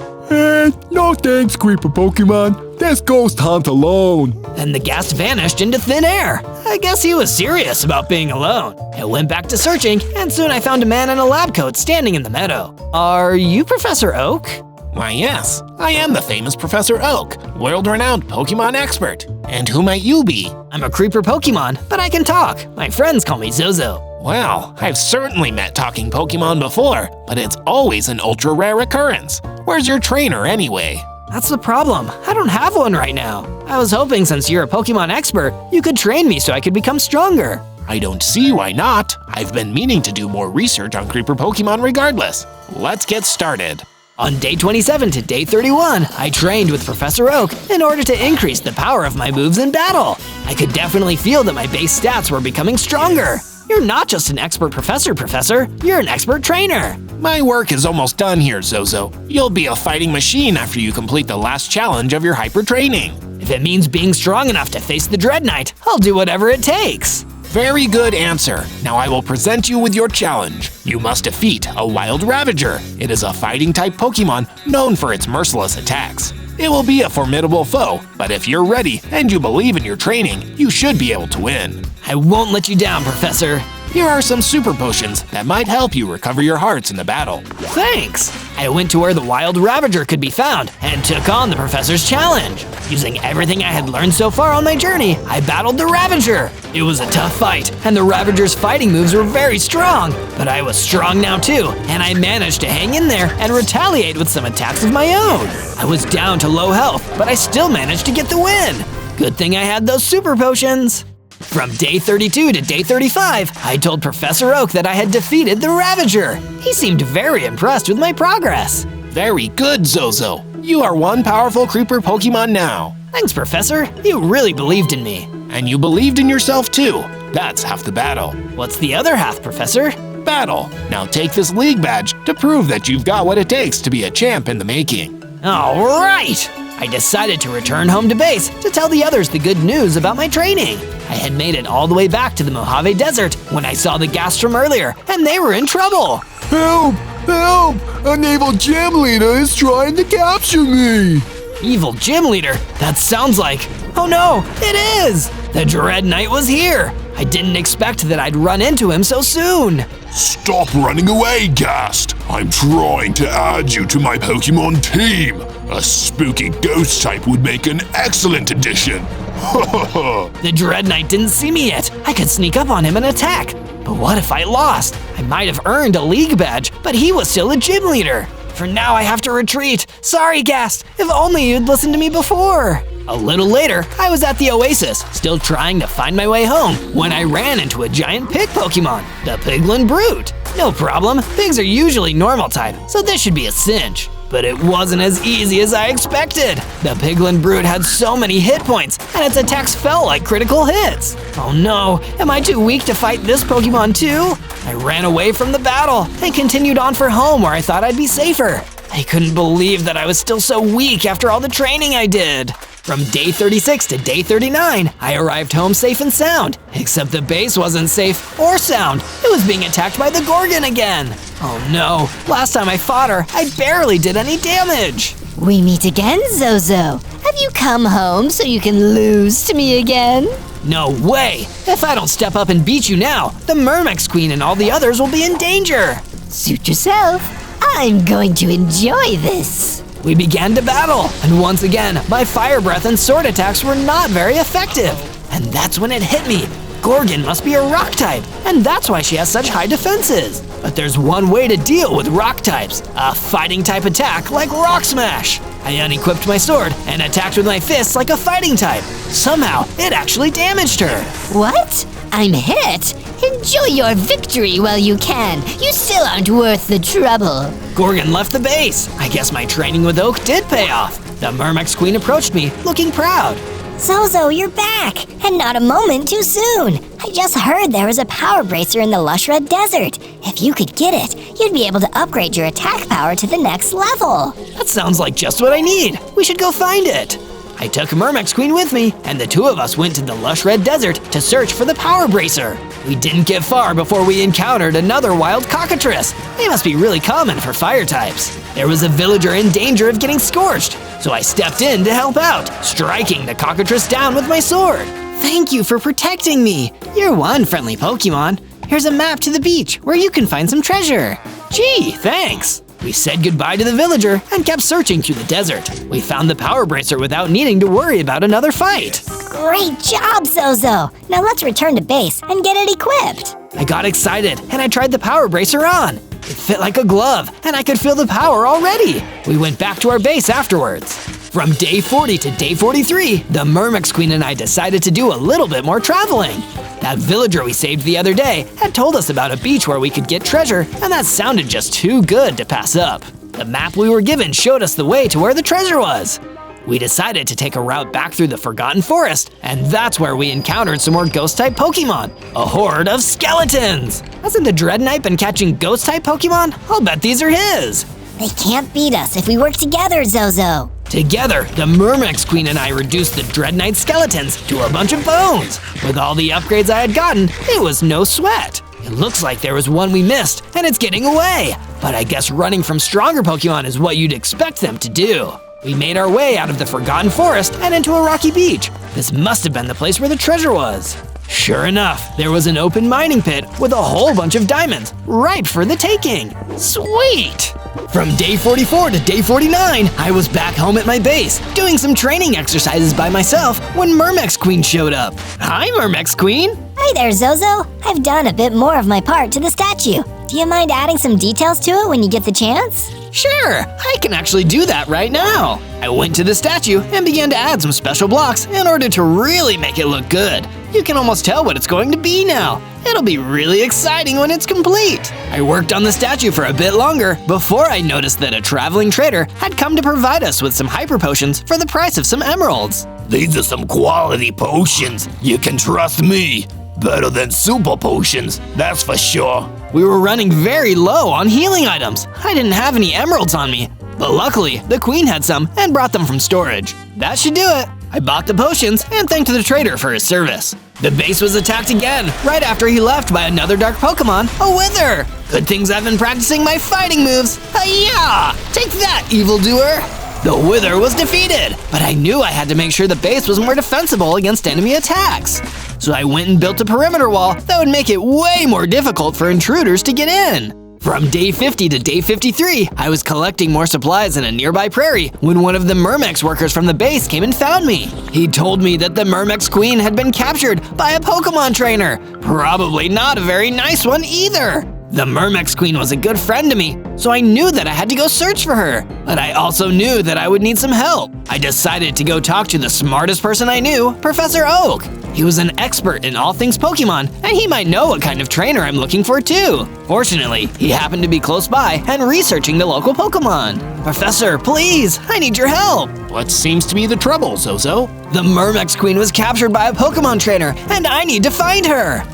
D: No thanks, Creeper Pokemon. Let's ghost hunt alone.
A: Then the Ghast vanished into thin air. I guess he was serious about being alone. I went back to searching, and soon I found a man in a lab coat standing in the meadow. Are you Professor Oak?
K: Why yes, I am the famous Professor Oak, world-renowned Pokemon expert. And who might you be?
A: I'm a creeper Pokemon, but I can talk. My friends call me Zozo.
K: Well, I've certainly met talking Pokemon before, but it's always an ultra-rare occurrence. Where's your trainer anyway?
A: That's the problem. I don't have one right now. I was hoping since you're a Pokemon expert, you could train me so I could become stronger.
K: I don't see why not. I've been meaning to do more research on creeper Pokemon regardless. Let's get started.
A: On day 27 to day 31, I trained with Professor Oak in order to increase the power of my moves in battle. I could definitely feel that my base stats were becoming stronger. You're not just an expert professor, you're an expert trainer.
K: My work is almost done here, Zozo. You'll be a fighting machine after you complete the last challenge of your hyper training.
A: If it means being strong enough to face the Dread Knight, I'll do whatever it takes.
K: Very good answer. Now I will present you with your challenge. You must defeat a Wild Ravager. It is a fighting-type Pokemon known for its merciless attacks. It will be a formidable foe, but if you're ready and you believe in your training, you should be able to win.
A: I won't let you down, Professor.
K: Here are some super potions that might help you recover your hearts in the battle.
A: Thanks! I went to where the Wild Ravager could be found and took on the Professor's challenge. Using everything I had learned so far on my journey, I battled the Ravager. It was a tough fight, and the Ravager's fighting moves were very strong. But I was strong now too, and I managed to hang in there and retaliate with some attacks of my own. I was down to low health, but I still managed to get the win. Good thing I had those super potions. From day 32 to day 35, I told Professor Oak that I had defeated the Ravager. He seemed very impressed with my progress.
K: Very good, Zozo. You are one powerful creeper Pokemon now.
A: Thanks, Professor. You really believed in me.
K: And you believed in yourself too. That's half the battle.
A: What's the other half, Professor?
K: Battle. Now take this league badge to prove that you've got what it takes to be a champ in the making.
A: All right! I decided to return home to base to tell the others the good news about my training. I had made it all the way back to the Mojave Desert when I saw the ghast from earlier, and they were in trouble.
D: Help! Help! An evil gym leader is trying to capture me!
A: Evil gym leader? That sounds like… Oh no, it is! The Dread Knight was here! I didn't expect that I'd run into him so soon.
G: Stop running away, Ghast! I'm trying to add you to my Pokemon team! A spooky ghost type would make an excellent addition!
A: The Dread Knight didn't see me yet. I could sneak up on him and attack. But what if I lost? I might have earned a league badge, but he was still a gym leader. For now, I have to retreat. Sorry, Ghast. If only you'd listened to me before. A little later, I was at the Oasis, still trying to find my way home, when I ran into a giant pig Pokemon, the Piglin Brute. No problem, pigs are usually normal type, so this should be a cinch. But it wasn't as easy as I expected. The Piglin Brute had so many hit points, and its attacks felt like critical hits. Oh no, am I too weak to fight this Pokemon too? I ran away from the battle and continued on for home where I thought I'd be safer. I couldn't believe that I was still so weak after all the training I did. From day 36 to day 39, I arrived home safe and sound, except the base wasn't safe or sound. It was being attacked by the Gorgon again. Oh no, last time I fought her, I barely did any damage.
I: We meet again, Zozo. Have you come home so you can lose to me again?
A: No way! If I don't step up and beat you now, the Myrmex Queen and all the others will be in danger.
I: Suit yourself. I'm going to enjoy this.
A: We began to battle, and once again, my fire breath and sword attacks were not very effective. And that's when it hit me. Gorgon must be a rock type, and that's why she has such high defenses. But there's one way to deal with rock types, a fighting type attack like Rock Smash. I unequipped my sword and attacked with my fists like a fighting type. Somehow, it actually damaged her.
I: What? I'm hit? Enjoy your victory while you can. You still aren't worth the trouble.
A: Gorgon left the base. I guess my training with Oak did pay off. The Myrmex Queen approached me, looking proud.
I: Zozo, you're back, and not a moment too soon. I just heard there was a power bracer in the lush red desert. If you could get it, you'd be able to upgrade your attack power to the next level.
A: That sounds like just what I need. We should go find it. I took Myrmex Queen with me, and the two of us went to the lush red desert to search for the power bracer. We didn't get far before we encountered another wild cockatrice. They must be really common for fire types. There was a villager in danger of getting scorched, so I stepped in to help out, striking the cockatrice down with my sword. Thank you for protecting me. You're one friendly Pokemon. Here's a map to the beach where you can find some treasure. Gee, thanks. We said goodbye to the villager and kept searching through the desert. We found the power bracer without needing to worry about another fight.
I: Great job, Zozo. Now let's return to base and get it equipped.
A: I got excited and I tried the power bracer on. It fit like a glove and I could feel the power already. We went back to our base afterwards. From day 40 to day 43, the Myrmex Queen and I decided to do a little bit more traveling. That villager we saved the other day had told us about a beach where we could get treasure, and that sounded just too good to pass up. The map we were given showed us the way to where the treasure was. We decided to take a route back through the Forgotten Forest, and that's where we encountered some more Ghost-type Pokemon, a horde of skeletons. Hasn't the Dread Knight been catching Ghost-type Pokemon? I'll bet these are his.
I: They can't beat us if we work together, Zozo.
A: Together, the Mermex Queen and I reduced the Dread Knight skeletons to a bunch of bones. With all the upgrades I had gotten, it was no sweat. It looks like there was one we missed, and it's getting away. But I guess running from stronger Pokemon is what you'd expect them to do. We made our way out of the Forgotten Forest and into a rocky beach. This must have been the place where the treasure was. Sure enough, there was an open mining pit with a whole bunch of diamonds, ripe for the taking. Sweet! From day 44 to day 49, I was back home at my base, doing some training exercises by myself when Mermex Queen showed up. Hi, Mermex Queen!
I: Hi there, Zozo. I've done a bit more of my part to the statue. Do you mind adding some details to it when you get the chance?
A: Sure, I can actually do that right now. I went to the statue and began to add some special blocks in order to really make it look good. You can almost tell what it's going to be now. It'll be really exciting when it's complete. I worked on the statue for a bit longer before I noticed that a traveling trader had come to provide us with some hyper potions for the price of some emeralds.
K: These are some quality potions. You can trust me. Better than super potions, that's for sure.
A: We were running very low on healing items. I didn't have any emeralds on me, but luckily the queen had some and brought them from storage. That should do it. I bought the potions and thanked the trader for his service. The base was attacked again, right after he left by another dark Pokemon, a Wither. Good things I've been practicing my fighting moves. Hi-ya! Take that, evildoer! The Wither was defeated, but I knew I had to make sure the base was more defensible against enemy attacks. So I went and built a perimeter wall that would make it way more difficult for intruders to get in. From day 50 to day 53, I was collecting more supplies in a nearby prairie when one of the Mermex workers from the base came and found me. He told me that the Mermex Queen had been captured by a Pokemon trainer. Probably not a very nice one either. The Mermex Queen was a good friend to me, so I knew that I had to go search for her. But I also knew that I would need some help. I decided to go talk to the smartest person I knew, Professor Oak. He was an expert in all things Pokemon, and he might know what kind of trainer I'm looking for too. Fortunately, he happened to be close by and researching the local Pokemon. Professor, please, I need your help.
J: What seems to be the trouble, Zozo?
A: The Mermex Queen was captured by a Pokemon trainer, and I need to find her.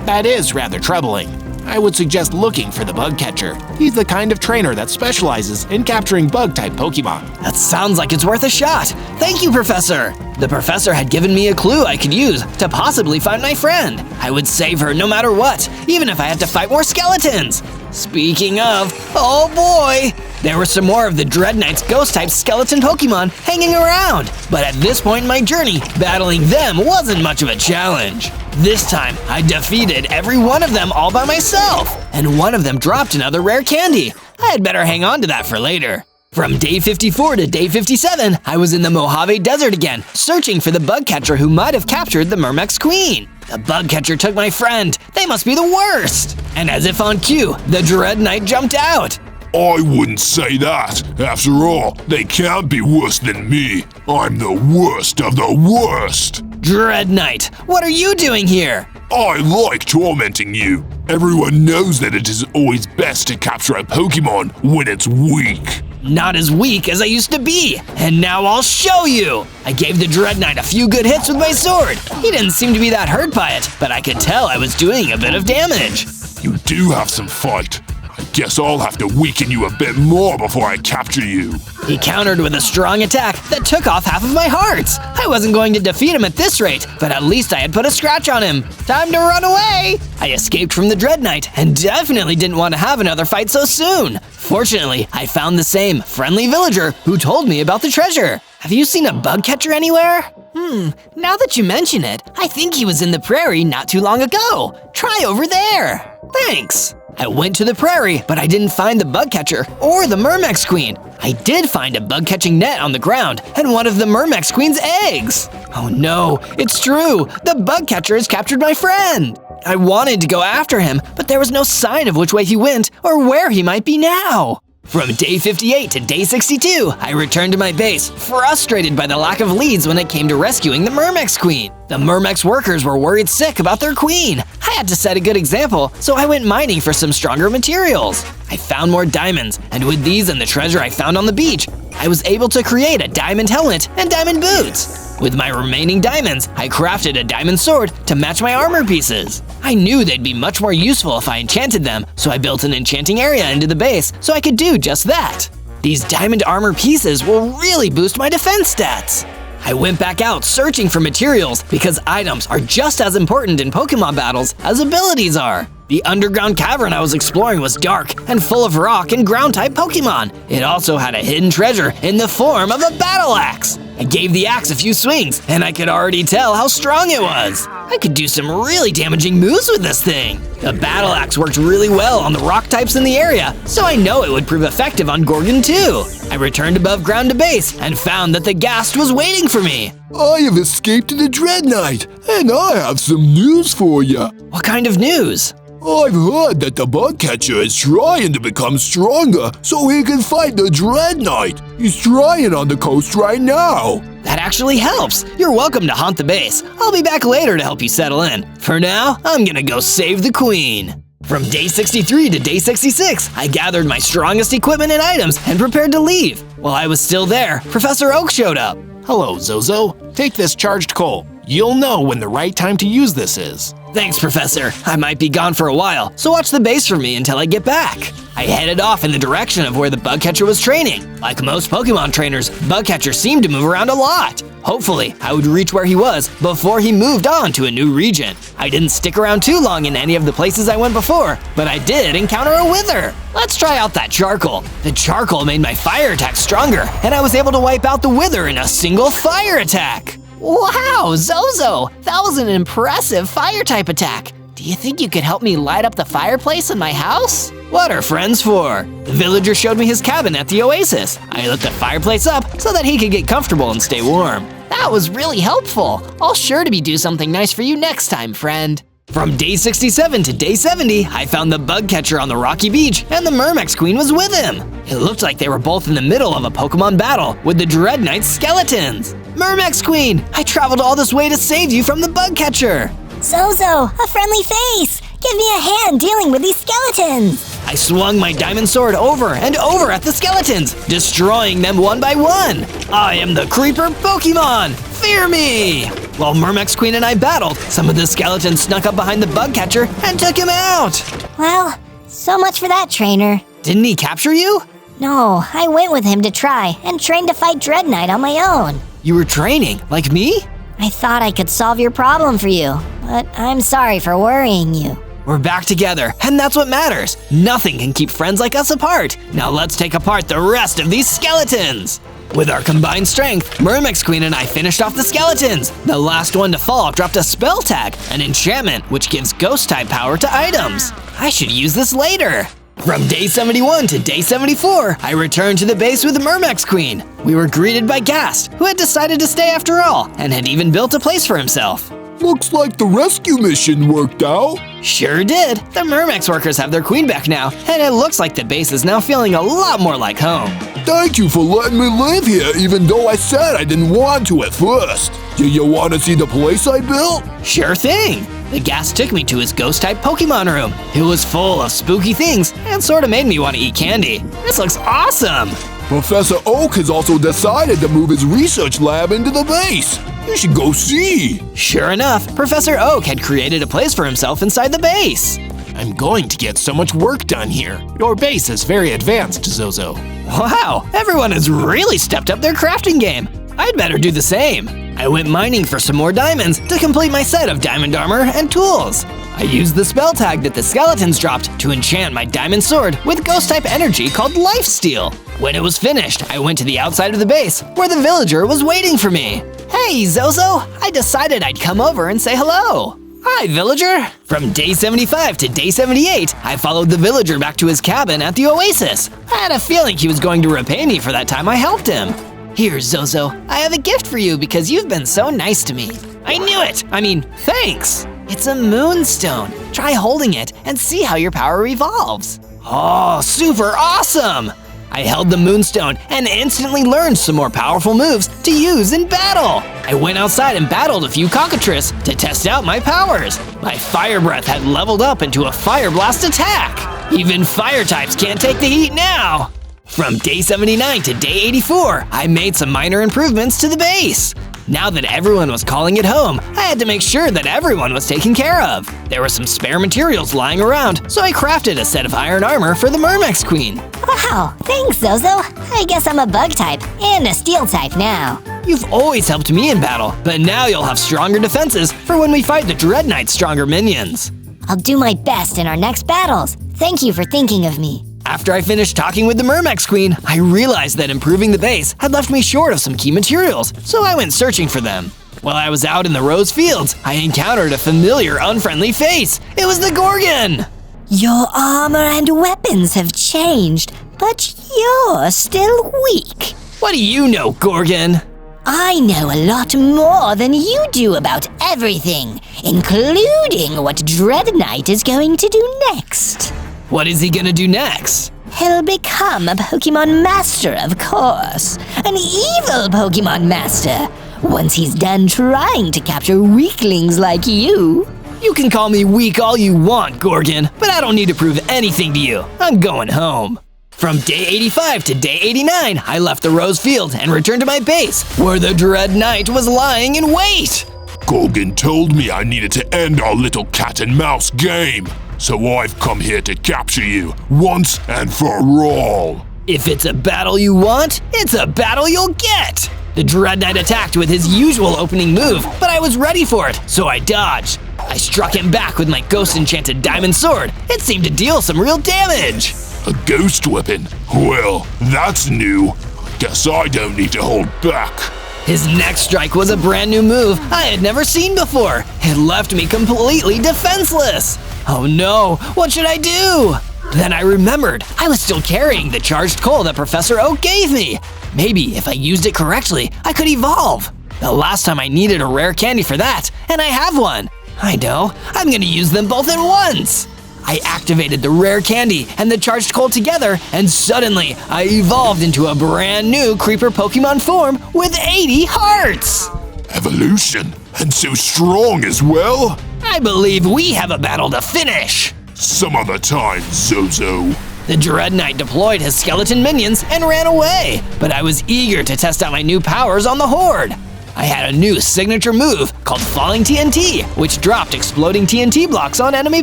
J: That is rather troubling. I would suggest looking for the bug catcher. He's the kind of trainer that specializes in capturing bug-type Pokemon.
A: That sounds like it's worth a shot. Thank you, Professor. The professor had given me a clue I could use to possibly find my friend. I would save her no matter what, even if I had to fight more skeletons. Speaking of, oh boy! There were some more of the Dread Knight's ghost-type skeleton Pokemon hanging around, but at this point in my journey, battling them wasn't much of a challenge. This time, I defeated every one of them all by myself, and one of them dropped another rare candy. I had better hang on to that for later. From day 54 to day 57, I was in the Mojave Desert again, searching for the bug catcher who might have captured the Mermex Queen. The bug catcher took my friend. They must be the worst. And as if on cue, the Dread Knight jumped out.
G: I wouldn't say that. After all, they can't be worse than me. I'm the worst of the worst.
A: Dread Knight, what are you doing here?
G: I like tormenting you. Everyone knows that it is always best to capture a Pokemon when it's weak.
A: Not as weak as I used to be, and now I'll show you! I gave the Dread Knight a few good hits with my sword. He didn't seem to be that hurt by it, but I could tell I was doing a bit of damage.
G: You do have some fight. I guess I'll have to weaken you a bit more before I capture you.
A: He countered with a strong attack that took off half of my hearts. I wasn't going to defeat him at this rate, but at least I had put a scratch on him. Time to run away! I escaped from the Dread Knight and definitely didn't want to have another fight so soon. Fortunately, I found the same friendly villager who told me about the treasure. Have you seen a bug catcher anywhere? Now that you mention it, I think he was in the prairie not too long ago. Try over there. Thanks. I went to the prairie, but I didn't find the bug catcher or the Mermex Queen. I did find a bug catching net on the ground and one of the Mermex Queen's eggs. Oh no, it's true. The bug catcher has captured my friend. I wanted to go after him, but there was no sign of which way he went or where he might be now. From day 58 to day 62, I returned to my base, frustrated by the lack of leads when it came to rescuing the Mermex Queen. The Mermex workers were worried sick about their queen. I had to set a good example, so I went mining for some stronger materials. I found more diamonds, and with these and the treasure I found on the beach, I was able to create a diamond helmet and diamond boots. With my remaining diamonds, I crafted a diamond sword to match my armor pieces. I knew they'd be much more useful if I enchanted them, so I built an enchanting area into the base so I could do just that. These diamond armor pieces will really boost my defense stats. I went back out searching for materials because items are just as important in Pokemon battles as abilities are. The underground cavern I was exploring was dark and full of rock and ground-type Pokemon. It also had a hidden treasure in the form of a battle axe. I gave the axe a few swings, and I could already tell how strong it was. I could do some really damaging moves with this thing. The battle axe worked really well on the rock types in the area, so I know it would prove effective on Gorgon too. I returned above ground to base and found that the Ghast was waiting for me.
D: I have escaped to the Dreadnought, and I have some news for you.
A: What kind of news?
D: I've heard that the Bugcatcher is trying to become stronger so he can fight the Dreadnought. He's trying on the coast right now.
A: That actually helps. You're welcome to haunt the base. I'll be back later to help you settle in. For now, I'm gonna go save the Queen. From day 63 to day 66, I gathered my strongest equipment and items and prepared to leave. While I was still there, Professor Oak showed up.
J: Hello, Zozo. Take this charged coal. You'll know when the right time to use this is.
A: Thanks, Professor. I might be gone for a while, so watch the base for me until I get back. I headed off in the direction of where the Bugcatcher was training. Like most Pokemon trainers, Bugcatcher seemed to move around a lot. Hopefully, I would reach where he was before he moved on to a new region. I didn't stick around too long in any of the places I went before, but I did encounter a Wither. Let's try out that charcoal. The charcoal made my fire attack stronger, and I was able to wipe out the Wither in a single fire attack. Wow, Zozo! That was an impressive fire-type attack. Do you think you could help me light up the fireplace in my house? What are friends for? The villager showed me his cabin at the oasis. I lit the fireplace up so that he could get comfortable and stay warm. That was really helpful. I'll sure to do something nice for you next time, friend. From day 67 to day 70, I found the Bugcatcher on the rocky beach, and the Myrmex Queen was with him. It looked like they were both in the middle of a Pokemon battle with the Dreadnought skeletons. Myrmex Queen, I traveled all this way to save you from the Bugcatcher.
I: Zozo, a friendly face! Give me a hand dealing with these skeletons!
A: I swung my diamond sword over and over at the skeletons, destroying them one by one. I am the Creeper Pokemon! Fear me! While Myrmex Queen and I battled, some of the skeletons snuck up behind the Bugcatcher and took him out.
I: Well, so much for that trainer.
A: Didn't he capture you?
I: No, I went with him to try and train to fight Dreadnought on my own.
A: You were training, like me?
I: I thought I could solve your problem for you, but I'm sorry for worrying you.
A: We're back together, and that's what matters. Nothing can keep friends like us apart. Now let's take apart the rest of these skeletons. With our combined strength, Myrmex Queen and I finished off the skeletons. The last one to fall dropped a spell tag, an enchantment which gives ghost-type power to items. I should use this later. From day 71 to day 74, I returned to the base with Myrmex Queen. We were greeted by Ghast, who had decided to stay after all, and had even built a place for himself.
D: Looks like the rescue mission worked out.
A: Sure did. The Myrmex workers have their queen back now, and it looks like the base is now feeling a lot more like home.
D: Thank you for letting me live here, even though I said I didn't want to at first. Do you want to see the place I built?
A: Sure thing. The Ghast took me to his ghost-type Pokemon room. It was full of spooky things and sort of made me want to eat candy. This looks awesome!
D: Professor Oak has also decided to move his research lab into the base. You should go see.
A: Sure enough, Professor Oak had created a place for himself inside the base.
J: I'm going to get so much work done here. Your base is very advanced, Zozo.
A: Wow, everyone has really stepped up their crafting game. I'd better do the same. I went mining for some more diamonds to complete my set of diamond armor and tools. I used the spell tag that the skeletons dropped to enchant my diamond sword with ghost-type energy called Lifesteal. When it was finished, I went to the outside of the base where the villager was waiting for me. Hey, Zozo! I decided I'd come over and say hello. Hi, villager! From day 75 to day 78, I followed the villager back to his cabin at the oasis. I had a feeling he was going to repay me for that time I helped him. Here, Zozo, I have a gift for you because you've been so nice to me. I knew it! I mean, thanks! It's a moonstone. Try holding it and see how your power evolves. Oh, super awesome! I held the moonstone and instantly learned some more powerful moves to use in battle. I went outside and battled a few cockatrices to test out my powers. My fire breath had leveled up into a fire blast attack. Even fire types can't take the heat now. From day 79 to day 84, I made some minor improvements to the base. Now that everyone was calling it home, I had to make sure that everyone was taken care of. There were some spare materials lying around, so I crafted a set of iron armor for the Myrmex Queen.
I: Wow, thanks, Zozo. I guess I'm a bug type and a steel type now.
A: You've always helped me in battle, but now you'll have stronger defenses for when we fight the Dread Knight's stronger minions.
I: I'll do my best in our next battles. Thank you for thinking of me.
A: After I finished talking with the Mermex Queen, I realized that improving the base had left me short of some key materials, so I went searching for them. While I was out in the Rose Fields, I encountered a familiar, unfriendly face. It was the Gorgon!
I: Your armor and weapons have changed, but you're still weak.
A: What do you know, Gorgon?
I: I know a lot more than you do about everything, including what Dread Knight is going to do next.
A: What is he gonna do next?
I: He'll become a Pokemon Master, of course. An evil Pokemon Master. Once he's done trying to capture weaklings like you.
A: You can call me weak all you want, Gorgon, but I don't need to prove anything to you. I'm going home. From day 85 to day 89, I left the Rose Field and returned to my base, where the Dread Knight was lying in wait.
G: Gorgon told me I needed to end our little cat and mouse game, so I've come here to capture you once and for all.
A: If it's a battle you want, it's a battle you'll get. The Dread Knight attacked with his usual opening move, but I was ready for it, so I dodged. I struck him back with my ghost-enchanted diamond sword. It seemed to deal some real damage.
G: A ghost weapon? Well, that's new. Guess I don't need to hold back.
A: His next strike was a brand new move I had never seen before. It left me completely defenseless. Oh no, what should I do? Then I remembered I was still carrying the charged coal that Professor Oak gave me. Maybe if I used it correctly, I could evolve. The last time I needed a rare candy for that, and I have one. I know, I'm gonna use them both at once. I activated the rare candy and the charged coal together, and suddenly I evolved into a brand new creeper Pokemon form with 80 hearts!
G: Evolution? And so strong as well?
A: I believe we have a battle to finish!
G: Some other time, Zozo.
A: The Dread Knight deployed his skeleton minions and ran away, but I was eager to test out my new powers on the Horde. I had a new signature move called Falling TNT, which dropped exploding TNT blocks on enemy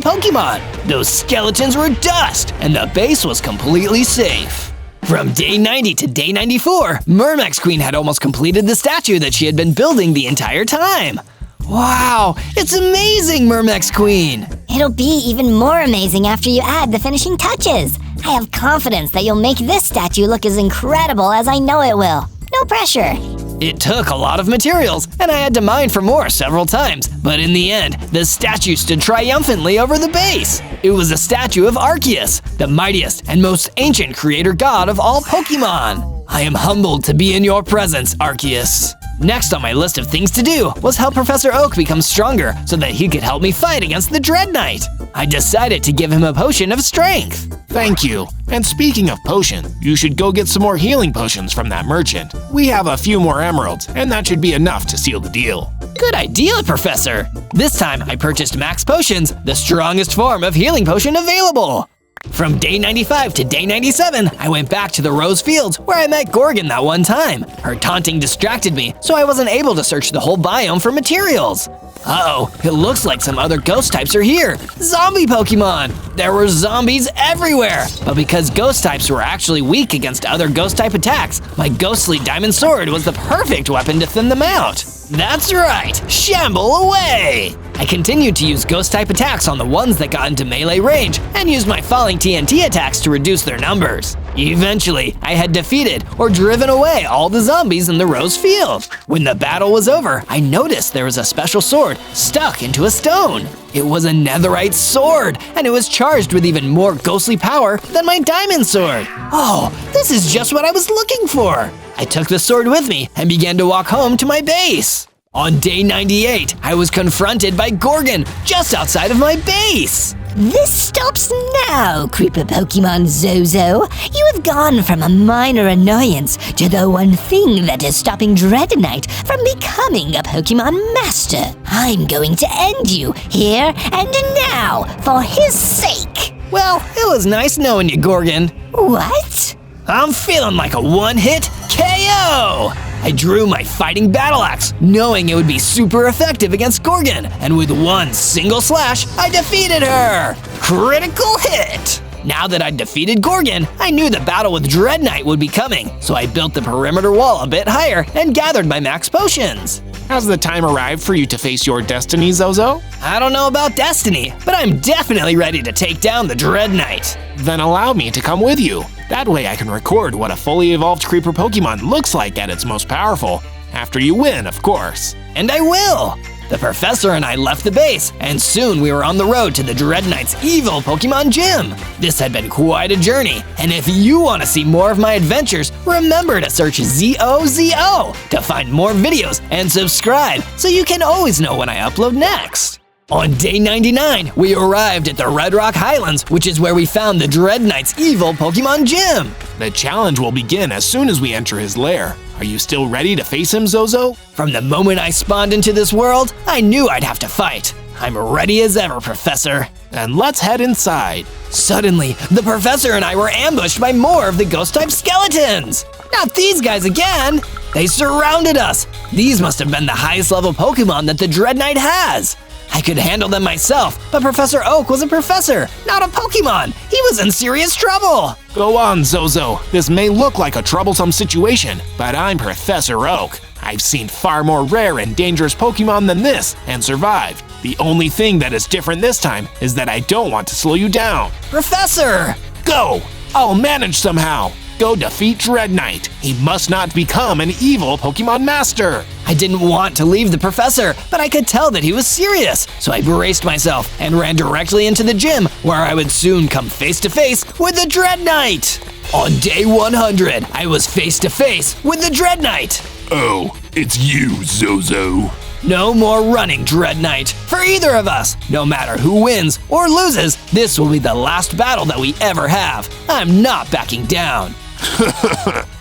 A: Pokemon. Those skeletons were dust, and the base was completely safe. From day 90 to day 94, Mermex Queen had almost completed the statue that she had been building the entire time. Wow, it's amazing, Mermex Queen!
I: It'll be even more amazing after you add the finishing touches. I have confidence that you'll make this statue look as incredible as I know it will. No pressure.
A: It took a lot of materials, and I had to mine for more several times, but in the end, the statue stood triumphantly over the base. It was a statue of Arceus, the mightiest and most ancient creator god of all Pokemon. I am humbled to be in your presence, Arceus. Next on my list of things to do was help Professor Oak become stronger so that he could help me fight against the Dread Knight. I decided to give him a potion of strength.
K: Thank you. And speaking of potion, you should go get some more healing potions from that merchant. We have a few more emeralds, and that should be enough to seal the deal.
A: Good idea, Professor. This time I purchased Max Potions, the strongest form of healing potion available. From day 95 to day 97, I went back to the Rose Fields where I met Gorgon that one time. Her taunting distracted me, so I wasn't able to search the whole biome for materials. Uh-oh, it looks like some other ghost types are here. Zombie Pokemon! There were zombies everywhere! But because ghost types were actually weak against other ghost type attacks, my ghostly diamond sword was the perfect weapon to thin them out. That's right, shamble away! I continued to use ghost type attacks on the ones that got into melee range and used my falling TNT attacks to reduce their numbers. Eventually, I had defeated or driven away all the zombies in the Rose Field. When the battle was over, I noticed there was a special sword stuck into a stone. It was a netherite sword, and it was charged with even more ghostly power than my diamond sword. Oh, this is just what I was looking for. I took the sword with me and began to walk home to my base. On day 98, I was confronted by Gorgon just outside of my base.
I: This stops now, Creeper Pokemon Zozo. You have gone from a minor annoyance to the one thing that is stopping Dread Knight from becoming a Pokemon Master. I'm going to end you here and now for his sake.
A: Well, it was nice knowing you, Gorgon.
I: What?
A: I'm feeling like a one-hit KO! I drew my fighting battle axe, knowing it would be super effective against Gorgon, and with one single slash, I defeated her! Critical hit! Now that I'd defeated Gorgon, I knew the battle with Dread Knight would be coming, so I built the perimeter wall a bit higher and gathered my max potions.
K: Has the time arrived for you to face your destiny, Zozo?
A: I don't know about destiny, but I'm definitely ready to take down the Dread Knight.
K: Then allow me to come with you. That way I can record what a fully evolved creeper Pokemon looks like at its most powerful. After you win, of course.
A: And I will! The professor and I left the base, and soon we were on the road to the Dread Knight's evil Pokemon gym. This had been quite a journey, and if you want to see more of my adventures, remember to search ZOZO to find more videos and subscribe so you can always know when I upload next. On day 99, we arrived at the Red Rock Highlands, which is where we found the Dread Knight's evil Pokemon gym.
K: The challenge will begin as soon as we enter his lair. Are you still ready to face him, Zozo?
A: From the moment I spawned into this world, I knew I'd have to fight. I'm ready as ever, Professor.
K: Then let's head inside.
A: Suddenly, the Professor and I were ambushed by more of the Ghost-type skeletons. Not these guys again! They surrounded us. These must have been the highest level Pokemon that the Dread Knight has. I could handle them myself, but Professor Oak was a professor, not a Pokemon. He was in serious trouble.
K: Go on, Zozo. This may look like a troublesome situation, but I'm Professor Oak. I've seen far more rare and dangerous Pokemon than this and survived. The only thing that is different this time is that I don't want to slow you down.
A: Professor!
K: Go! I'll manage somehow. Go defeat Dread Knight. He must not become an evil Pokemon master.
A: I didn't want to leave the professor, but I could tell that he was serious, so I braced myself and ran directly into the gym where I would soon come face to face with the Dread Knight. On day 100, I was face to face with the Dread Knight.
G: Oh, it's you, Zozo.
A: No more running, Dread Knight, for either of us. No matter who wins or loses, this will be the last battle that we ever have. I'm not backing down.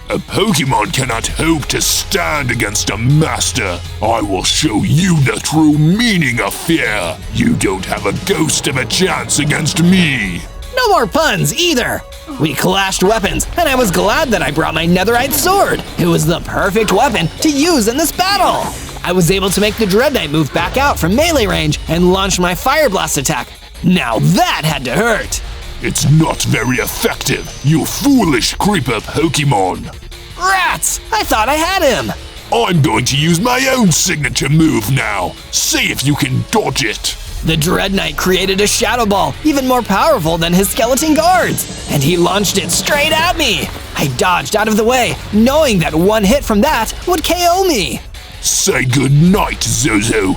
G: A Pokemon cannot hope to stand against a master. I will show you the true meaning of fear. You don't have a ghost of a chance against me.
A: No more puns either. We clashed weapons, and I was glad that I brought my netherite sword. It was the perfect weapon to use in this battle. I was able to make the Dread Knight move back out from melee range and launch my Fire Blast attack. Now that had to hurt.
G: It's not very effective, you foolish creeper Pokemon.
A: Rats! I thought I had him.
G: I'm going to use my own signature move now. See if you can dodge it.
A: The Dread Knight created a Shadow Ball, even more powerful than his skeleton guards, and he launched it straight at me. I dodged out of the way, knowing that one hit from that would KO me.
G: Say goodnight, Zozo.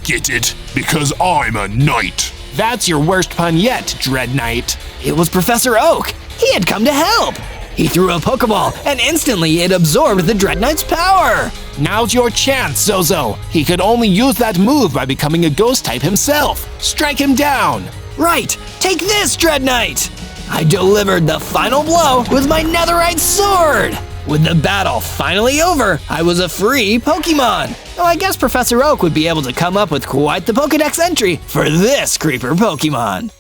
G: Get it? Because I'm a knight.
K: That's your worst pun yet, Dread Knight.
A: It was Professor Oak. He had come to help. He threw a Pokeball, and instantly it absorbed the Dread Knight's power.
K: Now's your chance, Zozo. He could only use that move by becoming a ghost type himself. Strike him down.
A: Right. Take this, Dread Knight. I delivered the final blow with my netherite sword. With the battle finally over, I was a free Pokemon. Oh, I guess Professor Oak would be able to come up with quite the Pokedex entry for this creeper Pokemon.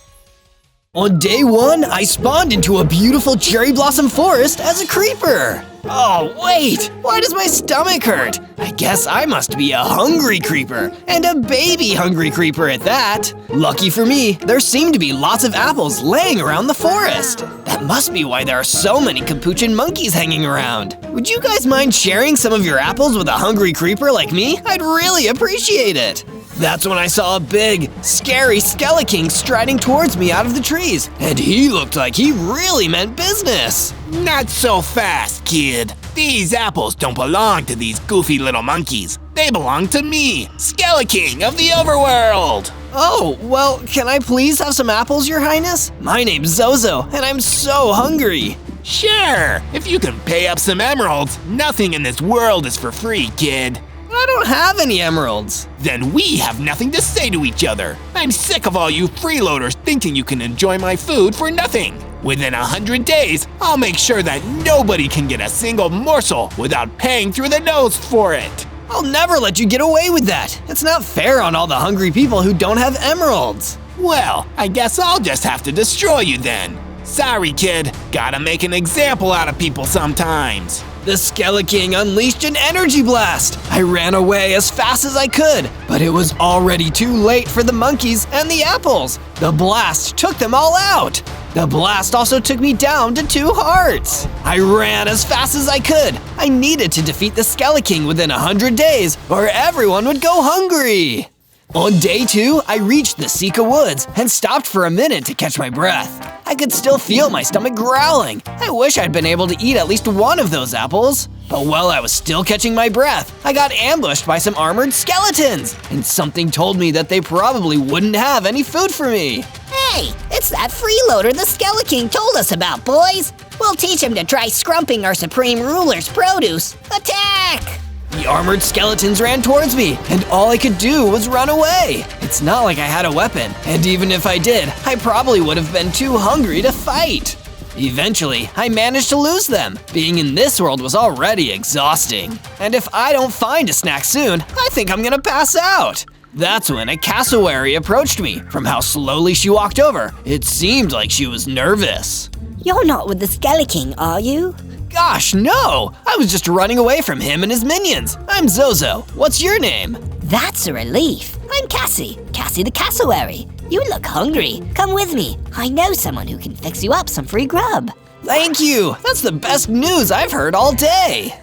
A: On day 1, I spawned into a beautiful cherry blossom forest as a creeper. Oh, wait! Why does my stomach hurt? I guess I must be a hungry creeper, and a baby hungry creeper at that. Lucky for me, there seem to be lots of apples laying around the forest. That must be why there are so many capuchin monkeys hanging around. Would you guys mind sharing some of your apples with a hungry creeper like me? I'd really appreciate it. That's when I saw a big, scary Skeleking striding towards me out of the trees, and he looked like he really meant business.
K: Not so fast, kid. These apples don't belong to these goofy little monkeys. They belong to me, Skeleking of the Overworld.
A: Oh, well, can I please have some apples, Your Highness? My name's Zozo, and I'm so hungry.
K: Sure, if you can pay up some emeralds, nothing in this world is for free, kid.
A: I don't have any emeralds.
K: Then we have nothing to say to each other. I'm sick of all you freeloaders thinking you can enjoy my food for nothing. Within 100 days, I'll make sure that nobody can get a single morsel without paying through the nose for it.
A: I'll never let you get away with that. It's not fair on all the hungry people who don't have emeralds.
K: Well, I guess I'll just have to destroy you then. Sorry, kid. Gotta make an example out of people sometimes.
A: The Skeleking unleashed an energy blast. I ran away as fast as I could, but it was already too late for the monkeys and the apples. The blast took them all out. The blast also took me down to 2 hearts. I ran as fast as I could. I needed to defeat the Skeleking within 100 days, or everyone would go hungry. On day 2, I reached the Sika Woods and stopped for a minute to catch my breath. I could still feel my stomach growling. I wish I'd been able to eat at least one of those apples. But while I was still catching my breath, I got ambushed by some armored skeletons, and something told me that they probably wouldn't have any food for me.
B: Hey, it's that freeloader the Skeleking told us about, boys. We'll teach him to try scrumping our Supreme Ruler's produce. Attack!
A: The armored skeletons ran towards me, and all I could do was run away. It's not like I had a weapon, and even if I did, I probably would have been too hungry to fight. Eventually, I managed to lose them. Being in this world was already exhausting. And if I don't find a snack soon, I think I'm gonna pass out. That's when a cassowary approached me. From how slowly she walked over, it seemed like she was nervous.
E: You're not with the Skeleking, are you?
A: Gosh, no! I was just running away from him and his minions. I'm Zozo. What's your name?
B: That's a relief. I'm Cassie the cassowary. You look hungry. Come with me. I know someone who can fix you up some free grub.
A: Thank you! That's the best news I've heard all day!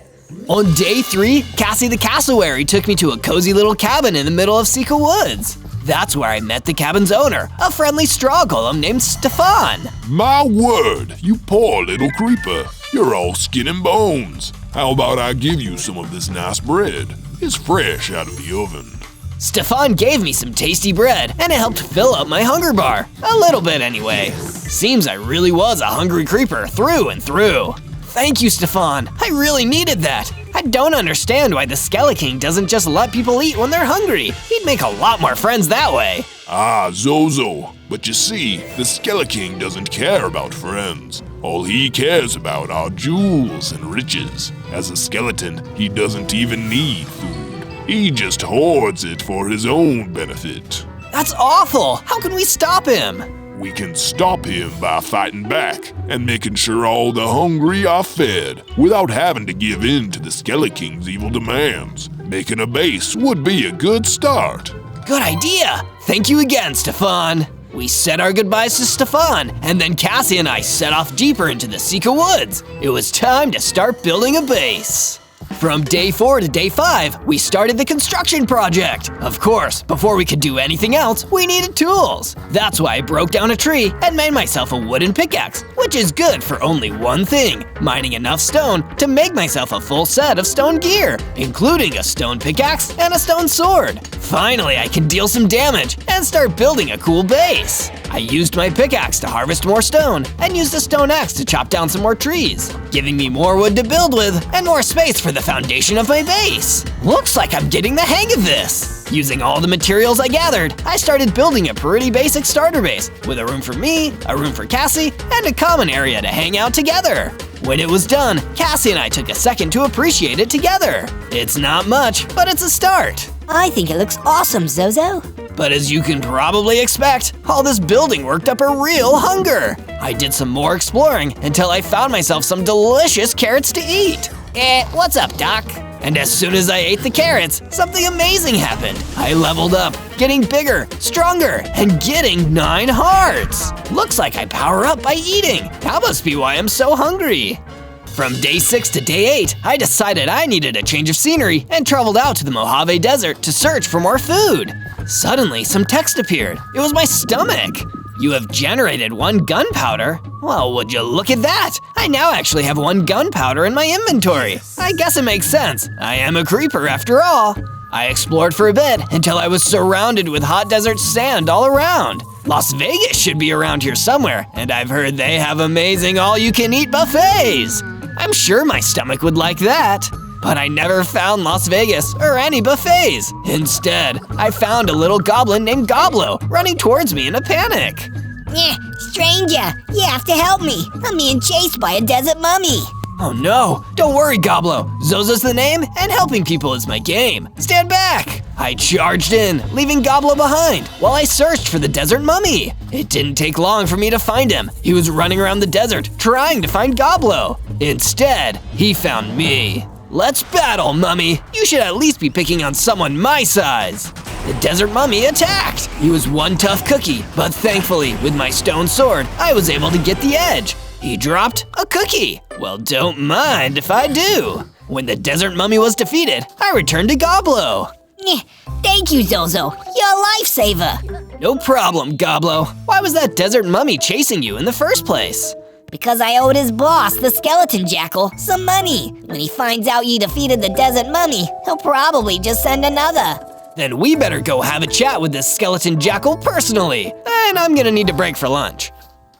A: On day 3, Cassie the cassowary took me to a cozy little cabin in the middle of Sika Woods. That's where I met the cabin's owner, a friendly straw golem named Stefan.
G: My word, you poor little creeper. You're all skin and bones. How about I give you some of this nice bread? It's fresh out of the oven.
A: Stefan gave me some tasty bread, and it helped fill up my hunger bar. A little bit anyway. Seems I really was a hungry creeper through and through. Thank you, Stefan. I really needed that. I don't understand why the Skeleking doesn't just let people eat when they're hungry. He'd make a lot more friends that way.
G: Ah, Zozo. But you see, the Skeleking doesn't care about friends. All he cares about are jewels and riches. As a skeleton, he doesn't even need food. He just hoards it for his own benefit.
A: That's awful! How can we stop him?
G: We can stop him by fighting back and making sure all the hungry are fed without having to give in to the Skeleking's evil demands. Making a base would be a good start.
A: Good idea! Thank you again, Stefan. We said our goodbyes to Stefan, and then Cassie and I set off deeper into the Sika Woods. It was time to start building a base. From day 4 to day 5, we started the construction project. Of course, before we could do anything else, we needed tools. That's why I broke down a tree and made myself a wooden pickaxe, which is good for only one thing, mining enough stone to make myself a full set of stone gear, including a stone pickaxe and a stone sword. Finally, I can deal some damage and start building a cool base. I used my pickaxe to harvest more stone and used a stone axe to chop down some more trees, giving me more wood to build with and more space for the foundation of my base. Looks like I'm getting the hang of this. Using all the materials I gathered, I started building a pretty basic starter base with a room for me, a room for Cassie, and a common area to hang out together. When it was done, Cassie and I took a second to appreciate it together. It's not much, but it's a start.
B: I think it looks awesome, Zozo.
A: But as you can probably expect, all this building worked up a real hunger. I did some more exploring until I found myself some delicious carrots to eat.
F: What's up, Doc?
A: And as soon as I ate the carrots, something amazing happened. I leveled up, getting bigger, stronger, and getting 9 hearts. Looks like I power up by eating. That must be why I'm so hungry. From day 6 to day 8, I decided I needed a change of scenery and traveled out to the Mojave Desert to search for more food. Suddenly, some text appeared. It was my stomach. You have generated 1 gunpowder? Well, would you look at that? I now actually have 1 gunpowder in my inventory. I guess it makes sense. I am a creeper after all. I explored for a bit until I was surrounded with hot desert sand all around. Las Vegas should be around here somewhere, and I've heard they have amazing all-you-can-eat buffets. I'm sure my stomach would like that. But I never found Las Vegas or any buffets. Instead, I found a little goblin named Goblo running towards me in a panic.
B: Stranger, you have to help me. I'm being chased by a desert mummy.
A: Oh no, don't worry, Goblo. Zozo's the name, and helping people is my game. Stand back! I charged in, leaving Goblo behind, while I searched for the desert mummy. It didn't take long for me to find him. He was running around the desert, trying to find Goblo. Instead, he found me. Let's battle, mummy. You should at least be picking on someone my size. the desert mummy attacked. He was one tough cookie, but thankfully, with my stone sword, I was able to get the edge. He dropped a cookie. Well, don't mind if I do. When the desert mummy was defeated, I returned to Goblo.
B: Thank you, Zozo. You're a lifesaver.
A: No problem, Goblo. Why was that desert mummy chasing you in the first place?
B: Because I owed his boss, the skeleton jackal, some money. When he finds out you defeated the desert mummy, he'll probably just send another.
A: Then we better go have a chat with this skeleton jackal personally. And I'm gonna need to break for lunch.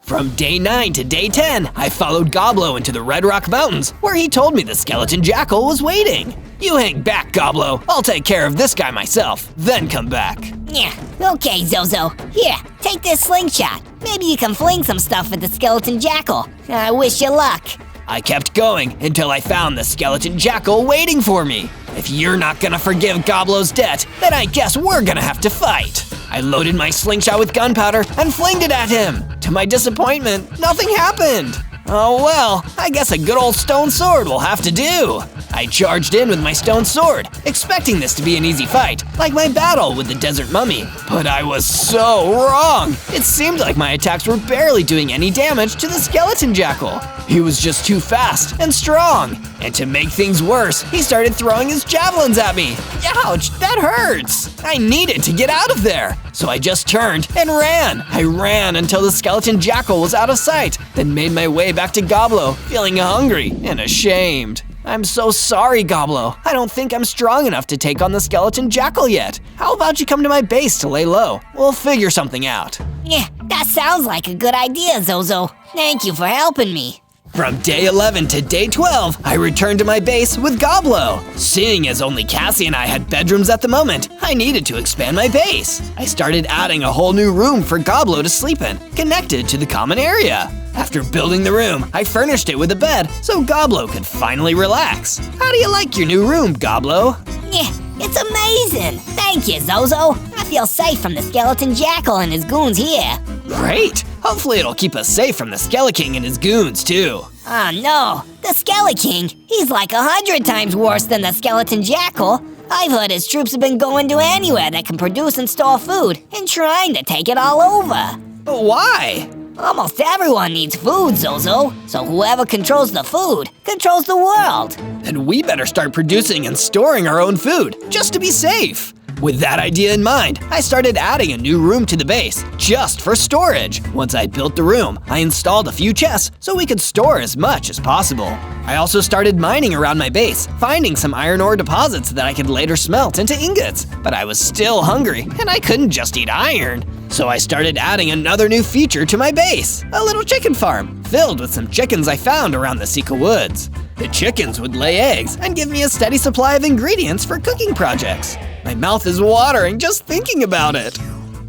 A: From day 9 to day 10, I followed Goblo into the Red Rock Mountains, where he told me the skeleton jackal was waiting. You hang back, Goblo. I'll take care of this guy myself, then come back.
B: Yeah, okay, Zozo. Here, take this slingshot. Maybe you can fling some stuff at the skeleton jackal. I wish you luck.
A: I kept going until I found the skeleton jackal waiting for me. If you're not gonna forgive Goblo's debt, then I guess we're gonna have to fight. I loaded my slingshot with gunpowder and flinged it at him. To my disappointment, nothing happened. Oh well, I guess a good old stone sword will have to do. I charged in with my stone sword, expecting this to be an easy fight, like my battle with the desert mummy. But I was so wrong. It seemed like my attacks were barely doing any damage to the skeleton jackal. He was just too fast and strong. And to make things worse, he started throwing his javelins at me. Ouch, that hurts. I needed to get out of there. So I just turned and ran. I ran until the skeleton jackal was out of sight, then made my way back to Goblo, feeling hungry and ashamed. I'm so sorry, Goblo. I don't think I'm strong enough to take on the skeleton jackal yet. How about you come to my base to lay low? We'll figure something out.
B: Yeah, that sounds like a good idea, Zozo. Thank you for helping me.
A: From day 11 to day 12, I returned to my base with Goblo. Seeing as only Cassie and I had bedrooms at the moment, I needed to expand my base. I started adding a whole new room for Goblo to sleep in, connected to the common area. After building the room, I furnished it with a bed so Goblo could finally relax. How do you like your new room, Goblo?
B: Yeah, it's amazing. Thank you, Zozo. I feel safe from the skeleton jackal and his goons here.
A: Great. Hopefully it'll keep us safe from the Skeleking and his goons, too.
B: Oh no, the Skeleking. He's like 100 times worse than the skeleton jackal. I've heard his troops have been going to anywhere that can produce and store food and trying to take it all over.
A: But why?
B: Almost everyone needs food, Zozo. So whoever controls the food controls the world.
A: Then we better start producing and storing our own food, just to be safe. With that idea in mind, I started adding a new room to the base, just for storage. Once I built the room, I installed a few chests so we could store as much as possible. I also started mining around my base, finding some iron ore deposits that I could later smelt into ingots. But I was still hungry, and I couldn't just eat iron. So I started adding another new feature to my base, a little chicken farm, filled with some chickens I found around the Sika Woods. The chickens would lay eggs and give me a steady supply of ingredients for cooking projects. My mouth is watering just thinking about it.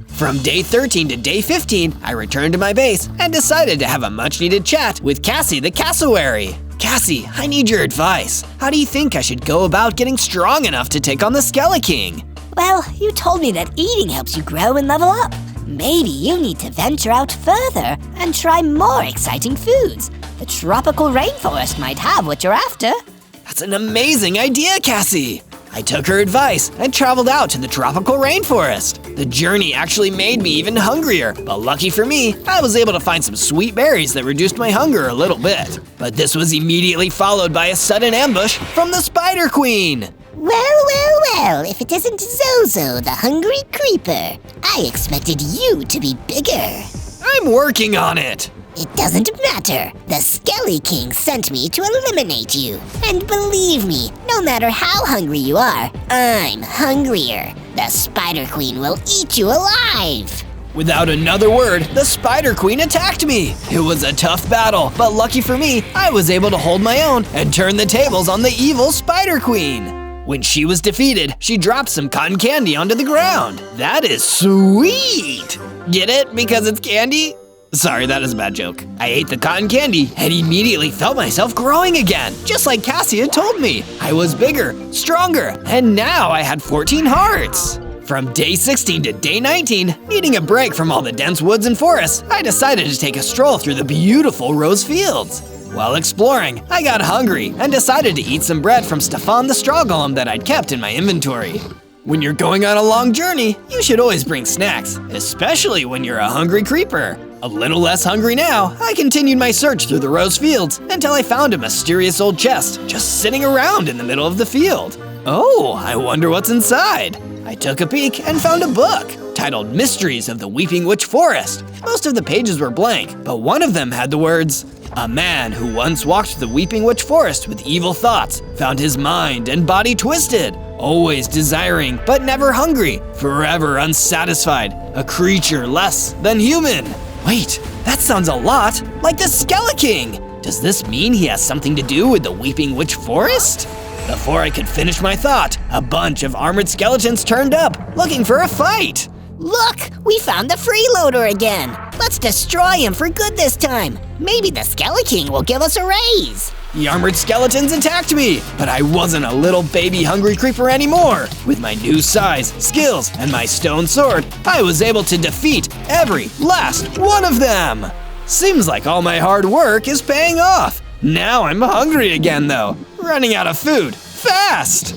A: From day 13 to day 15, I returned to my base and decided to have a much-needed chat with Cassie the cassowary. Cassie, I need your advice. How do you think I should go about getting strong enough to take on the Skeleking?
B: Well, you told me that eating helps you grow and level up. Maybe you need to venture out further and try more exciting foods. The tropical rainforest might have what you're after.
A: That's an amazing idea, Cassie! I took her advice and traveled out to the tropical rainforest. The journey actually made me even hungrier, but lucky for me, I was able to find some sweet berries that reduced my hunger a little bit. But this was immediately followed by a sudden ambush from the Spider Queen.
B: Well, if it isn't Zozo, the hungry creeper. I expected you to be bigger.
A: I'm working on it.
B: It doesn't matter. The Skeleking sent me to eliminate you. And believe me, no matter how hungry you are, I'm hungrier. The Spider Queen will eat you alive.
A: Without another word, the Spider Queen attacked me. It was a tough battle, but lucky for me, I was able to hold my own and turn the tables on the evil Spider Queen. When she was defeated, she dropped some cotton candy onto the ground. That is sweet! Get it? Because it's candy? Sorry, that is a bad joke. I ate the cotton candy and immediately felt myself growing again, just like Cassie had told me. I was bigger, stronger, and now I had 14 hearts. From day 16 to day 19, needing a break from all the dense woods and forests, I decided to take a stroll through the beautiful rose fields. While exploring, I got hungry and decided to eat some bread from Stefan the Straw Golem that I'd kept in my inventory. When you're going on a long journey, you should always bring snacks, especially when you're a hungry creeper. A little less hungry now, I continued my search through the rose fields until I found a mysterious old chest just sitting around in the middle of the field. Oh, I wonder what's inside. I took a peek and found a book titled Mysteries of the Weeping Witch Forest. Most of the pages were blank, but one of them had the words, "A man who once walked the Weeping Witch Forest with evil thoughts, found his mind and body twisted, always desiring but never hungry, forever unsatisfied, a creature less than human." Wait, that sounds a lot like the Skeleking! Does this mean he has something to do with the Weeping Witch Forest? Before I could finish my thought, a bunch of armored skeletons turned up, looking for a fight.
B: Look, we found the freeloader again. Let's destroy him for good this time. Maybe the Skeleking will give us a raise.
A: The armored skeletons attacked me, but I wasn't a little baby hungry creeper anymore. With my new size, skills, and my stone sword, I was able to defeat every last one of them. Seems like all my hard work is paying off. Now I'm hungry again though, running out of food, fast.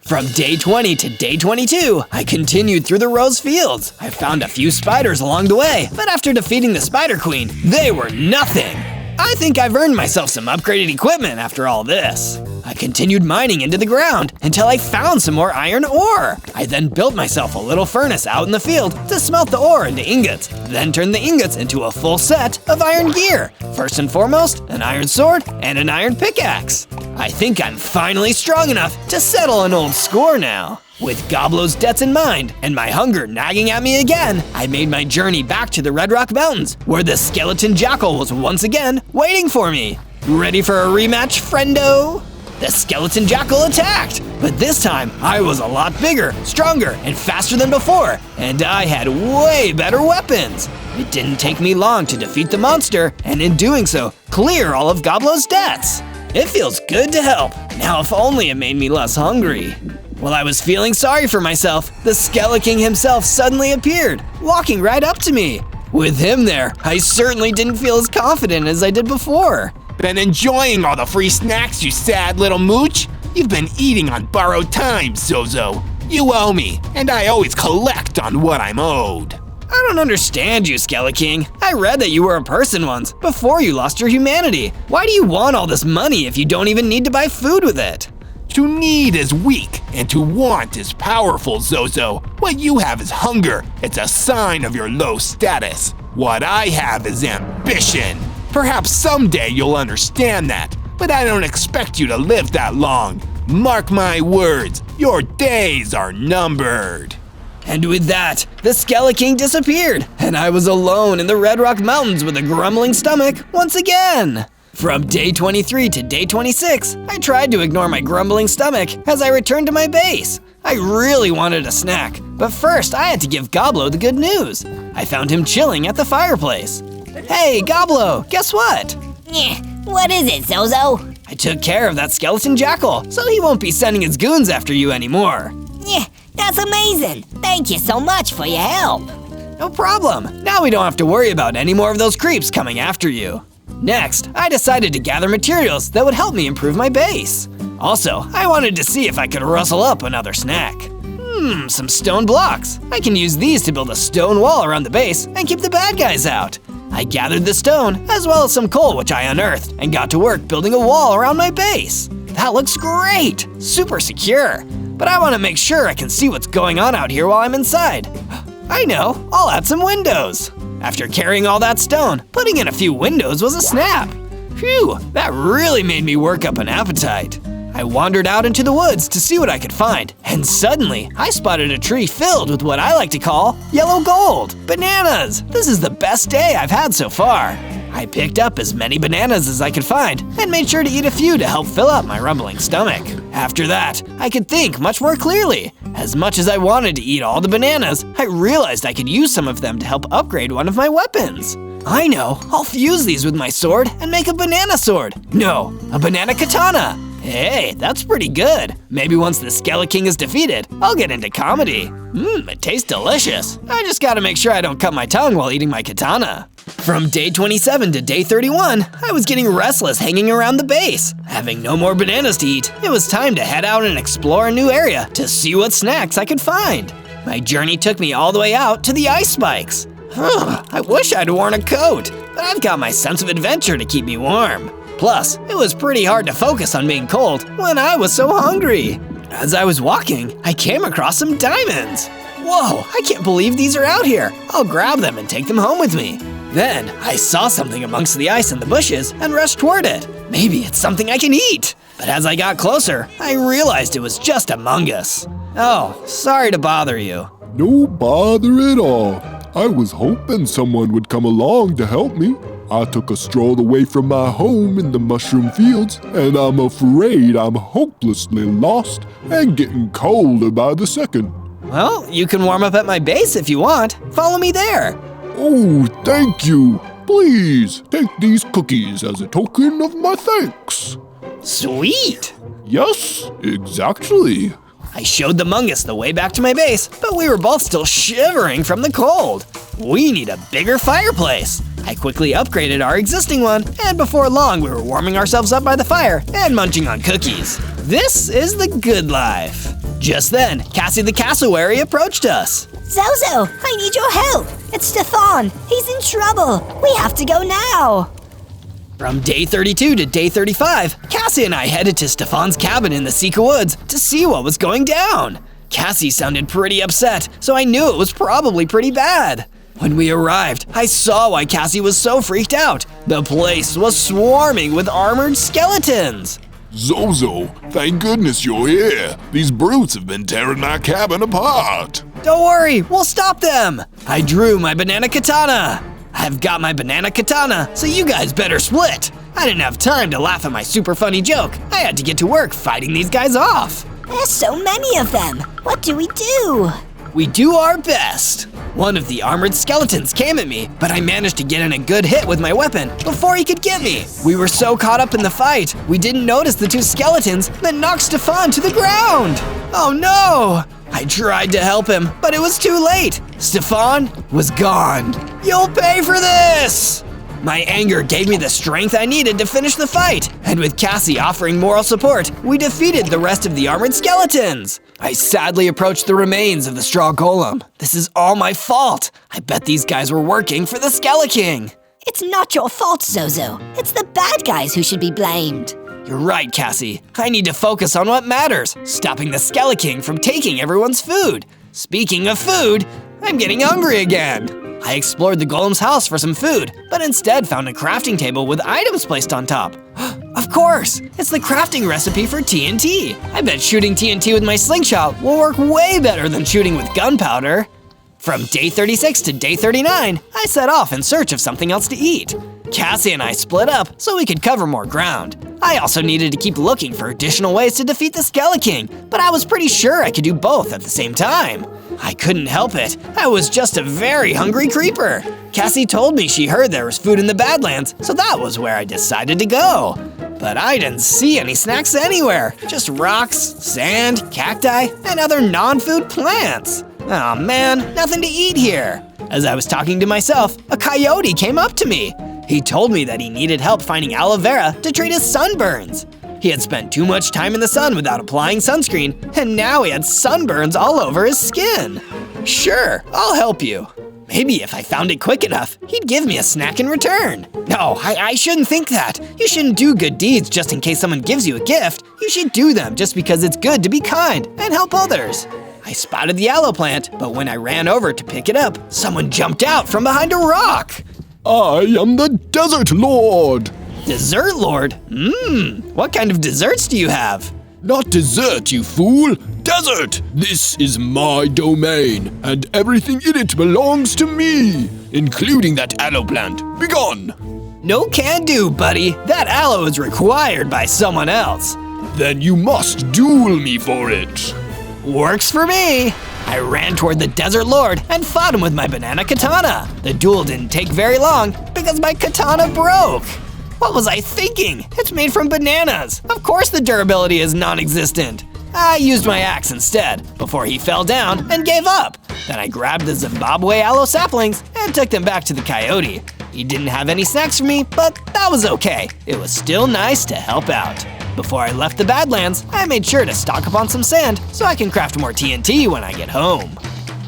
A: From day 20 to day 22, I continued through the rose fields. I found a few spiders along the way, but after defeating the Spider Queen, they were nothing. I think I've earned myself some upgraded equipment after all this. I continued mining into the ground until I found some more iron ore. I then built myself a little furnace out in the field to smelt the ore into ingots, then turned the ingots into a full set of iron gear. First and foremost, an iron sword and an iron pickaxe. I think I'm finally strong enough to settle an old score now. With Goblo's debts in mind and my hunger nagging at me again, I made my journey back to the Red Rock Mountains, where the skeleton jackal was once again waiting for me. Ready for a rematch, friendo? The skeleton jackal attacked, but this time I was a lot bigger, stronger, and faster than before, and I had way better weapons. It didn't take me long to defeat the monster, and in doing so, clear all of Goblo's debts. It feels good to help. Now if only it made me less hungry. While I was feeling sorry for myself, the Skeleking himself suddenly appeared, walking right up to me. With him there, I certainly didn't feel as confident as I did before.
K: Been enjoying all the free snacks, you sad little mooch? You've been eating on borrowed time, Zozo. You owe me, and I always collect on what I'm owed.
A: I don't understand you, Skeleking. I read that you were a person once, before you lost your humanity. Why do you want all this money if you don't even need to buy food with it?
K: To need is weak, and to want is powerful, Zozo. What you have is hunger. It's a sign of your low status. What I have is ambition. Perhaps someday you'll understand that, but I don't expect you to live that long. Mark my words, your days are numbered.
A: And with that, the Skeleking disappeared, and I was alone in the Red Rock Mountains with a grumbling stomach once again. From day 23 to day 26, I tried to ignore my grumbling stomach as I returned to my base. I really wanted a snack, but first I had to give Goblo the good news. I found him chilling at the fireplace. Hey, Goblo, guess what?
B: What is it, Zozo?
A: I took care of that skeleton jackal, so he won't be sending his goons after you anymore.
B: That's amazing. Thank you so much for your help.
A: No problem. Now we don't have to worry about any more of those creeps coming after you. Next, I decided to gather materials that would help me improve my base. Also, I wanted to see if I could rustle up another snack. Some stone blocks. I can use these to build a stone wall around the base and keep the bad guys out. I gathered the stone, as well as some coal which I unearthed, and got to work building a wall around my base. That looks great! Super secure. But I want to make sure I can see what's going on out here while I'm inside. I know, I'll add some windows. After carrying all that stone, putting in a few windows was a snap. Phew, that really made me work up an appetite. I wandered out into the woods to see what I could find, and suddenly I spotted a tree filled with what I like to call yellow gold. Bananas! This is the best day I've had so far. I picked up as many bananas as I could find and made sure to eat a few to help fill up my rumbling stomach. After that, I could think much more clearly. As much as I wanted to eat all the bananas, I realized I could use some of them to help upgrade one of my weapons. I know, I'll fuse these with my sword and make a banana sword. No, a banana katana. Hey, that's pretty good. Maybe once the Skeleking is defeated, I'll get into comedy. It tastes delicious. I just gotta make sure I don't cut my tongue while eating my katana. From day 27 to day 31, I was getting restless hanging around the base. Having no more bananas to eat, it was time to head out and explore a new area to see what snacks I could find. My journey took me all the way out to the ice spikes. I wish I'd worn a coat, but I've got my sense of adventure to keep me warm. Plus, it was pretty hard to focus on being cold when I was so hungry. As I was walking, I came across some diamonds. Whoa, I can't believe these are out here. I'll grab them and take them home with me. Then, I saw something amongst the ice in the bushes and rushed toward it. Maybe it's something I can eat. But as I got closer, I realized it was just a mungus. Oh, sorry to bother you.
D: No bother at all. I was hoping someone would come along to help me. I took a stroll away from my home in the mushroom fields, and I'm afraid I'm hopelessly lost and getting colder by the second.
A: Well, you can warm up at my base if you want. Follow me there.
D: Oh, thank you. Please, take these cookies as a token of my thanks.
A: Sweet.
D: Yes, exactly.
A: I showed the mungus the way back to my base, but we were both still shivering from the cold. We need a bigger fireplace. I quickly upgraded our existing one, and before long we were warming ourselves up by the fire and munching on cookies. This is the good life. Just then, Cassie the cassowary approached us.
I: Zozo, I need your help. It's Stefan. He's in trouble. We have to go now.
A: From day 32 to day 35, Cassie and I headed to Stefan's cabin in the Sika Woods to see what was going down. Cassie sounded pretty upset, so I knew it was probably pretty bad. When we arrived, I saw why Cassie was so freaked out. The place was swarming with armored skeletons.
G: Zozo, thank goodness you're here. These brutes have been tearing my cabin apart.
A: Don't worry, we'll stop them. I drew my banana katana. I've got my banana katana, so you guys better split. I didn't have time to laugh at my super funny joke. I had to get to work fighting these guys off.
I: There's so many of them. What do we do?
A: We do our best. One of the armored skeletons came at me, but I managed to get in a good hit with my weapon before he could get me. We were so caught up in the fight, we didn't notice the two skeletons that knocked Stefan to the ground. Oh no! I tried to help him, but it was too late. Stefan was gone. You'll pay for this! My anger gave me the strength I needed to finish the fight, and with Cassie offering moral support, we defeated the rest of the armored skeletons. I sadly approached the remains of the straw golem. This is all my fault. I bet these guys were working for the Skeleking.
I: It's not your fault, Zozo. It's the bad guys who should be blamed.
A: You're right, Cassie. I need to focus on what matters, stopping the Skeleking from taking everyone's food. Speaking of food, I'm getting hungry again. I explored the golem's house for some food, but instead found a crafting table with items placed on top. Of course, it's the crafting recipe for TNT. I bet shooting TNT with my slingshot will work way better than shooting with gunpowder. From day 36 to day 39, I set off in search of something else to eat. Cassie and I split up so we could cover more ground. I also needed to keep looking for additional ways to defeat the Skeleking, but I was pretty sure I could do both at the same time. I couldn't help it. I was just a very hungry creeper. Cassie told me she heard there was food in the Badlands, so that was where I decided to go. But I didn't see any snacks anywhere, just rocks, sand, cacti, and other non-food plants. Aw man, nothing to eat here. As I was talking to myself, a coyote came up to me. He told me that he needed help finding aloe vera to treat his sunburns. He had spent too much time in the sun without applying sunscreen, and now he had sunburns all over his skin. Sure, I'll help you. Maybe if I found it quick enough, he'd give me a snack in return. No, I shouldn't think that. You shouldn't do good deeds just in case someone gives you a gift. You should do them just because it's good to be kind and help others. I spotted the aloe plant, but when I ran over to pick it up, someone jumped out from behind a rock.
D: I am the Desert Lord.
A: Dessert Lord? What kind of desserts do you have?
D: Not dessert, you fool! Desert! This is my domain, and everything in it belongs to me, including that aloe plant. Begone!
A: No can do, buddy. That aloe is required by someone else.
D: Then you must duel me for it.
A: Works for me. I ran toward the Desert Lord and fought him with my banana katana. The duel didn't take very long because my katana broke. What was I thinking? It's made from bananas. Of course the durability is non-existent. I used my axe instead, before he fell down and gave up. Then I grabbed the Zimbabwe aloe saplings and took them back to the coyote. He didn't have any snacks for me, but that was okay. It was still nice to help out. Before I left the Badlands, I made sure to stock up on some sand so I can craft more TNT when I get home.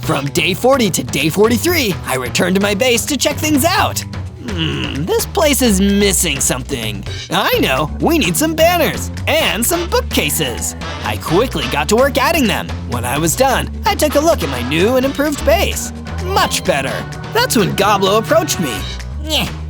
A: From day 40 to day 43, I returned to my base to check things out. This place is missing something. I know, we need some banners and some bookcases. I quickly got to work adding them. When I was done, I took a look at my new and improved base. Much better. That's when Goblo approached me.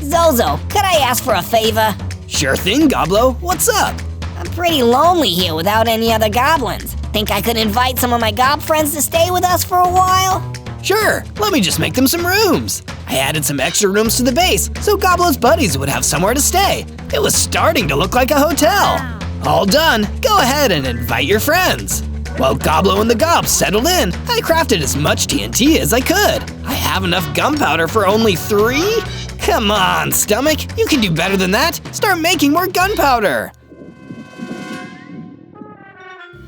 B: Zozo, could I ask for a favor?
A: Sure thing, Goblo. What's up?
B: I'm pretty lonely here without any other goblins. Think I could invite some of my gob friends to stay with us for a while?
A: Sure, let me just make them some rooms. I added some extra rooms to the base so Goblo's buddies would have somewhere to stay. It was starting to look like a hotel. All done, go ahead and invite your friends. While Goblo and the Gobs settled in, I crafted as much TNT as I could. I have enough gunpowder for only 3? Come on, Stomach, you can do better than that. Start making more gunpowder.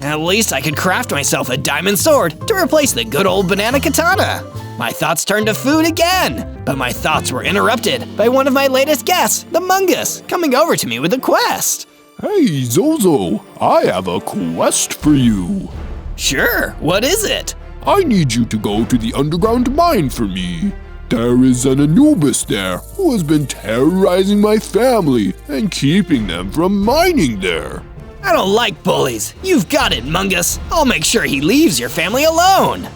A: At least I could craft myself a diamond sword to replace the good old banana katana. My thoughts turned to food again, but my thoughts were interrupted by one of my latest guests, the Mungus, coming over to me with a quest.
G: Hey, Zozo, I have a quest for you.
A: Sure, what is it?
G: I need you to go to the underground mine for me. There is an Anubis there who has been terrorizing my family and keeping them from mining there.
A: I don't like bullies. You've got it, Mungus. I'll make sure he leaves your family alone.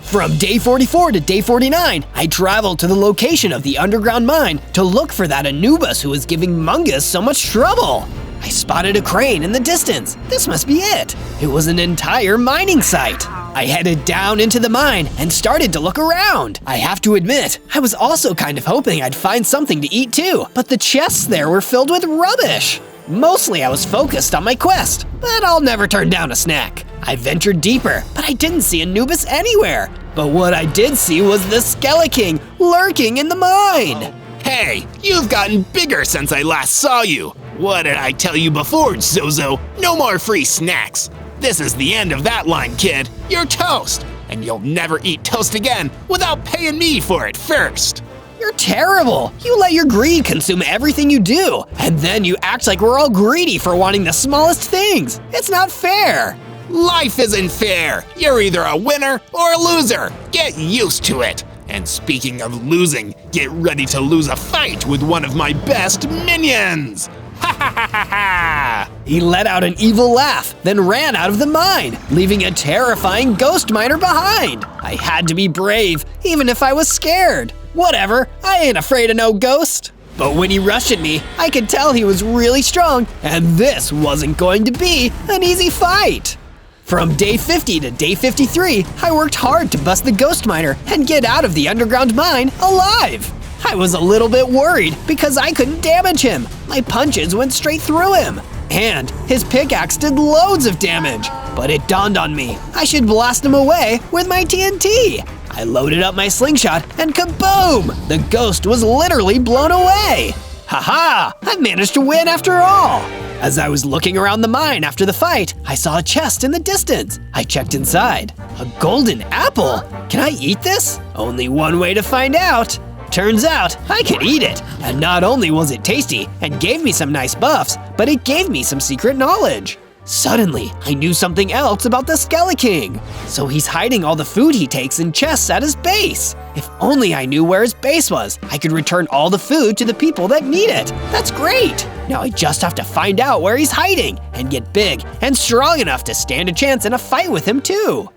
A: From day 44 to day 49, I traveled to the location of the underground mine to look for that Anubis who was giving Mungus so much trouble. I spotted a crane in the distance. This must be it. It was an entire mining site. I headed down into the mine and started to look around. I have to admit, I was also kind of hoping I'd find something to eat too, but the chests there were filled with rubbish. Mostly I was focused on my quest, but I'll never turn down a snack. I ventured deeper, but I didn't see Anubis anywhere. But what I did see was the Skeleking lurking in the mine.
K: Hey, you've gotten bigger since I last saw you. What did I tell you before, Zozo? No more free snacks. This is the end of that line, kid. You're toast, and you'll never eat toast again without paying me for it first.
A: You're terrible. You let your greed consume everything you do, and then you act like we're all greedy for wanting the smallest things. It's not fair.
K: Life isn't fair. You're either a winner or a loser. Get used to it. And speaking of losing, get ready to lose a fight with one of my best minions. Ha ha ha ha ha!
A: He let out an evil laugh, then ran out of the mine, leaving a terrifying ghost miner behind. I had to be brave, even if I was scared. Whatever, I ain't afraid of no ghost. But when he rushed at me, I could tell he was really strong, and this wasn't going to be an easy fight. From day 50 to day 53, I worked hard to bust the ghost miner and get out of the underground mine alive. I was a little bit worried because I couldn't damage him. My punches went straight through him. And his pickaxe did loads of damage. But it dawned on me, I should blast him away with my TNT. I loaded up my slingshot and kaboom! The ghost was literally blown away. Haha! I managed to win after all! As I was looking around the mine after the fight, I saw a chest in the distance. I checked inside. A golden apple? Can I eat this? Only one way to find out. Turns out, I could eat it. And not only was it tasty and gave me some nice buffs, but it gave me some secret knowledge. Suddenly, I knew something else about the Skeleking. So he's hiding all the food he takes in chests at his base. If only I knew where his base was, I could return all the food to the people that need it. That's great! Now I just have to find out where he's hiding and get big and strong enough to stand a chance in a fight with him too.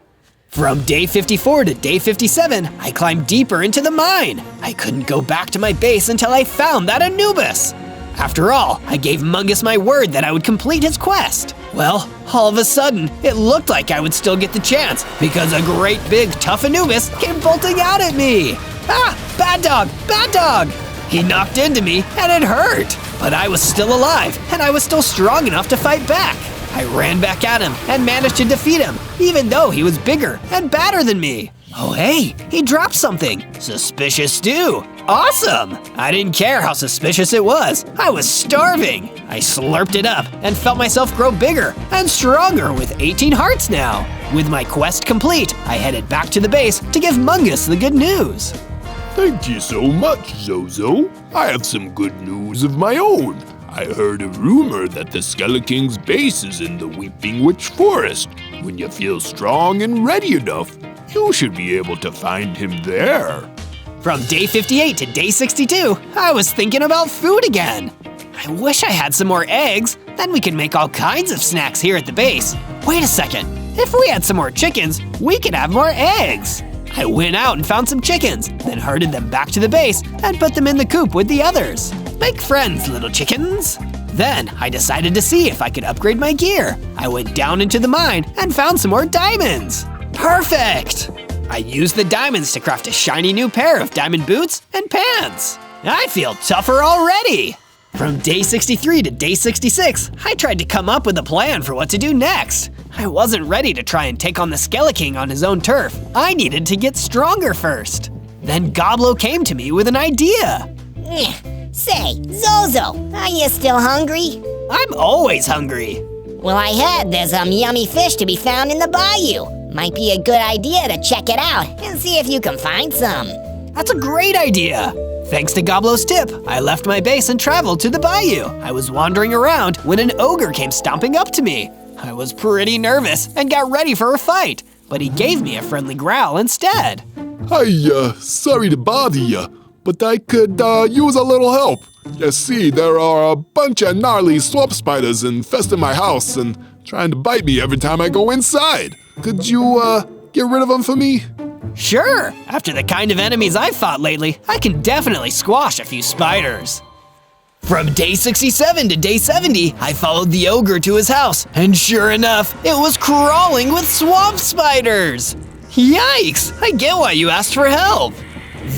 A: From day 54 to day 57, I climbed deeper into the mine. I couldn't go back to my base until I found that Anubis. After all, I gave Mungus my word that I would complete his quest. Well, all of a sudden, it looked like I would still get the chance because a great big tough Anubis came bolting out at me. Ah, bad dog, bad dog! He knocked into me and it hurt, but I was still alive and I was still strong enough to fight back. I ran back at him and managed to defeat him, even though he was bigger and badder than me. Oh hey, he dropped something. Suspicious stew. Awesome! I didn't care how suspicious it was. I was starving. I slurped it up and felt myself grow bigger and stronger with 18 hearts now. With my quest complete, I headed back to the base to give Mungus the good news.
G: Thank you so much, Zozo. I have some good news of my own. I heard a rumor that the Skeletong's base is in the Weeping Witch Forest. When you feel strong and ready enough, you should be able to find him there.
A: From day 58 to day 62, I was thinking about food again. I wish I had some more eggs, then we could make all kinds of snacks here at the base. Wait a second, if we had some more chickens, we could have more eggs. I went out and found some chickens, then herded them back to the base and put them in the coop with the others. Make friends, little chickens. Then I decided to see if I could upgrade my gear. I went down into the mine and found some more diamonds. Perfect! I used the diamonds to craft a shiny new pair of diamond boots and pants. I feel tougher already. From day 63 to day 66, I tried to come up with a plan for what to do next. I wasn't ready to try and take on the Skeleking on his own turf. I needed to get stronger first. Then Goblo came to me with an idea.
B: Say, Zozo, are you still hungry?
A: I'm always hungry.
B: Well, I heard there's some yummy fish to be found in the bayou. Might be a good idea to check it out and see if you can find some.
A: That's a great idea. Thanks to Goblo's tip, I left my base and traveled to the bayou. I was wandering around when an ogre came stomping up to me. I was pretty nervous and got ready for a fight, but he gave me a friendly growl instead.
G: Hi, sorry to bother you, but I could use a little help. You see, there are a bunch of gnarly swamp spiders infesting my house and trying to bite me every time I go inside. Could you get rid of them for me?
A: Sure! After the kind of enemies I've fought lately, I can definitely squash a few spiders. From day 67 to day 70, I followed the ogre to his house, and sure enough, it was crawling with swamp spiders! Yikes! I get why you asked for help!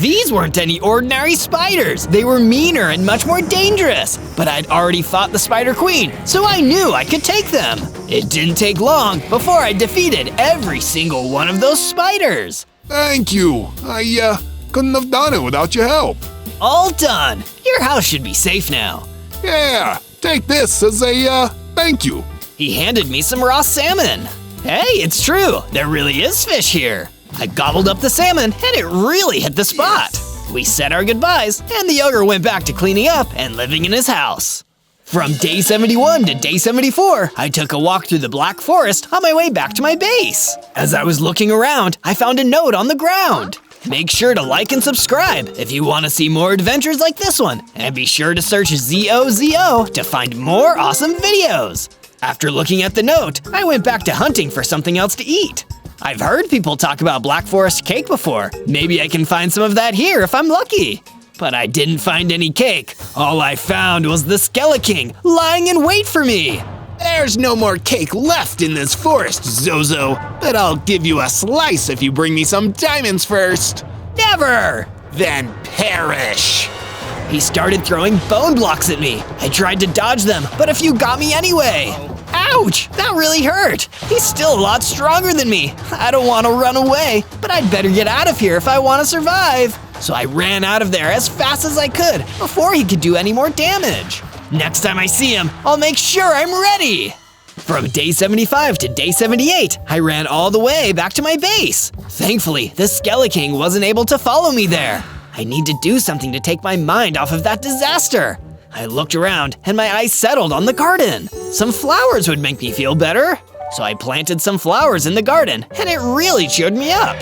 A: These weren't any ordinary spiders, they were meaner and much more dangerous, but I'd already fought the Spider Queen, so I knew I could take them. It didn't take long before I defeated every single one of those spiders.
G: Thank you. I couldn't have done it without your help.
A: All done. Your house should be safe now.
G: Yeah, take this as a thank you.
A: He handed me some raw salmon. Hey, it's true. There really is fish here. I gobbled up the salmon and it really hit the spot. We said our goodbyes and the ogre went back to cleaning up and living in his house. From day 71 to day 74, I took a walk through the Black Forest on my way back to my base. As I was looking around, I found a note on the ground. Make sure to like and subscribe if you want to see more adventures like this one, and be sure to search ZOZO to find more awesome videos. After looking at the note, I went back to hunting for something else to eat. I've heard people talk about Black Forest cake before. Maybe I can find some of that here if I'm lucky. But I didn't find any cake. All I found was the Skeleking lying in wait for me.
K: There's no more cake left in this forest, Zozo, but I'll give you a slice if you bring me some diamonds first.
A: Never!
K: Then perish.
A: He started throwing bone blocks at me. I tried to dodge them, but a few got me anyway. Ouch! That really hurt. He's still a lot stronger than me. I don't want to run away, but I'd better get out of here if I want to survive. So I ran out of there as fast as I could before he could do any more damage. Next time I see him, I'll make sure I'm ready. From day 75 to day 78, I ran all the way back to my base. Thankfully, the Skeleking wasn't able to follow me there. I need to do something to take my mind off of that disaster. I looked around and my eyes settled on the garden. Some flowers would make me feel better. So I planted some flowers in the garden and it really cheered me up.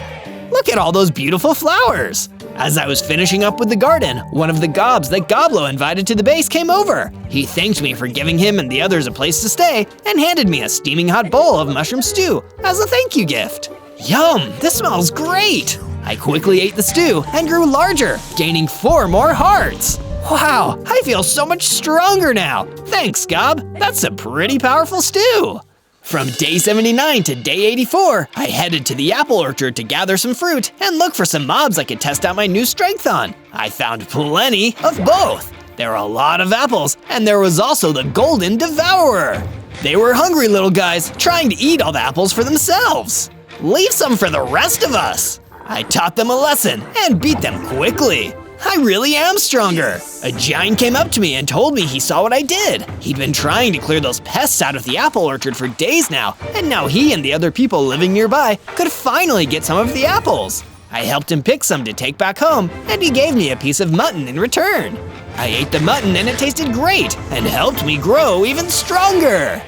A: Look at all those beautiful flowers. As I was finishing up with the garden, one of the gobs that Goblo invited to the base came over. He thanked me for giving him and the others a place to stay and handed me a steaming hot bowl of mushroom stew as a thank you gift. Yum, this smells great. I quickly ate the stew and grew larger, gaining 4 more hearts. Wow, I feel so much stronger now. Thanks, Gob. That's a pretty powerful stew. From day 79 to day 84, I headed to the apple orchard to gather some fruit and look for some mobs I could test out my new strength on. I found plenty of both. There were a lot of apples, and there was also the Golden Devourer. They were hungry little guys trying to eat all the apples for themselves. Leave some for the rest of us. I taught them a lesson and beat them quickly. I really am stronger. A giant came up to me and told me he saw what I did. He'd been trying to clear those pests out of the apple orchard for days now, and now he and the other people living nearby could finally get some of the apples. I helped him pick some to take back home, and he gave me a piece of mutton in return. I ate the mutton and it tasted great and helped me grow even stronger.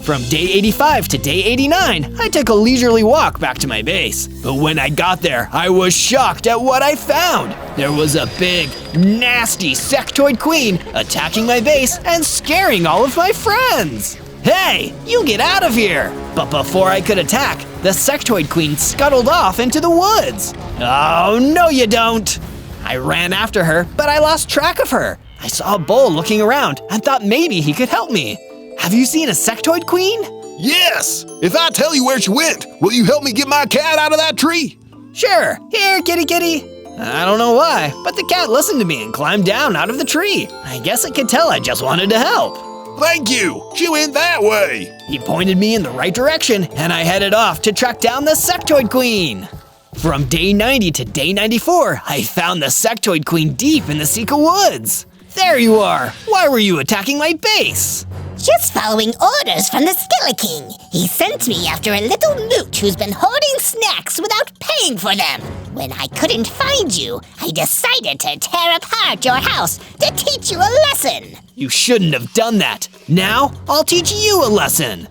A: From day 85 to day 89, I took a leisurely walk back to my base. But when I got there, I was shocked at what I found. There was a big, nasty sectoid queen attacking my base and scaring all of my friends. Hey, you get out of here! But before I could attack, the sectoid queen scuttled off into the woods. Oh, no you don't! I ran after her, but I lost track of her. I saw a bull looking around and thought maybe he could help me. Have you seen a sectoid queen?
G: Yes! If I tell you where she went, will you help me get my cat out of that tree?
A: Sure. Here, kitty kitty. I don't know why, but the cat listened to me and climbed down out of the tree. I guess it could tell I just wanted to help.
G: Thank you! She went that way!
A: He pointed me in the right direction, and I headed off to track down the sectoid queen. From day 90 to day 94, I found the sectoid queen deep in the Sika woods. There you are! Why were you attacking my base?
B: Just following orders from the Skeleking. He sent me after a little mooch who's been hoarding snacks without paying for them. When I couldn't find you, I decided to tear apart your house to teach you a lesson.
A: You shouldn't have done that. Now, I'll teach you a lesson.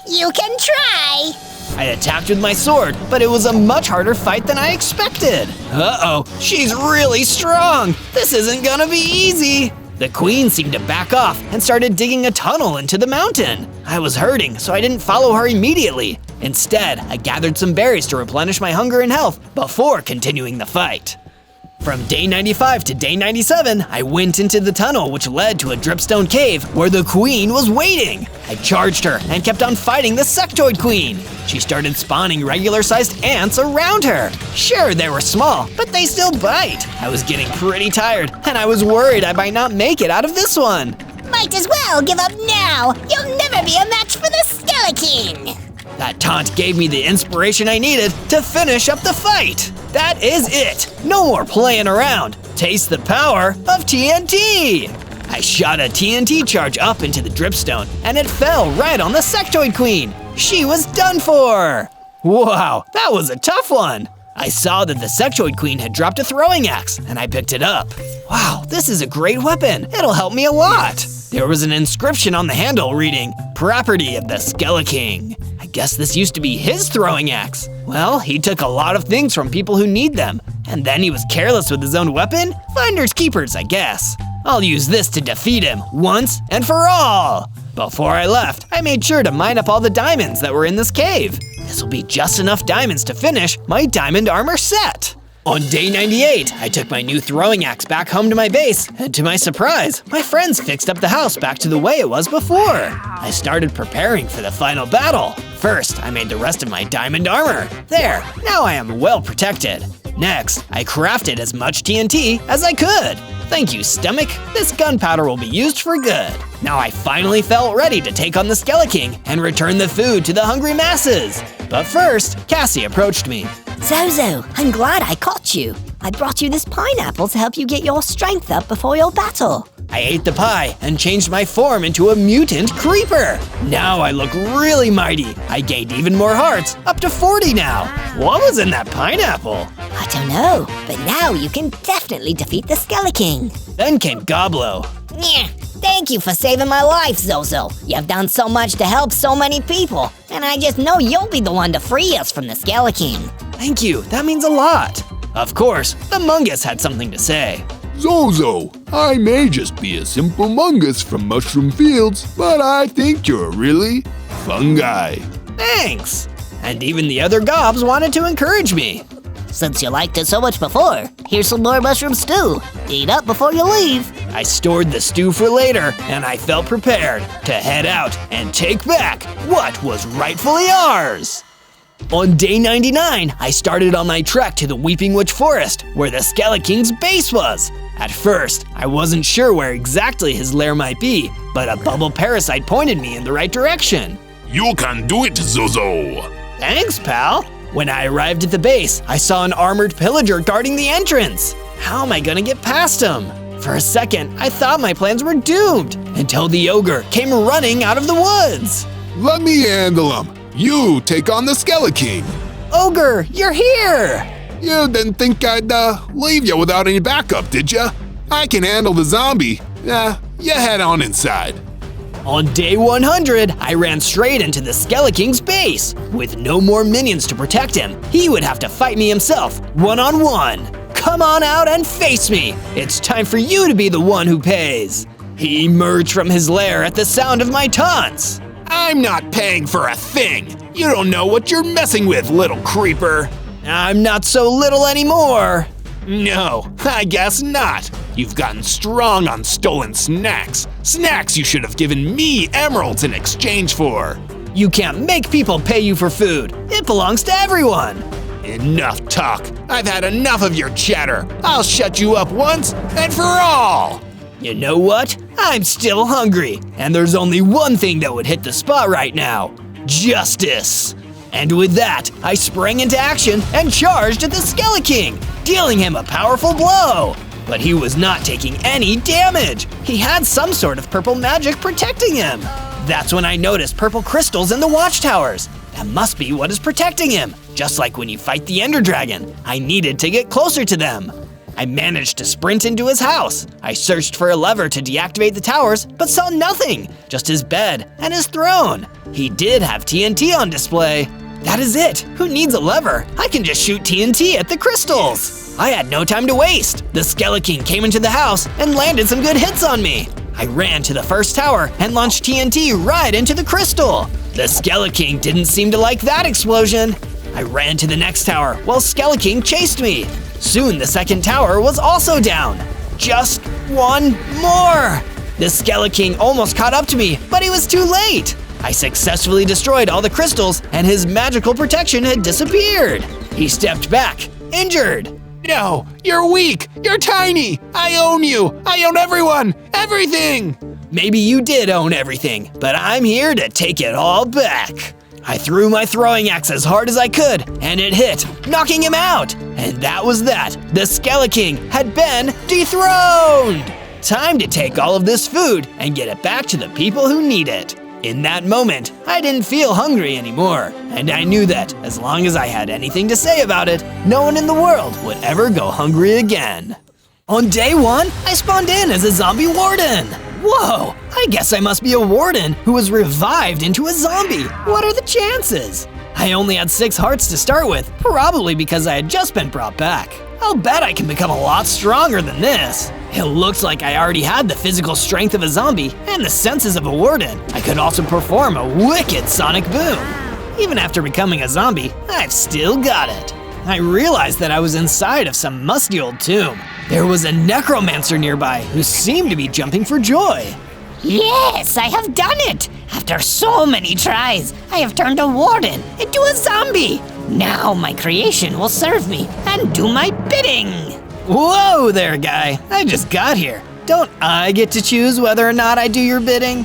B: You can try.
A: I attacked with my sword, but it was a much harder fight than I expected. Uh-oh, she's really strong. This isn't gonna be easy. The queen seemed to back off and started digging a tunnel into the mountain. I was hurting, so I didn't follow her immediately. Instead, I gathered some berries to replenish my hunger and health before continuing the fight. From day 95 to day 97, I went into the tunnel which led to a dripstone cave where the queen was waiting. I charged her and kept on fighting the sectoid queen. She started spawning regular-sized ants around her. Sure, they were small, but they still bite. I was getting pretty tired, and I was worried I might not make it out of this one.
B: Might as well give up now. You'll never be a match for the Skeleking.
A: That taunt gave me the inspiration I needed to finish up the fight. That is it. No more playing around. Taste the power of TNT. I shot a TNT charge up into the dripstone, and it fell right on the sectoid queen. She was done for. Wow, that was a tough one. I saw that the sectoid queen had dropped a throwing axe, and I picked it up. Wow, this is a great weapon. It'll help me a lot. There was an inscription on the handle reading, "Property of the Skeleking." I guess this used to be his throwing axe. Well, he took a lot of things from people who need them, and then he was careless with his own weapon? Finders keepers, I guess. I'll use this to defeat him once and for all. Before I left, I made sure to mine up all the diamonds that were in this cave. This will be just enough diamonds to finish my diamond armor set. On day 98, I took my new throwing axe back home to my base, and to my surprise, my friends fixed up the house back to the way it was before. I started preparing for the final battle. First, I made the rest of my diamond armor. There, now I am well protected. Next, I crafted as much TNT as I could. Thank you, Stomach. This gunpowder will be used for good. Now I finally felt ready to take on the Skeleking and return the food to the hungry masses. But first, Cassie approached me.
H: Zozo, I'm glad I caught you. I brought you this pineapple to help you get your strength up before your battle.
A: I ate the pie and changed my form into a mutant creeper. Now I look really mighty. I gained even more hearts, up to 40 now. What was in that pineapple?
H: I don't know, but now you can definitely defeat the Skeleking.
A: Then came Goblo.
B: Yeah, thank you for saving my life, Zozo. You've done so much to help so many people, and I just know you'll be the one to free us from the Skeleking.
A: Thank you, that means a lot. Of course, the Mungus had something to say.
G: Zozo, I may just be a simple mungus from mushroom fields, but I think you're a really fun guy.
A: Thanks. And even the other gobs wanted to encourage me.
B: Since you liked it so much before, here's some more mushroom stew. Eat up before you leave.
A: I stored the stew for later, and I felt prepared to head out and take back what was rightfully ours. On day 99, I started on my trek to the Weeping Witch Forest, where the Skeleking's base was. At first, I wasn't sure where exactly his lair might be, but a bubble parasite pointed me in the right direction.
G: You can do it, Zozo.
A: Thanks, pal. When I arrived at the base, I saw an armored pillager guarding the entrance. How am I gonna get past him? For a second, I thought my plans were doomed, until the ogre came running out of the woods.
G: Let me handle him. You take on the Skeleton.
A: Ogre, you're here!
G: You didn't think I'd leave you without any backup, did ya? I can handle the zombie. You head on inside.
A: On day 100, I ran straight into the Skeleking's base. With no more minions to protect him, he would have to fight me himself, one-on-one. Come on out and face me. It's time for you to be the one who pays. He emerged from his lair at the sound of my taunts.
K: I'm not paying for a thing. You don't know what you're messing with, little creeper.
A: I'm not so little anymore.
K: No, I guess not. You've gotten strong on stolen snacks. Snacks you should have given me emeralds in exchange for.
A: You can't make people pay you for food. It belongs to everyone.
K: Enough talk. I've had enough of your chatter. I'll shut you up once and for all.
A: You know what? I'm still hungry, and there's only one thing that would hit the spot right now. Justice. And with that, I sprang into action and charged at the Skeleking, dealing him a powerful blow. But he was not taking any damage. He had some sort of purple magic protecting him. That's when I noticed purple crystals in the watchtowers. That must be what is protecting him. Just like when you fight the Ender Dragon, I needed to get closer to them. I managed to sprint into his house. I searched for a lever to deactivate the towers, but saw nothing, just his bed and his throne. He did have TNT on display. That is it. Who needs a lever? I can just shoot TNT at the crystals. I had no time to waste. The Skeleking came into the house and landed some good hits on me. I ran to the first tower and launched TNT right into the crystal. The Skeleking didn't seem to like that explosion. I ran to the next tower while Skeleking chased me. Soon the second tower was also down. Just one more. The Skeleking almost caught up to me, but he was too late. I successfully destroyed all the crystals and his magical protection had disappeared. He stepped back, injured.
K: No, you're weak. You're tiny. I own you. I own everyone. Everything.
A: Maybe you did own everything, but I'm here to take it all back. I threw my throwing axe as hard as I could, and it hit, knocking him out. And that was that. The Skeleking had been dethroned. Time to take all of this food and get it back to the people who need it. In that moment, I didn't feel hungry anymore, and I knew that as long as I had anything to say about it, no one in the world would ever go hungry again. On day 1, I spawned in as a zombie warden. Whoa, I guess I must be a warden who was revived into a zombie. What are the chances? I only had 6 hearts to start with, probably because I had just been brought back. I'll bet I can become a lot stronger than this. It looks like I already had the physical strength of a zombie and the senses of a warden. I could also perform a wicked sonic boom. Even after becoming a zombie, I've still got it. I realized that I was inside of some musty old tomb. There was a necromancer nearby who seemed to be jumping for joy.
B: Yes, I have done it! After so many tries, I have turned a warden into a zombie! Now my creation will serve me and do my bidding!
A: Whoa there, guy. I just got here. Don't I get to choose whether or not I do your bidding?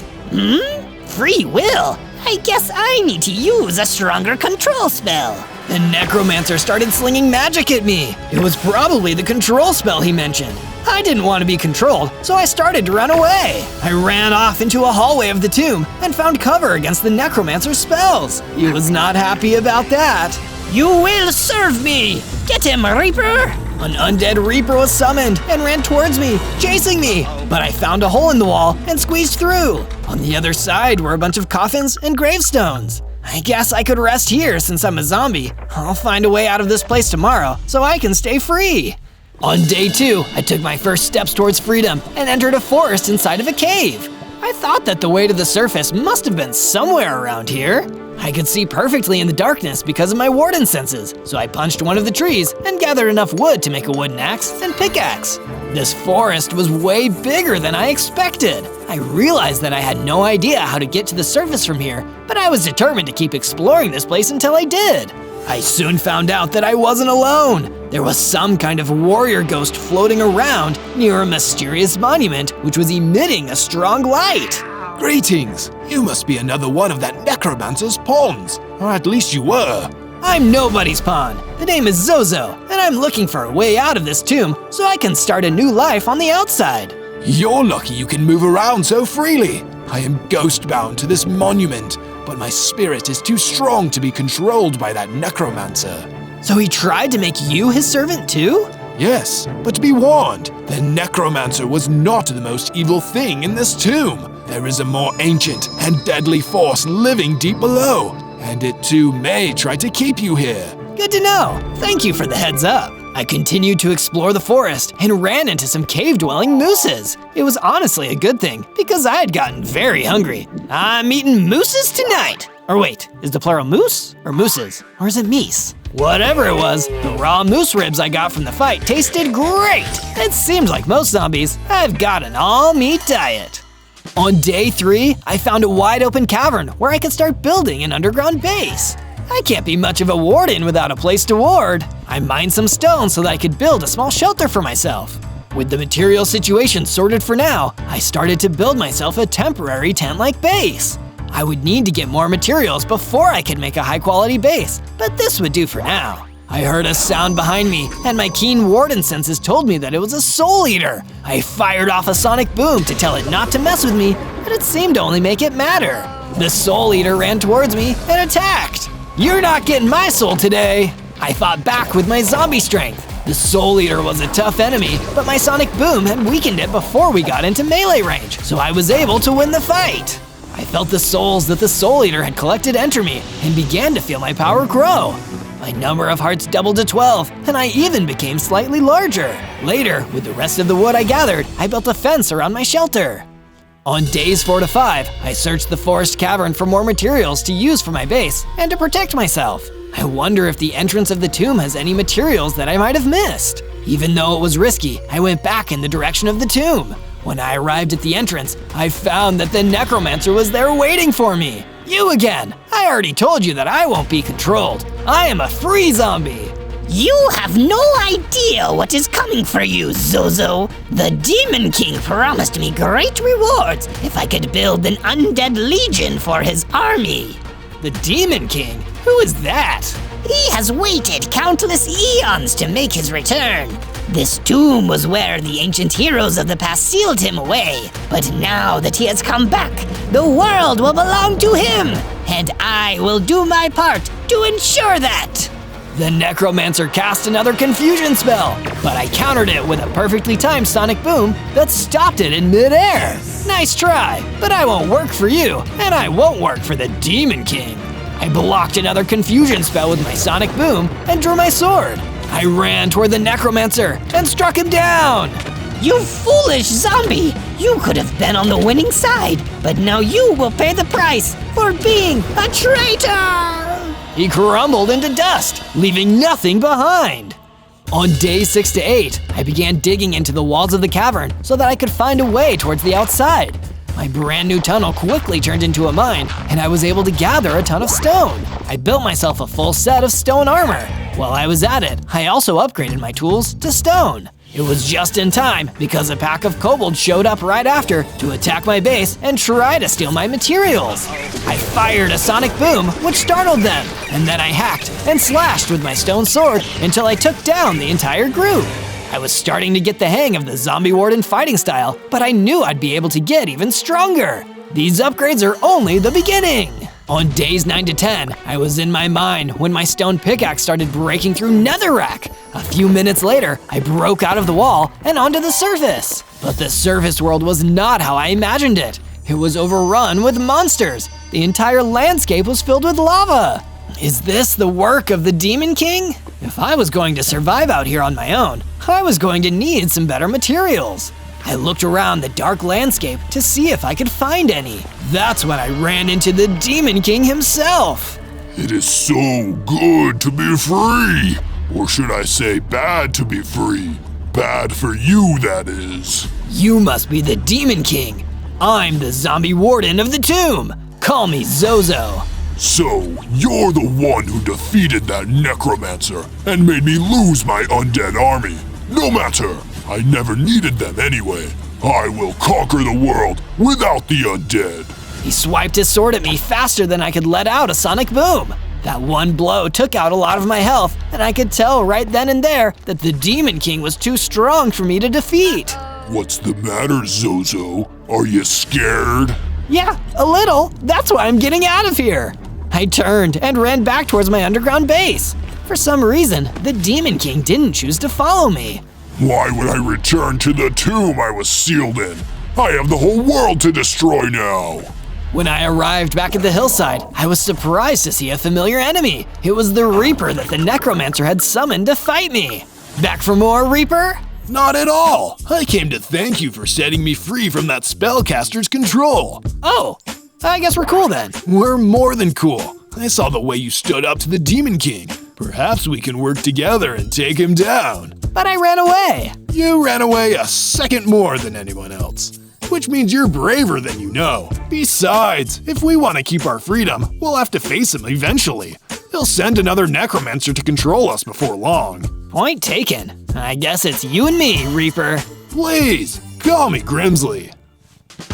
B: Free will? I guess I need to use a stronger control spell.
A: The necromancer started slinging magic at me. It was probably the control spell he mentioned. I didn't want to be controlled, so I started to run away. I ran off into a hallway of the tomb and found cover against the necromancer's spells. He was not happy about that.
B: You will serve me! Get him, Reaper!
A: An undead Reaper was summoned and ran towards me, chasing me, but I found a hole in the wall and squeezed through. On the other side were a bunch of coffins and gravestones. I guess I could rest here since I'm a zombie. I'll find a way out of this place tomorrow so I can stay free. On day 2, I took my first steps towards freedom and entered a forest inside of a cave. I thought that the way to the surface must have been somewhere around here. I could see perfectly in the darkness because of my warden senses, so I punched one of the trees and gathered enough wood to make a wooden axe and pickaxe. This forest was way bigger than I expected. I realized that I had no idea how to get to the surface from here, but I was determined to keep exploring this place until I did. I soon found out that I wasn't alone. There was some kind of warrior ghost floating around near a mysterious monument which was emitting a strong light.
K: Greetings! You must be another one of that necromancer's pawns, or at least you were.
A: I'm nobody's pawn. The name is Zozo, and I'm looking for a way out of this tomb so I can start a new life on the outside.
J: You're lucky you can move around so freely. I am ghost-bound to this monument, but my spirit is too strong to be controlled by that necromancer.
A: So he tried to make you his servant too?
J: Yes, but be warned, the necromancer was not the most evil thing in this tomb. There is a more ancient and deadly force living deep below, and it too may try to keep you here.
A: Good to know. Thank you for the heads up. I continued to explore the forest and ran into some cave-dwelling mooses. It was honestly a good thing because I had gotten very hungry. I'm eating mooses tonight. Or wait, is the plural moose or mooses? Or is it meese? Whatever it was, the raw moose ribs I got from the fight tasted great. It seems like most zombies, I've got an all-meat diet. On day 3, I found a wide-open cavern where I could start building an underground base. I can't be much of a warden without a place to ward. I mined some stone so that I could build a small shelter for myself. With the material situation sorted for now, I started to build myself a temporary tent-like base. I would need to get more materials before I could make a high-quality base, but this would do for now. I heard a sound behind me, and my keen warden senses told me that it was a soul eater. I fired off a sonic boom to tell it not to mess with me, but it seemed to only make it madder. The soul eater ran towards me and attacked. You're not getting my soul today! I fought back with my zombie strength. The soul eater was a tough enemy, but my sonic boom had weakened it before we got into melee range, so I was able to win the fight. I felt the souls that the soul eater had collected enter me and began to feel my power grow. My number of hearts doubled to 12, and I even became slightly larger. Later, with the rest of the wood I gathered, I built a fence around my shelter. On days 4 to 5, I searched the forest cavern for more materials to use for my base and to protect myself. I wonder if the entrance of the tomb has any materials that I might have missed. Even though it was risky, I went back in the direction of the tomb. When I arrived at the entrance, I found that the necromancer was there waiting for me. You again! I already told you that I won't be controlled. I am a free zombie.
B: You have no idea what is coming for you, Zozo. The Demon King promised me great rewards if I could build an undead legion for his army.
A: The Demon King? Who is that?
B: He has waited countless eons to make his return. This tomb was where the ancient heroes of the past sealed him away. But now that he has come back, the world will belong to him. And I will do my part to ensure that.
A: The necromancer cast another confusion spell, but I countered it with a perfectly timed sonic boom that stopped it in midair. Nice try, but I won't work for you, and I won't work for the Demon King. I blocked another confusion spell with my sonic boom and drew my sword. I ran toward the necromancer and struck him down.
B: You foolish zombie! You could have been on the winning side, but now you will pay the price for being a traitor!
A: He crumbled into dust, leaving nothing behind. On days 6 to 8, I began digging into the walls of the cavern so that I could find a way towards the outside. My brand new tunnel quickly turned into a mine, and I was able to gather a ton of stone. I built myself a full set of stone armor. While I was at it, I also upgraded my tools to stone. It was just in time because a pack of kobolds showed up right after to attack my base and try to steal my materials. I fired a sonic boom, which startled them, and then I hacked and slashed with my stone sword until I took down the entire group. I was starting to get the hang of the zombie warden fighting style, but I knew I'd be able to get even stronger. These upgrades are only the beginning. On days 9 to 10, I was in my mine when my stone pickaxe started breaking through netherrack. A few minutes later, I broke out of the wall and onto the surface. But the surface world was not how I imagined it. It was overrun with monsters. The entire landscape was filled with lava. Is this the work of the Demon King? If I was going to survive out here on my own, I was going to need some better materials. I looked around the dark landscape to see if I could find any. That's when I ran into the Demon King himself.
G: It is so good to be free. Or should I say bad to be free? Bad for you, that is.
A: You must be the Demon King. I'm the zombie warden of the tomb. Call me Zozo.
G: So, you're the one who defeated that necromancer and made me lose my undead army. No matter, I never needed them anyway. I will conquer the world without the undead.
A: He swiped his sword at me faster than I could let out a sonic boom. That one blow took out a lot of my health, and I could tell right then and there that the Demon King was too strong for me to defeat.
G: What's the matter, Zozo? Are you scared?
A: Yeah, a little. That's why I'm getting out of here. I turned and ran back towards my underground base. For some reason, the Demon King didn't choose to follow me.
G: Why would I return to the tomb I was sealed in? I have the whole world to destroy now.
A: When I arrived back at the hillside, I was surprised to see a familiar enemy. It was the Reaper that the Necromancer had summoned to fight me. Back for more, Reaper?
J: Not at all. I came to thank you for setting me free from that spellcaster's control.
A: Oh, I guess we're cool then.
J: We're more than cool. I saw the way you stood up to the Demon King. Perhaps we can work together and take him down.
A: But I ran away.
J: You ran away a second more than anyone else, which means you're braver than you know. Besides, if we want to keep our freedom, we'll have to face him eventually. He'll send another necromancer to control us before long.
A: Point taken. I guess it's you and me, Reaper.
J: Please, call me Grimsley.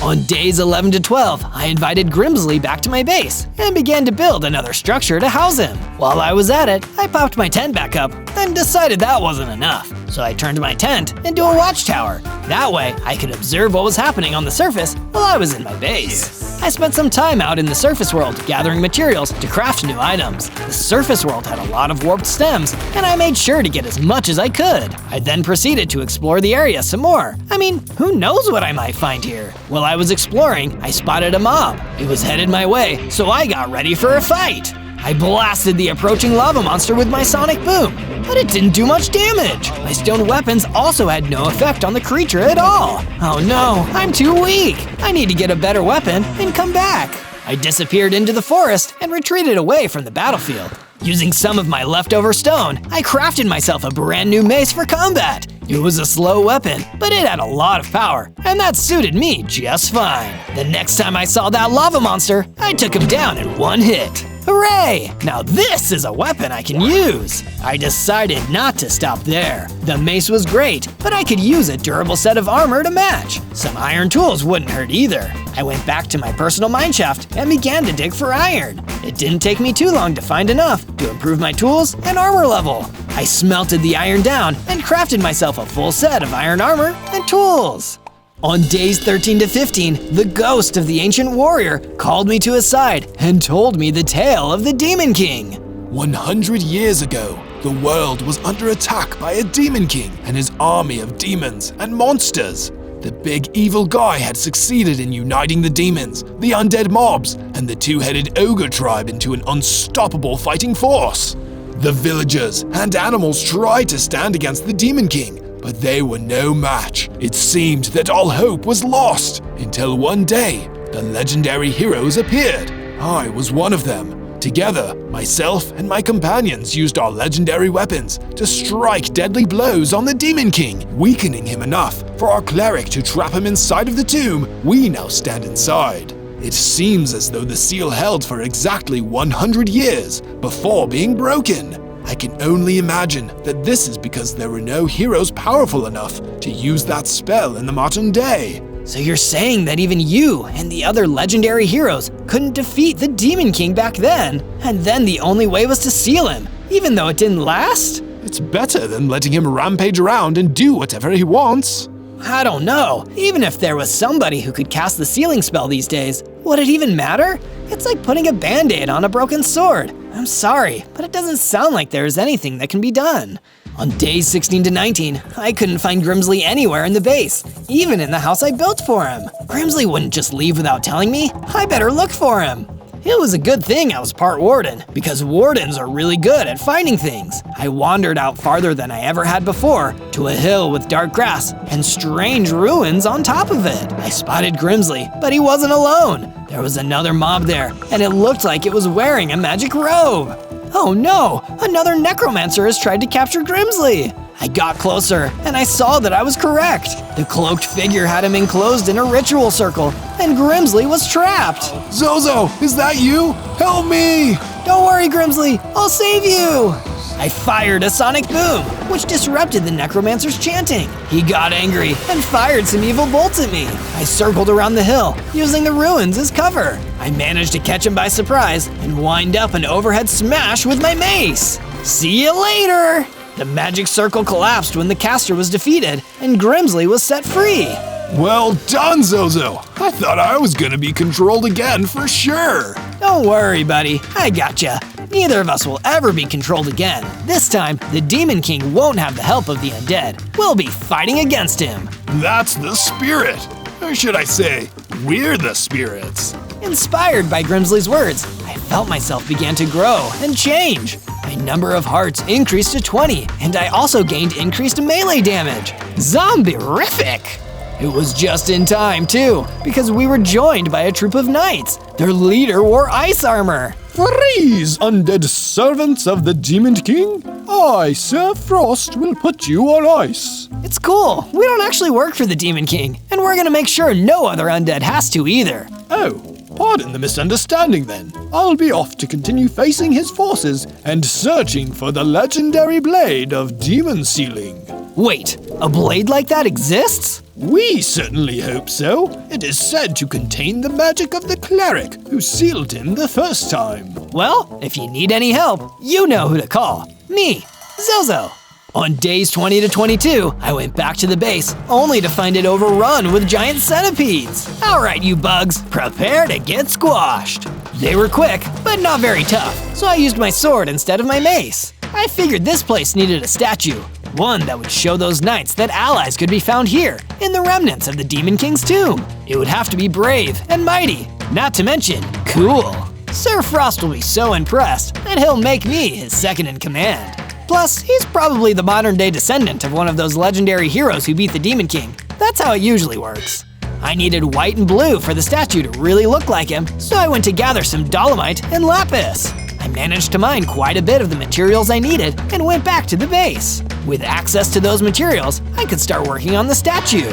A: On days 11 to 12, I invited Grimsley back to my base and began to build another structure to house him. While I was at it, I popped my tent back up, then decided that wasn't enough. So I turned my tent into a watchtower. That way, I could observe what was happening on the surface while I was in my base. I spent some time out in the surface world gathering materials to craft new items. The surface world had a lot of warped stems, and I made sure to get as much as I could. I then proceeded to explore the area some more. I mean, who knows what I might find here? While I was exploring, I spotted a mob. It was headed my way, so I got ready for a fight. I blasted the approaching lava monster with my sonic boom, but it didn't do much damage. My stone weapons also had no effect on the creature at all. Oh no, I'm too weak. I need to get a better weapon and come back. I disappeared into the forest and retreated away from the battlefield. Using some of my leftover stone, I crafted myself a brand new mace for combat. It was a slow weapon, but it had a lot of power, and that suited me just fine. The next time I saw that lava monster, I took him down in one hit. Hooray! Now this is a weapon I can use! I decided not to stop there. The mace was great, but I could use a durable set of armor to match. Some iron tools wouldn't hurt either. I went back to my personal mineshaft and began to dig for iron. It didn't take me too long to find enough to improve my tools and armor level. I smelted the iron down and crafted myself a full set of iron armor and tools. On days 13 to 15, the ghost of the ancient warrior called me to his side and told me the tale of the Demon King.
J: 100 years ago, the world was under attack by a Demon King and his army of demons and monsters. The big evil guy had succeeded in uniting the demons, the undead mobs, and the two-headed ogre tribe into an unstoppable fighting force. The villagers and animals tried to stand against the Demon King, but they were no match. It seemed that all hope was lost, until one day, the legendary heroes appeared. I was one of them. Together, myself and my companions used our legendary weapons to strike deadly blows on the Demon King, weakening him enough for our cleric to trap him inside of the tomb we now stand inside. It seems as though the seal held for exactly 100 years before being broken. I can only imagine that this is because there were no heroes powerful enough to use that spell in the modern day.
A: So you're saying that even you and the other legendary heroes couldn't defeat the Demon King back then, and then the only way was to seal him, even though it didn't last?
J: It's better than letting him rampage around and do whatever he wants.
A: I don't know. Even if there was somebody who could cast the sealing spell these days, would it even matter? It's like putting a band-aid on a broken sword. I'm sorry, but it doesn't sound like there's anything that can be done. On days 16 to 19, I couldn't find Grimsley anywhere in the base, even in the house I built for him. Grimsley wouldn't just leave without telling me. I better look for him. It was a good thing I was part warden, because wardens are really good at finding things. I wandered out farther than I ever had before, to a hill with dark grass and strange ruins on top of it. I spotted Grimsley, but he wasn't alone. There was another mob there, and it looked like it was wearing a magic robe. Oh no, another necromancer has tried to capture Grimsley. I got closer, and I saw that I was correct. The cloaked figure had him enclosed in a ritual circle, and Grimsley was trapped.
J: Zozo, is that you? Help me!
A: Don't worry, Grimsley, I'll save you. I fired a sonic boom, which disrupted the necromancer's chanting. He got angry and fired some evil bolts at me. I circled around the hill, using the ruins as cover. I managed to catch him by surprise and wind up an overhead smash with my mace. See you later! The magic circle collapsed when the caster was defeated, and Grimsley was set free.
J: Well done, Zozo. I thought I was gonna be controlled again for sure.
A: Don't worry, buddy. I gotcha. Neither of us will ever be controlled again. This time, the Demon King won't have the help of the undead. We'll be fighting against him.
J: That's the spirit. Or should I say, we're the spirits.
A: Inspired by Grimsley's words, I felt myself begin to grow and change. My number of hearts increased to 20, and I also gained increased melee damage. Zombie-rific! It was just in time, too, because we were joined by a troop of knights. Their leader wore ice armor.
M: Freeze, undead servants of the Demon King! I, Sir Frost, will put you on ice.
A: It's cool. We don't actually work for the Demon King, and we're gonna make sure no other undead has to either.
M: Oh, pardon the misunderstanding then. I'll be off to continue facing his forces and searching for the legendary blade of demon sealing.
A: Wait, a blade like that exists?
M: We certainly hope so. It is said to contain the magic of the cleric who sealed him the first time.
A: Well, if you need any help, you know who to call. Me, Zozo. On days 20 to 22, I went back to the base, only to find it overrun with giant centipedes. All right, you bugs, prepare to get squashed. They were quick, but not very tough, so I used my sword instead of my mace. I figured this place needed a statue, one that would show those knights that allies could be found here, in the remnants of the Demon King's tomb. It would have to be brave and mighty, not to mention cool. Sir Frost will be so impressed that he'll make me his second in command. Plus, he's probably the modern-day descendant of one of those legendary heroes who beat the Demon King. That's how it usually works. I needed white and blue for the statue to really look like him, so I went to gather some dolomite and lapis. I managed to mine quite a bit of the materials I needed and went back to the base. With access to those materials, I could start working on the statue.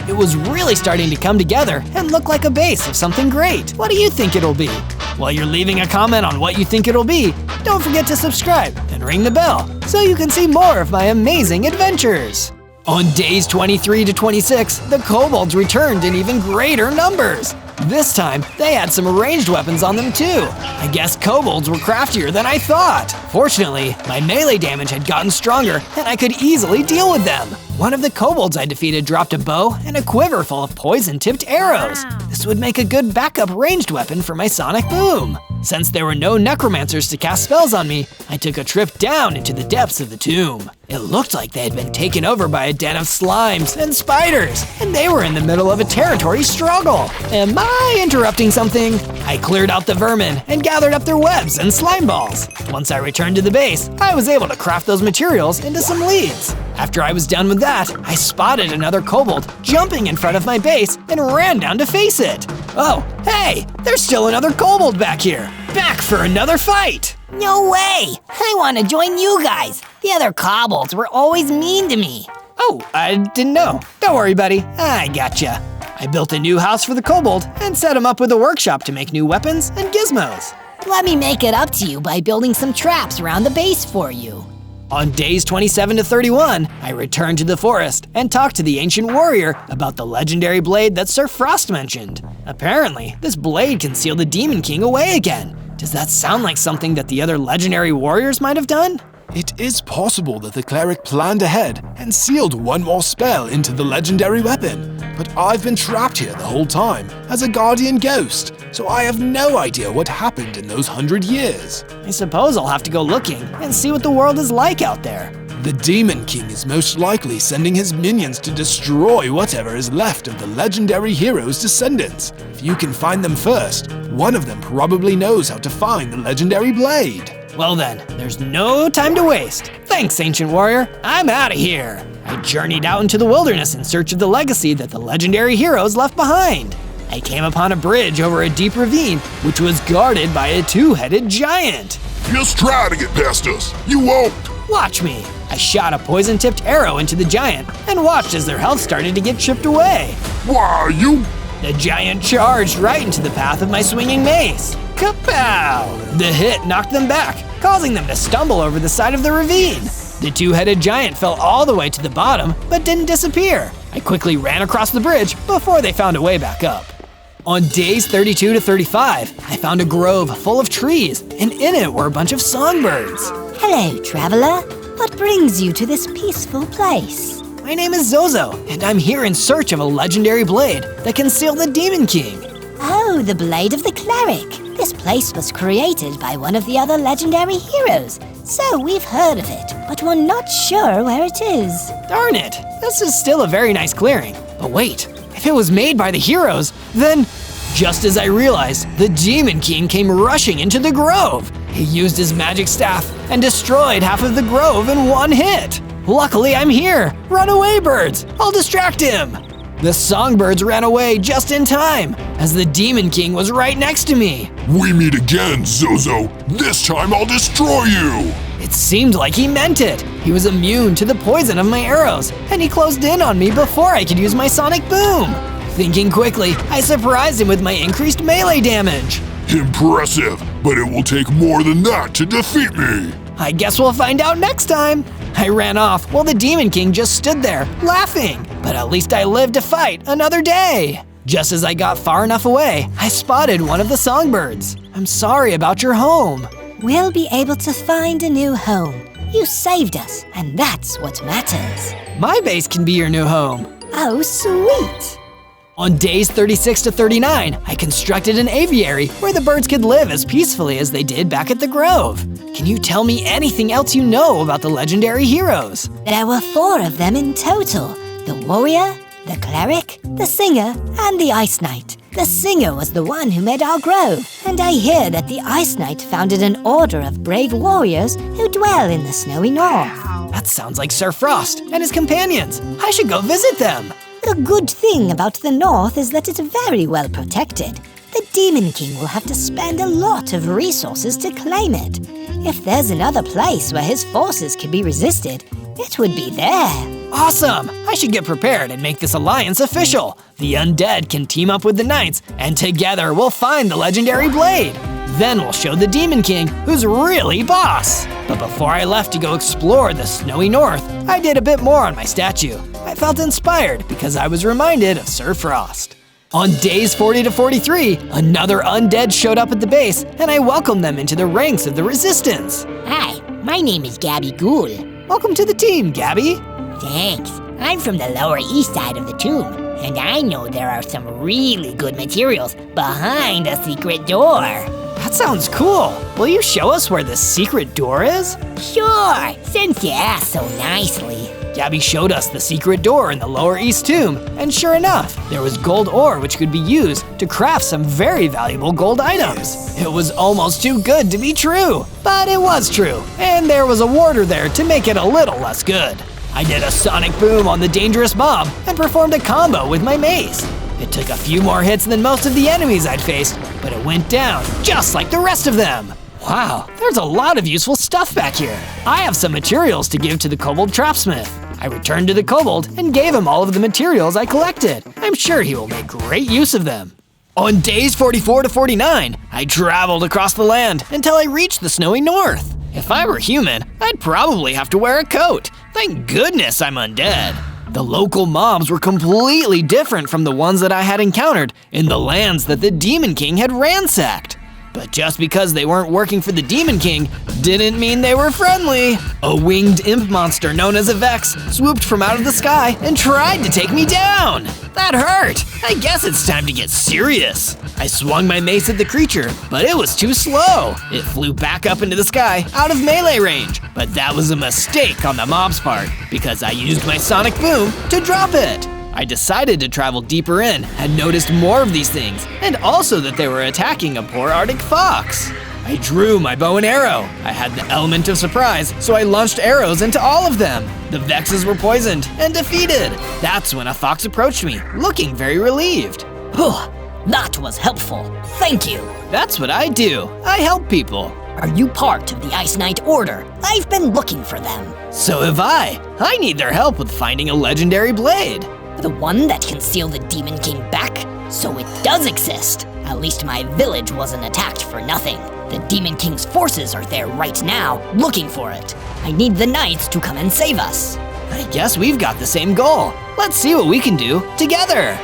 A: It was really starting to come together and look like a base of something great. What do you think it'll be? While you're leaving a comment on what you think it'll be, don't forget to subscribe and ring the bell so you can see more of my amazing adventures. On days 23 to 26, the kobolds returned in even greater numbers. This time, they had some ranged weapons on them too. I guess kobolds were craftier than I thought. Fortunately, my melee damage had gotten stronger and I could easily deal with them. One of the kobolds I defeated dropped a bow and a quiver full of poison-tipped arrows. This would make a good backup ranged weapon for my sonic boom. Since there were no necromancers to cast spells on me, I took a trip down into the depths of the tomb. It looked like they had been taken over by a den of slimes and spiders, and they were in the middle of a territory struggle. Am I interrupting something? I cleared out the vermin and gathered up their webs and slime balls. Once I returned to the base, I was able to craft those materials into some leads. After I was done with that, I spotted another kobold jumping in front of my base and ran down to face it. Oh, hey, there's still another kobold back here. Back for another fight.
B: No way! I want to join you guys. The other kobolds were always mean to me.
A: Oh, I didn't know. Don't worry, buddy. I gotcha. I built a new house for the kobold and set him up with a workshop to make new weapons and gizmos.
B: Let me make it up to you by building some traps around the base for you.
A: On days 27 to 31, I returned to the forest and talked to the ancient warrior about the legendary blade that Sir Frost mentioned. Apparently, this blade can seal the Demon King away again. Does that sound like something that the other legendary warriors might have done?
J: It is possible that the cleric planned ahead and sealed one more spell into the legendary weapon, but I've been trapped here the whole time as a guardian ghost, so I have no idea what happened in those 100 years.
A: I suppose I'll have to go looking and see what the world is like out there.
J: The Demon King is most likely sending his minions to destroy whatever is left of the legendary hero's descendants. If you can find them first, one of them probably knows how to find the legendary blade.
A: Well then, there's no time to waste. Thanks, Ancient Warrior. I'm out of here. I journeyed out into the wilderness in search of the legacy that the legendary heroes left behind. I came upon a bridge over a deep ravine, which was guarded by a two-headed giant.
G: Just try to get past us. You won't.
A: Watch me. I shot a poison-tipped arrow into the giant and watched as their health started to get chipped away.
G: Why, you...
A: The giant charged right into the path of my swinging mace. Kapow! The hit knocked them back, causing them to stumble over the side of the ravine. The two-headed giant fell all the way to the bottom, but didn't disappear. I quickly ran across the bridge before they found a way back up. On days 32 to 35, I found a grove full of trees, and in it were a bunch of songbirds.
I: Hello, traveler. What brings you to this peaceful place?
A: My name is Zozo, and I'm here in search of a legendary blade that can seal the Demon King.
I: Oh, the Blade of the Cleric. This place was created by one of the other legendary heroes, so we've heard of it, but we're not sure where it is.
A: Darn it, this is still a very nice clearing. But wait, if it was made by the heroes, then… Just as I realized, the Demon King came rushing into the grove. He used his magic staff and destroyed half of the grove in one hit. Luckily, I'm here. Run away, birds. I'll distract him. The songbirds ran away just in time, as the Demon King was right next to me.
G: We meet again, Zozo. This time I'll destroy you.
A: It seemed like he meant it. He was immune to the poison of my arrows, and he closed in on me before I could use my sonic boom. Thinking quickly, I surprised him with my increased melee damage.
G: Impressive, but it will take more than that to defeat me.
A: I guess we'll find out next time. I ran off while the Demon King just stood there, laughing. But at least I lived to fight another day. Just as I got far enough away, I spotted one of the songbirds. I'm sorry about your home.
I: We'll be able to find a new home. You saved us, and that's what matters.
A: My base can be your new home.
I: Oh, sweet.
A: On days 36 to 39, I constructed an aviary where the birds could live as peacefully as they did back at the grove. Can you tell me anything else you know about the legendary heroes?
I: There were 4 of them in total. The warrior, the cleric, the singer, and the ice knight. The singer was the one who made our grove, and I hear that the ice knight founded an order of brave warriors who dwell in the snowy north.
A: That sounds like Sir Frost and his companions. I should go visit them.
I: The good thing about the north is that it's very well protected. The Demon King will have to spend a lot of resources to claim it. If there's another place where his forces can be resisted, it would be there.
A: Awesome! I should get prepared and make this alliance official. The undead can team up with the knights, and together we'll find the legendary blade. Then we'll show the Demon King who's really boss. But before I left to go explore the snowy north, I did a bit more on my statue. I felt inspired because I was reminded of Sir Frost. On days 40 to 43, another undead showed up at the base, and I welcomed them into the ranks of the resistance.
B: Hi, my name is Gabby Ghoul.
A: Welcome to the team, Gabby.
B: Thanks. I'm from the lower east side of the tomb, and I know there are some really good materials behind a secret door.
A: That sounds cool. Will you show us where the secret door is?
B: Sure, since you asked so nicely.
A: Gabby showed us the secret door in the lower east tomb, and sure enough, there was gold ore which could be used to craft some very valuable gold items. It was almost too good to be true, but it was true, and there was a warder there to make it a little less good. I did a sonic boom on the dangerous mob and performed a combo with my mace. It took a few more hits than most of the enemies I'd faced, but it went down just like the rest of them. Wow, there's a lot of useful stuff back here. I have some materials to give to the kobold trapsmith. I returned to the kobold and gave him all of the materials I collected. I'm sure he will make great use of them. On days 44 to 49, I traveled across the land until I reached the snowy north. If I were human, I'd probably have to wear a coat. Thank goodness I'm undead. The local mobs were completely different from the ones that I had encountered in the lands that the Demon King had ransacked. But just because they weren't working for the Demon King didn't mean they were friendly. A winged imp monster known as a Vex swooped from out of the sky and tried to take me down. That hurt. I guess it's time to get serious. I swung my mace at the creature, but it was too slow. It flew back up into the sky out of melee range. But that was a mistake on the mob's part because I used my sonic boom to drop it. I decided to travel deeper in and noticed more of these things, and also that they were attacking a poor Arctic fox. I drew my bow and arrow. I had the element of surprise, so I launched arrows into all of them. The Vexes were poisoned and defeated. That's when a fox approached me, looking very relieved.
H: That was helpful. Thank you.
A: That's what I do. I help people.
H: Are you part of the Ice Knight Order? I've been looking for them.
A: So have I. I need their help with finding a legendary blade.
H: The one that can seal the Demon King back? So it does exist. At least my village wasn't attacked for nothing. The Demon King's forces are there right now, looking for it. I need the knights to come and save us.
A: I guess we've got the same goal. Let's see what we can do together.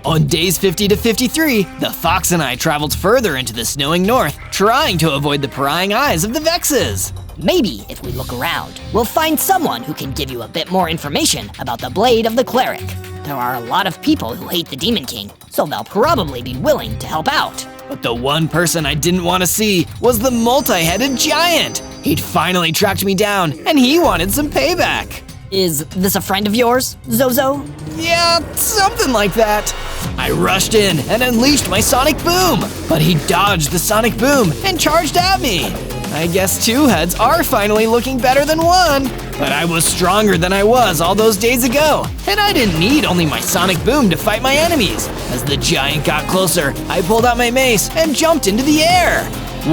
A: On days 50 to 53, the fox and I traveled further into the snowing north, trying to avoid the prying eyes of the Vexes.
H: Maybe if we look around, we'll find someone who can give you a bit more information about the Blade of the Cleric. There are a lot of people who hate the Demon King, so they'll probably be willing to help out.
A: But the one person I didn't want to see was the multi-headed giant. He'd finally tracked me down, and he wanted some payback.
H: Is this a friend of yours, Zozo?
A: Yeah, something like that. I rushed in and unleashed my sonic boom, but he dodged the sonic boom and charged at me. I guess two heads are finally looking better than one, but I was stronger than I was all those days ago, and I didn't need only my sonic boom to fight my enemies. As the giant got closer, I pulled out my mace and jumped into the air.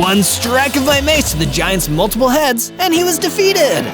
A: One strike of my mace to the giant's multiple heads, and he was defeated.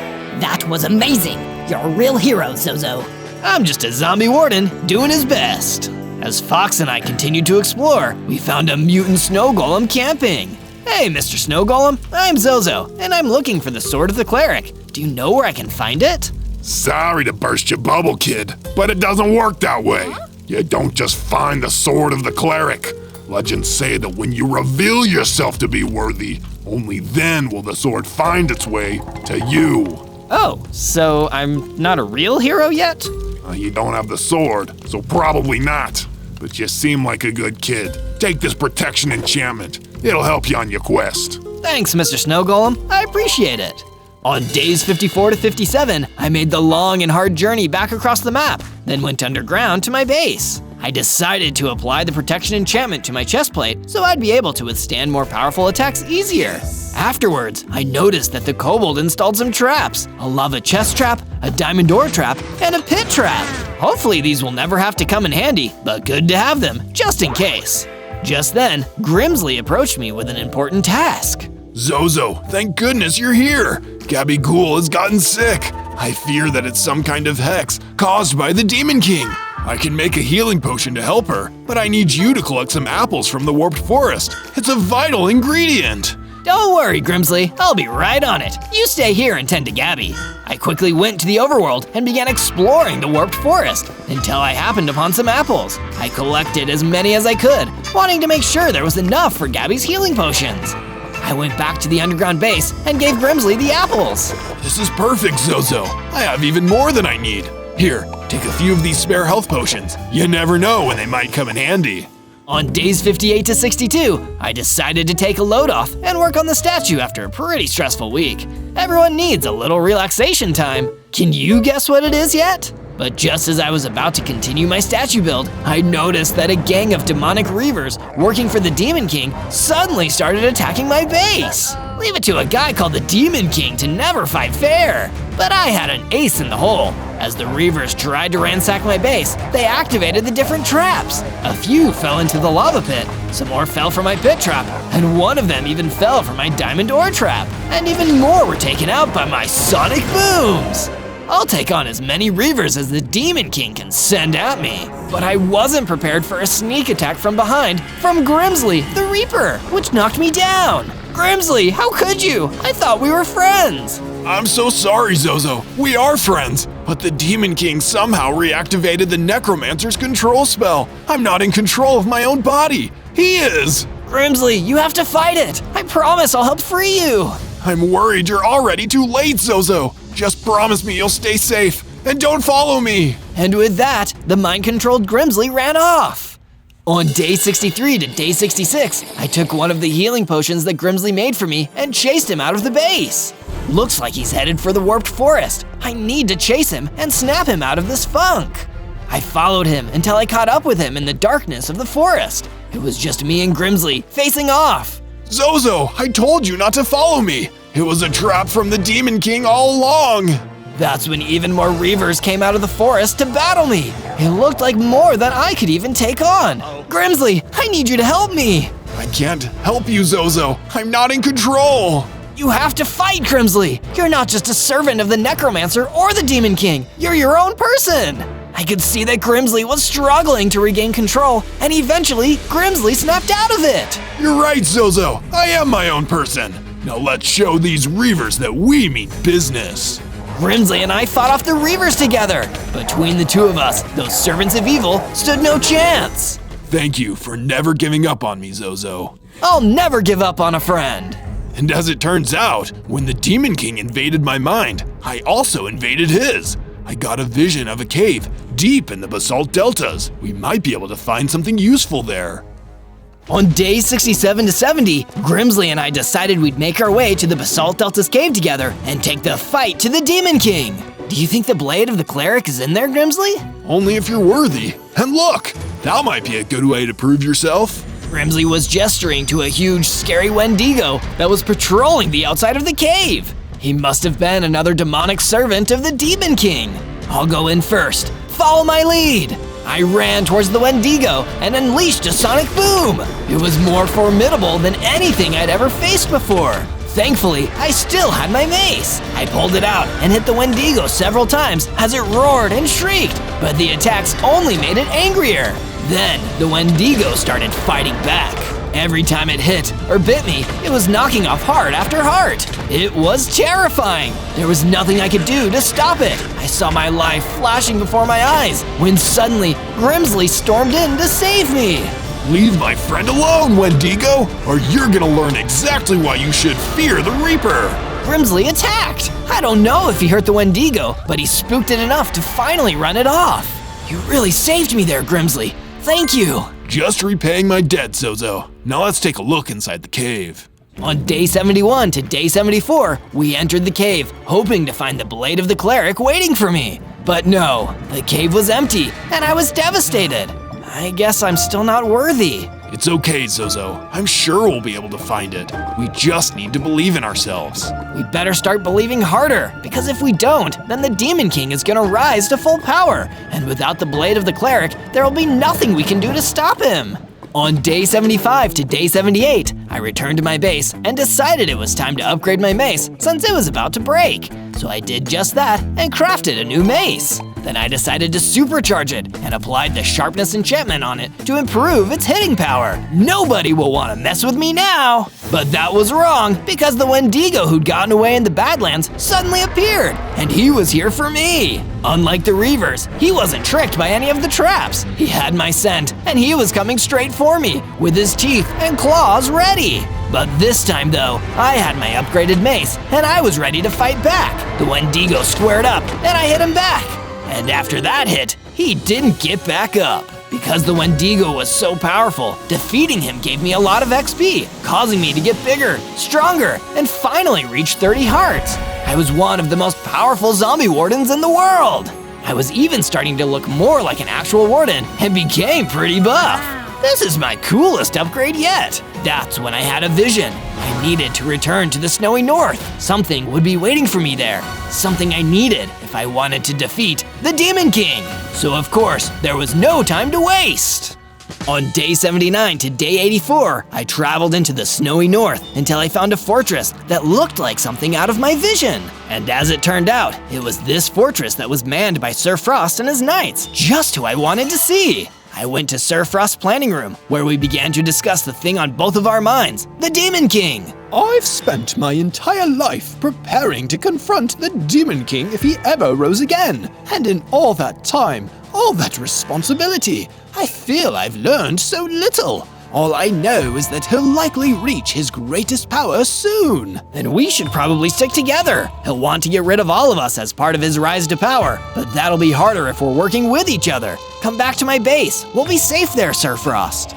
H: That was amazing. You're a real hero, Zozo.
A: I'm just a zombie warden doing his best. As Fox and I continued to explore, we found a mutant snow golem camping. Hey, Mr. Snow Golem, I'm Zozo, and I'm looking for the Sword of the Cleric. Do you know where I can find it?
G: Sorry to burst your bubble, kid, but it doesn't work that way. You don't just find the Sword of the Cleric. Legends say that when you reveal yourself to be worthy, only then will the sword find its way to you.
A: Oh, so I'm not a real hero yet?
G: You don't have the sword, so probably not. But you seem like a good kid. Take this protection enchantment. It'll help you on your quest.
A: Thanks, Mr. Snow Golem. I appreciate it. On days 54 to 57, I made the long and hard journey back across the map, then went underground to my base. I decided to apply the protection enchantment to my chest plate so I'd be able to withstand more powerful attacks easier. Afterwards, I noticed that the kobold installed some traps, a lava chest trap, a diamond door trap, and a pit trap. Hopefully these will never have to come in handy, but good to have them, just in case. Just then, Grimsley approached me with an important task.
G: Zozo, thank goodness you're here. Gabby Ghoul has gotten sick. I fear that it's some kind of hex caused by the Demon King. I can make a healing potion to help her, but I need you to collect some apples from the Warped Forest. It's a vital ingredient.
A: Don't worry, Grimsley, I'll be right on it. You stay here and tend to Gabby. I quickly went to the overworld and began exploring the Warped Forest until I happened upon some apples. I collected as many as I could, wanting to make sure there was enough for Gabby's healing potions. I went back to the underground base and gave Grimsley the apples.
G: This is perfect, Zozo. I have even more than I need. Here, take a few of these spare health potions. You never know when they might come in handy.
A: On days 58 to 62, I decided to take a load off and work on the statue after a pretty stressful week. Everyone needs a little relaxation time. Can you guess what it is yet? But just as I was about to continue my statue build, I noticed that a gang of demonic reavers working for the Demon King suddenly started attacking my base. Leave it to a guy called the Demon King to never fight fair. But I had an ace in the hole. As the reavers tried to ransack my base, they activated the different traps. A few fell into the lava pit, some more fell for my pit trap, and one of them even fell for my diamond ore trap. And even more were taken out by my sonic booms. I'll take on as many reavers as the Demon King can send at me. But I wasn't prepared for a sneak attack from behind from Grimsley, the Reaper, which knocked me down. Grimsley, how could you? I thought we were friends.
G: I'm so sorry, Zozo. We are friends, but the Demon King somehow reactivated the Necromancer's control spell. I'm not in control of my own body. He is.
A: Grimsley, you have to fight it. I promise I'll help free you.
G: I'm worried you're already too late, Zozo. Just promise me you'll stay safe and don't follow me.
A: And with that, the mind-controlled Grimsley ran off. On day 63 to day 66, I took one of the healing potions that Grimsley made for me and chased him out of the base. Looks like he's headed for the Warped Forest. I need to chase him and snap him out of this funk. I followed him until I caught up with him in the darkness of the forest. It was just me and Grimsley facing off.
G: Zozo, I told you not to follow me. It was a trap from the Demon King all along.
A: That's when even more reavers came out of the forest to battle me. It looked like more than I could even take on. Grimsley, I need you to help me.
G: I can't help you, Zozo. I'm not in control.
A: You have to fight, Grimsley. You're not just a servant of the Necromancer or the Demon King. You're your own person. I could see that Grimsley was struggling to regain control, and eventually Grimsley snapped out of it.
G: You're right, Zozo. I am my own person. Now let's show these Reavers that we mean business.
A: Grimsley and I fought off the Reavers together. Between the two of us, those servants of evil stood no chance.
G: Thank you for never giving up on me, Zozo.
A: I'll never give up on a friend.
G: And as it turns out, when the Demon King invaded my mind, I also invaded his. I got a vision of a cave deep in the basalt deltas. We might be able to find something useful there.
A: On days 67 to 70, Grimsley and I decided we'd make our way to the Basalt Deltas cave together and take the fight to the Demon King. Do you think the blade of the cleric is in there, Grimsley?
G: Only if you're worthy. And look, that might be a good way to prove yourself.
A: Grimsley was gesturing to a huge, scary Wendigo that was patrolling the outside of the cave. He must have been another demonic servant of the Demon King. I'll go in first. Follow my lead. I ran towards the Wendigo and unleashed a sonic boom. It was more formidable than anything I'd ever faced before. Thankfully, I still had my mace. I pulled it out and hit the Wendigo several times as it roared and shrieked, but the attacks only made it angrier. Then, the Wendigo started fighting back. Every time it hit or bit me, it was knocking off heart after heart. It was terrifying. There was nothing I could do to stop it. I saw my life flashing before my eyes when suddenly Grimsley stormed in to save me.
G: Leave my friend alone, Wendigo, or you're gonna learn exactly why you should fear the Reaper.
A: Grimsley attacked. I don't know if he hurt the Wendigo, but he spooked it enough to finally run it off. You really saved me there, Grimsley. Thank you.
G: Just repaying my debt, Zozo. Now let's take a look inside the cave.
A: On day 71 to day 74, we entered the cave, hoping to find the blade of the cleric waiting for me. But no, the cave was empty, and I was devastated. I guess I'm still not worthy.
G: It's okay, Zozo. I'm sure we'll be able to find it. We just need to believe in ourselves.
A: We better start believing harder, because if we don't, then the Demon King is gonna rise to full power, and without the blade of the cleric, there will be nothing we can do to stop him. On day 75 to day 78, I returned to my base and decided it was time to upgrade my mace since it was about to break. So I did just that and crafted a new mace. Then I decided to supercharge it and applied the sharpness enchantment on it to improve its hitting power. Nobody will want to mess with me now. But that was wrong because the Wendigo who'd gotten away in the Badlands suddenly appeared, and he was here for me. Unlike the Reavers, he wasn't tricked by any of the traps. He had my scent, and he was coming straight for me with his teeth and claws ready. But this time though, I had my upgraded mace, and I was ready to fight back. The Wendigo squared up, and I hit him back. And after that hit, he didn't get back up. Because the Wendigo was so powerful, defeating him gave me a lot of XP, causing me to get bigger, stronger, and finally reach 30 hearts. I was one of the most powerful zombie wardens in the world. I was even starting to look more like an actual warden and became pretty buff. This is my coolest upgrade yet. That's when I had a vision. I needed to return to the snowy north. Something would be waiting for me there. Something I needed if I wanted to defeat the Demon King. So of course, there was no time to waste. On day 79 to day 84, I traveled into the snowy north until I found a fortress that looked like something out of my vision. And as it turned out, it was this fortress that was manned by Sir Frost and his knights, just who I wanted to see. I went to Sir Frost's planning room, where we began to discuss the thing on both of our minds, the Demon King.
M: I've spent my entire life preparing to confront the Demon King if he ever rose again. And in all that time, all that responsibility, I feel I've learned so little. All I know is that he'll likely reach his greatest power soon.
A: Then we should probably stick together. He'll want to get rid of all of us as part of his rise to power, but that'll be harder if we're working with each other. Come back to my base. We'll be safe there, Sir Frost.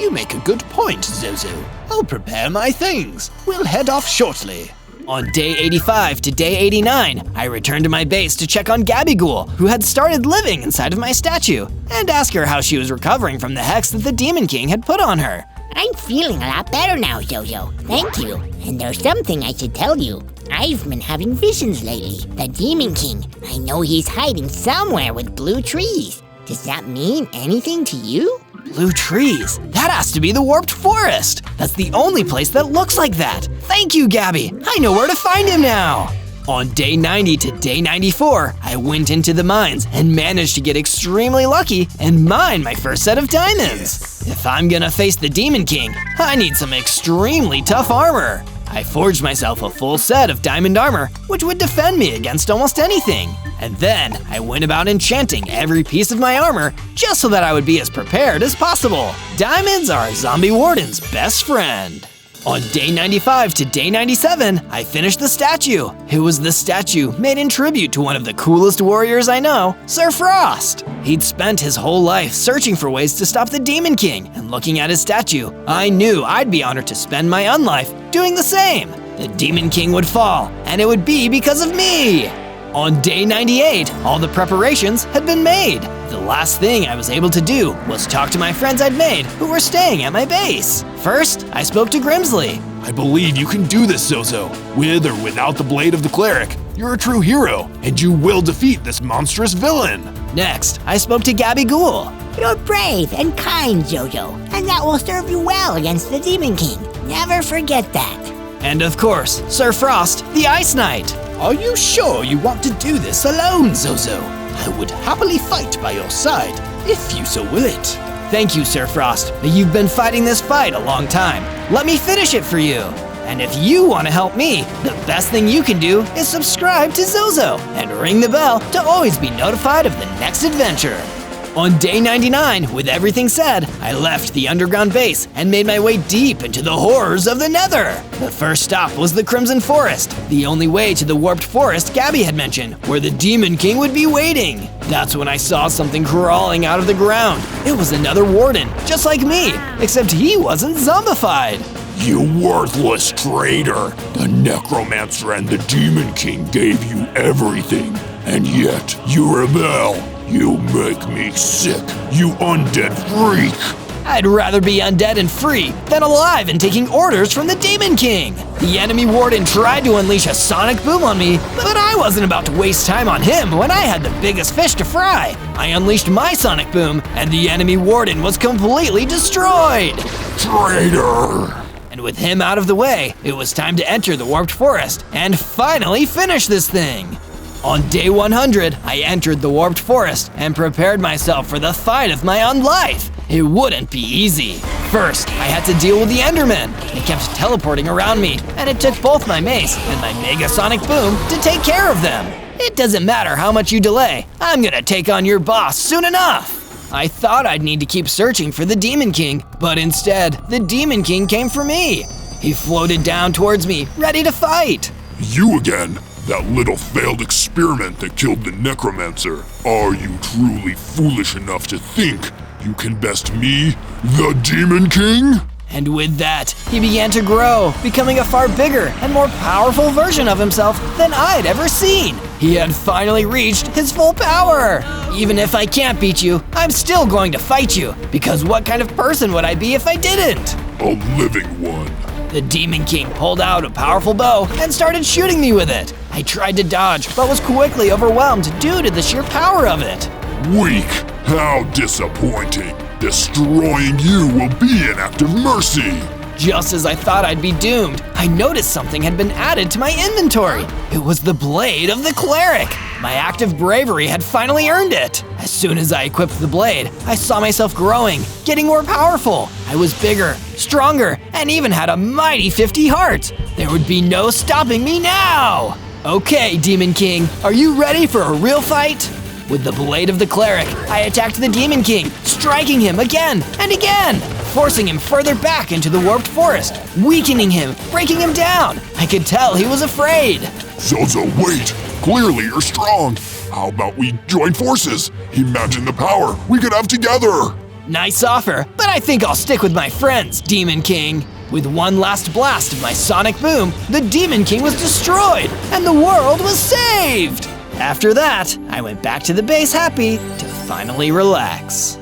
M: You make a good point, Zozo. I'll prepare my things. We'll head off shortly.
A: On day 85 to day 89, I returned to my base to check on Gabigool, who had started living inside of my statue, and ask her how she was recovering from the hex that the Demon King had put on her.
B: I'm feeling a lot better now, Zozo. Thank you. And there's something I should tell you. I've been having visions lately. The Demon King, I know he's hiding somewhere with blue trees. Does that mean anything to you?
A: Blue trees? That has to be the Warped Forest. That's the only place that looks like that. Thank you, Gabby. I know where to find him now. On day 90 to day 94, I went into the mines and managed to get extremely lucky and mine my first set of diamonds. If I'm gonna face the Demon King, I need some extremely tough armor. I forged myself a full set of diamond armor, which would defend me against almost anything. And then I went about enchanting every piece of my armor just so that I would be as prepared as possible. Diamonds are a zombie warden's best friend. On day 95 to day 97, I finished the statue. It was the statue made in tribute to one of the coolest warriors I know, Sir Frost. He'd spent his whole life searching for ways to stop the Demon King, and looking at his statue, I knew I'd be honored to spend my unlife doing the same. The Demon King would fall, and it would be because of me. On day 98, all the preparations had been made. The last thing I was able to do was talk to my friends I'd made who were staying at my base. First, I spoke to Grimsley.
J: I believe you can do this, Zozo. With or without the blade of the cleric, you're a true hero, and you will defeat this monstrous villain.
A: Next, I spoke to Gabby Ghoul.
B: You're brave and kind, Zozo, and that will serve you well against the Demon King. Never forget that.
A: And of course, Sir Frost, the Ice Knight.
M: Are you sure you want to do this alone, Zozo? I would happily fight by your side, if you so will it.
A: Thank you, Sir Frost, but you've been fighting this fight a long time. Let me finish it for you. And if you want to help me, the best thing you can do is subscribe to Zozo and ring the bell to always be notified of the next adventure. On day 99, with everything said, I left the underground base and made my way deep into the horrors of the Nether. The first stop was the Crimson Forest, the only way to the warped forest Gabby had mentioned, where the Demon King would be waiting. That's when I saw something crawling out of the ground. It was another warden, just like me, except he wasn't zombified.
G: You worthless traitor! The Necromancer and the Demon King gave you everything, and yet you rebel. You make me sick, you undead freak!
A: I'd rather be undead and free than alive and taking orders from the Demon King. The enemy warden tried to unleash a sonic boom on me, but I wasn't about to waste time on him when I had the biggest fish to fry. I unleashed my sonic boom, and the enemy warden was completely destroyed.
G: Traitor!
A: And with him out of the way, it was time to enter the warped forest and finally finish this thing. On day 100, I entered the warped forest and prepared myself for the fight of my own life. It wouldn't be easy. First, I had to deal with the Endermen. They kept teleporting around me, and it took both my mace and my Mega Sonic Boom to take care of them. It doesn't matter how much you delay, I'm gonna take on your boss soon enough. I thought I'd need to keep searching for the Demon King, but instead, the Demon King came for me. He floated down towards me, ready to fight.
G: You again? That little failed experiment that killed the Necromancer. Are you truly foolish enough to think you can best me, the Demon King?
A: And with that, he began to grow, becoming a far bigger and more powerful version of himself than I'd ever seen. He had finally reached his full power. Even if I can't beat you, I'm still going to fight you, because what kind of person would I be if I didn't?
G: A living one.
A: The Demon King pulled out a powerful bow and started shooting me with it. I tried to dodge, but was quickly overwhelmed due to the sheer power of it.
G: Weak! How disappointing! Destroying you will be an act of mercy!
A: Just as I thought I'd be doomed, I noticed something had been added to my inventory. It was the blade of the cleric. My act of bravery had finally earned it. As soon as I equipped the blade, I saw myself growing, getting more powerful. I was bigger, stronger, and even had a mighty 50 hearts. There would be no stopping me now! Okay, Demon King, are you ready for a real fight? With the blade of the cleric, I attacked the Demon King, striking him again and again, forcing him further back into the warped forest, weakening him, breaking him down. I could tell he was afraid.
G: Zozo, wait! Clearly you're strong! How about we join forces? Imagine the power we could have together!
A: Nice offer, but I think I'll stick with my friends, Demon King. With one last blast of my sonic boom, the Demon King was destroyed, and the world was saved! After that, I went back to the base happy to finally relax.